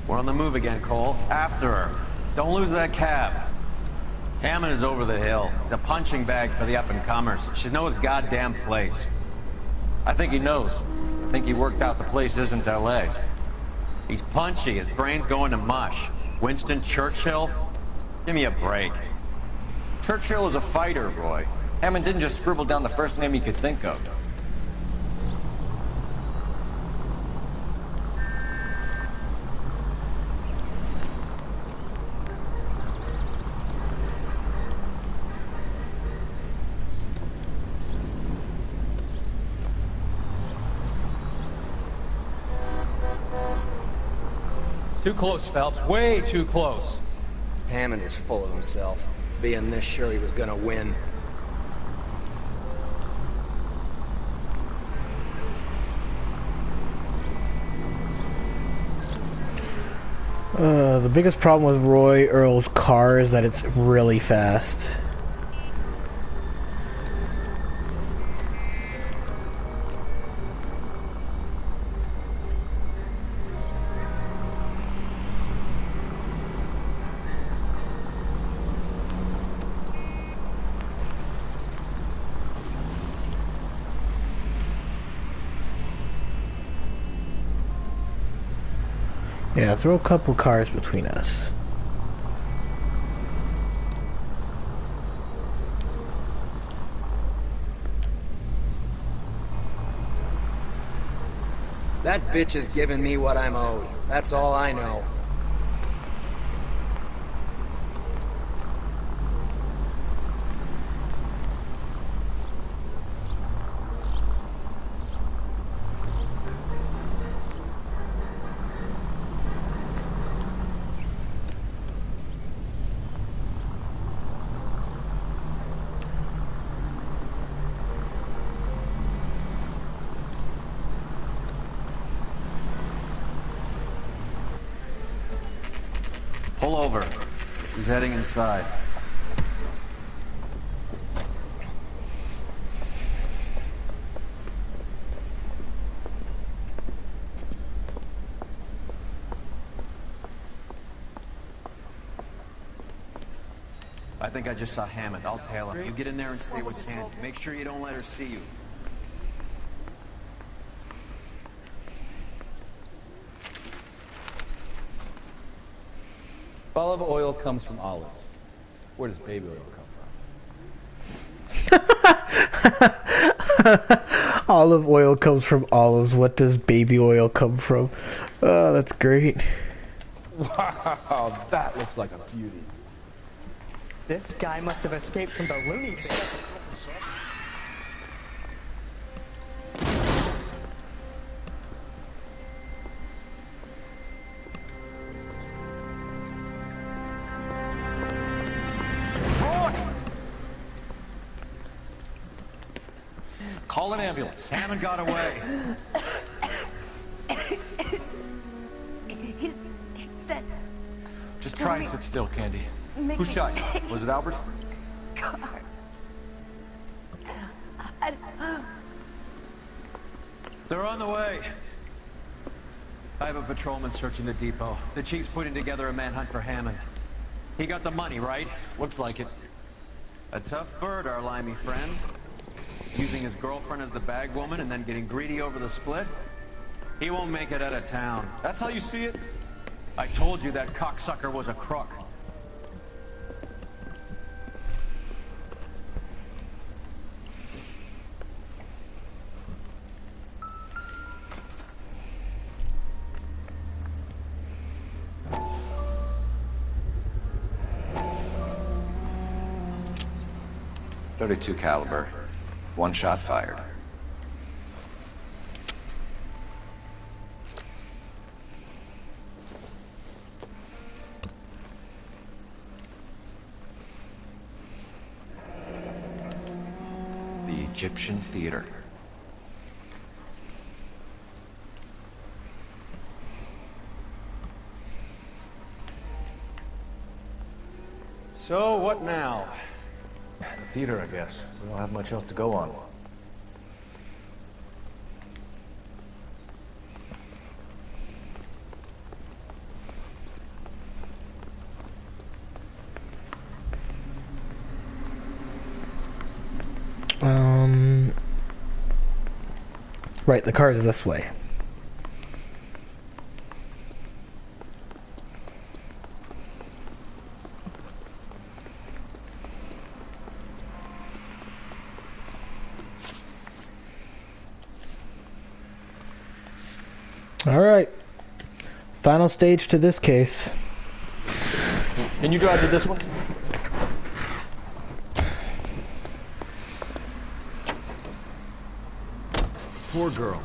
We're on the move again, Cole. After her. Don't lose that cab. Hammond is over the hill. He's a punching bag for the up-and-comers. She knows his goddamn place. I think he knows. I think he worked out the place isn't L.A. He's punchy. His brain's going to mush. Winston Churchill? Give me a break. Churchill is a fighter, Roy. Hammond didn't just scribble down the first name he could think of. Too close, Phelps. Way too close. Hammond is full of himself, being this sure he was gonna win. The biggest problem with Roy Earl's car is that it's really fast. Yeah, throw a couple cars between us. That bitch is giving me what I'm owed. That's all I know. Pull over. He's heading inside. I think I just saw Hammond. I'll tail him. You get in there and stay with Candy. Make sure you don't let her see you. Olive oil comes from olives. Where does baby oil come from? Olive oil comes from olives. What does baby oil come from? Oh, that's great. Wow, that looks like a beauty. This guy must have escaped from the loony bin. Call an ambulance. Hammond got away. He said... Just try and sit still, Candy. Who shot you? Was it Albert? Car. They're on the way. I have a patrolman searching the depot. The chief's putting together a manhunt for Hammond. He got the money, right? Looks like it. A tough bird, our limey friend. Using his girlfriend as the bag woman and then getting greedy over the split? He won't make it out of town. That's how you see it? I told you that cocksucker was a crook. .32 caliber. One shot fired. The Egyptian Theater. So, what now? The theater, I guess. We don't have much else to go on. Right, the car is this way. Alright. Final stage to this case. Can you drive to this one? Poor girl.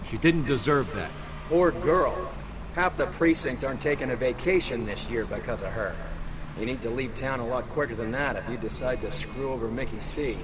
She didn't deserve that. Poor girl. Half the precinct aren't taking a vacation this year because of her. You need to leave town a lot quicker than that if you decide to screw over Mickey C.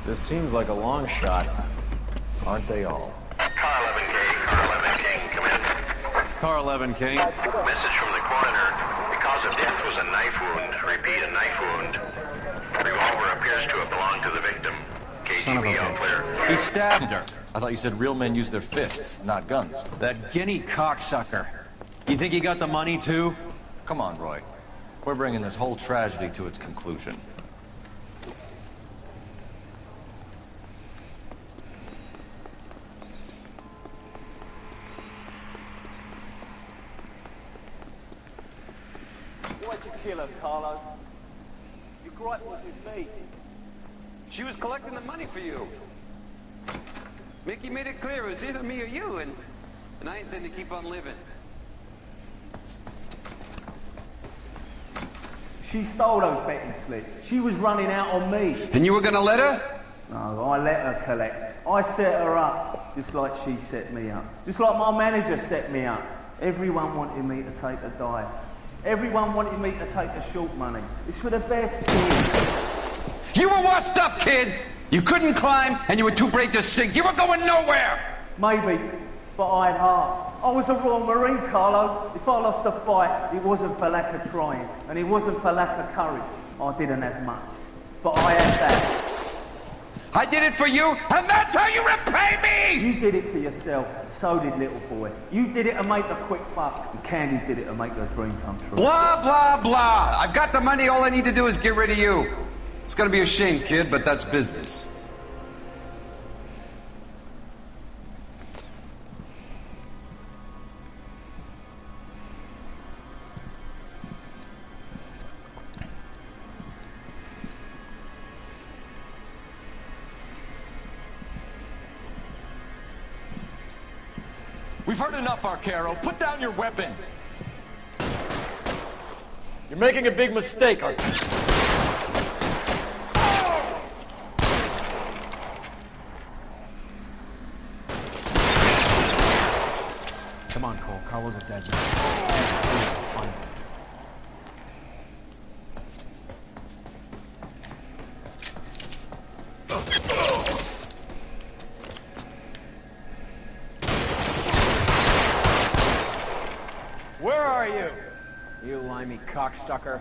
This seems like a long shot. Aren't they all? Car 11K, Car 11 King, come in. Car 11 King. Message from the coroner. The cause of death was a knife wound. Repeat, a knife wound. Revolver appears to have belonged to the victim. Son of a KGB all clear. bitch. He stabbed her. I thought you said real men use their fists, not guns. That guinea cocksucker. You think he got the money too? Come on, Roy. We're bringing this whole tragedy to its conclusion. Why'd you kill her, Carlo? Your gripe was with me. She was collecting the money for you. Mickey made it clear it was either me or you, and I intend to keep on living. She stole those betting slips. She was running out on me. And you were gonna let her? No, I let her collect. I set her up, just like she set me up. Just like my manager set me up. Everyone wanted me to take the dive. Everyone wanted me to take the short money. It's for the best kid. You were washed up, kid! You couldn't climb, and you were too brave to sink. You were going nowhere! Maybe, but I had heart. I was a Royal Marine, Carlo. If I lost a fight, it wasn't for lack of trying, and it wasn't for lack of courage. I didn't have much, but I had that. I did it for you, and that's how you repay me! You did it for yourself, so did little boy. You did it to make a quick buck, and Candy did it to make her dream come true. Blah, blah, blah. I've got the money, all I need to do is get rid of you. It's gonna be a shame, kid, but that's business. We've heard enough, Arcaro. Put down your weapon. You're making a big mistake, Arcaro. Come on, Cole. Carlo's a dead man. Find him. Where are you? You limey cocksucker.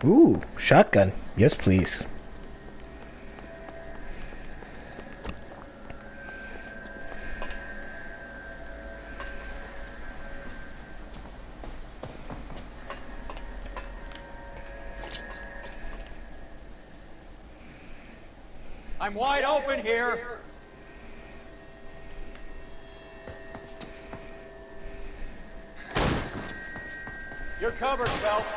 Ooh, shotgun. Yes, please. I'm wide open here. You're covered, Phelps.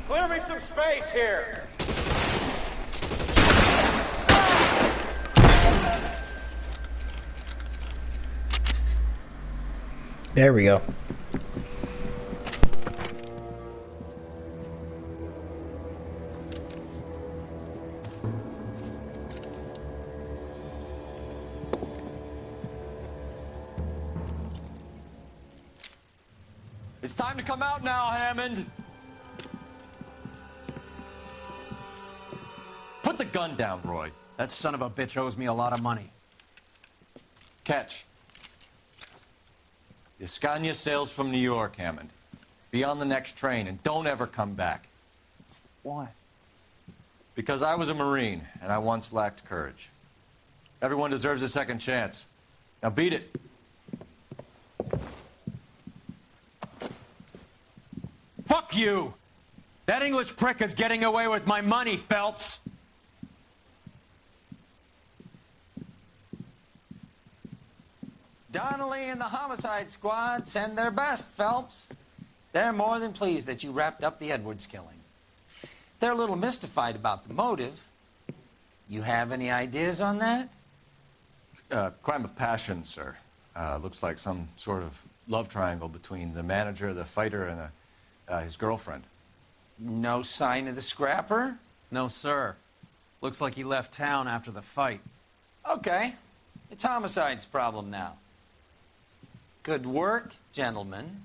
Clear me some space here. There we go. It's time to come out now, Hammond. Put the gun down, Roy. That son of a bitch owes me a lot of money. Catch. The Scania sails from New York, Hammond. Be on the next train and don't ever come back. Why? Because I was a Marine and I once lacked courage. Everyone deserves a second chance. Now beat it. Fuck you! That English prick is getting away with my money, Phelps! Donnelly and the homicide squad send their best, Phelps. They're more than pleased that you wrapped up the Edwards killing. They're a little mystified about the motive. You have any ideas on that? Crime of passion, sir. Looks like some sort of love triangle between the manager, the fighter, and his girlfriend. No sign of the scrapper? No, sir. Looks like he left town after the fight. Okay. It's homicide's problem now. Good work, gentlemen.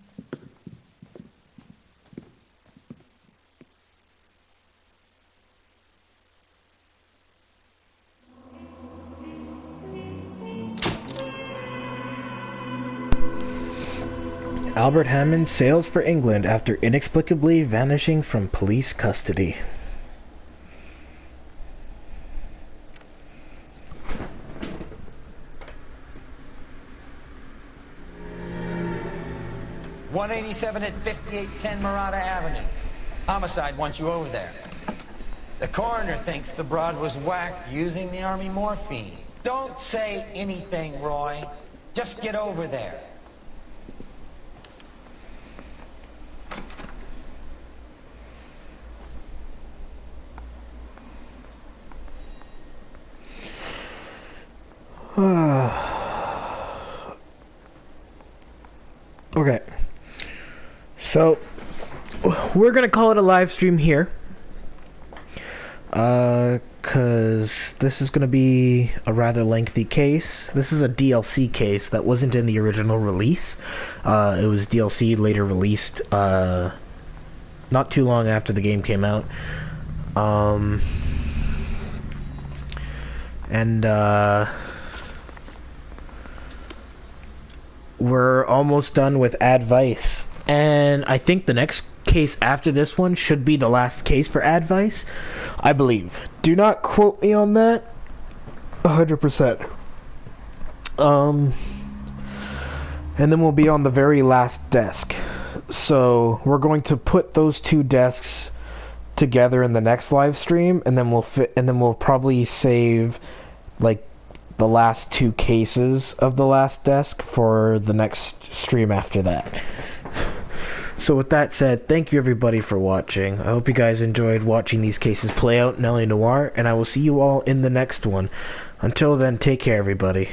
Albert Hammond sails for England after inexplicably vanishing from police custody. .187 at 5810 Murata Avenue. Homicide wants you over there. The coroner thinks the broad was whacked using the army morphine. Don't say anything, Roy. Just get over there. Okay. So, we're gonna call it a live stream here. Cause this is gonna be a rather lengthy case. This is a DLC case that wasn't in the original release. It was DLC later released, not too long after the game came out. We're almost done with Advice. And I think the next case after this one should be the last case for Advice, I believe. Do not quote me on that 100%. And then we'll be on the very last desk. So we're going to put those two desks together in the next live stream, and then we'll probably save like the last two cases of the last desk for the next stream after that. So with that said, thank you everybody for watching. I hope you guys enjoyed watching these cases play out in LA Noire, and I will see you all in the next one. Until then, take care everybody.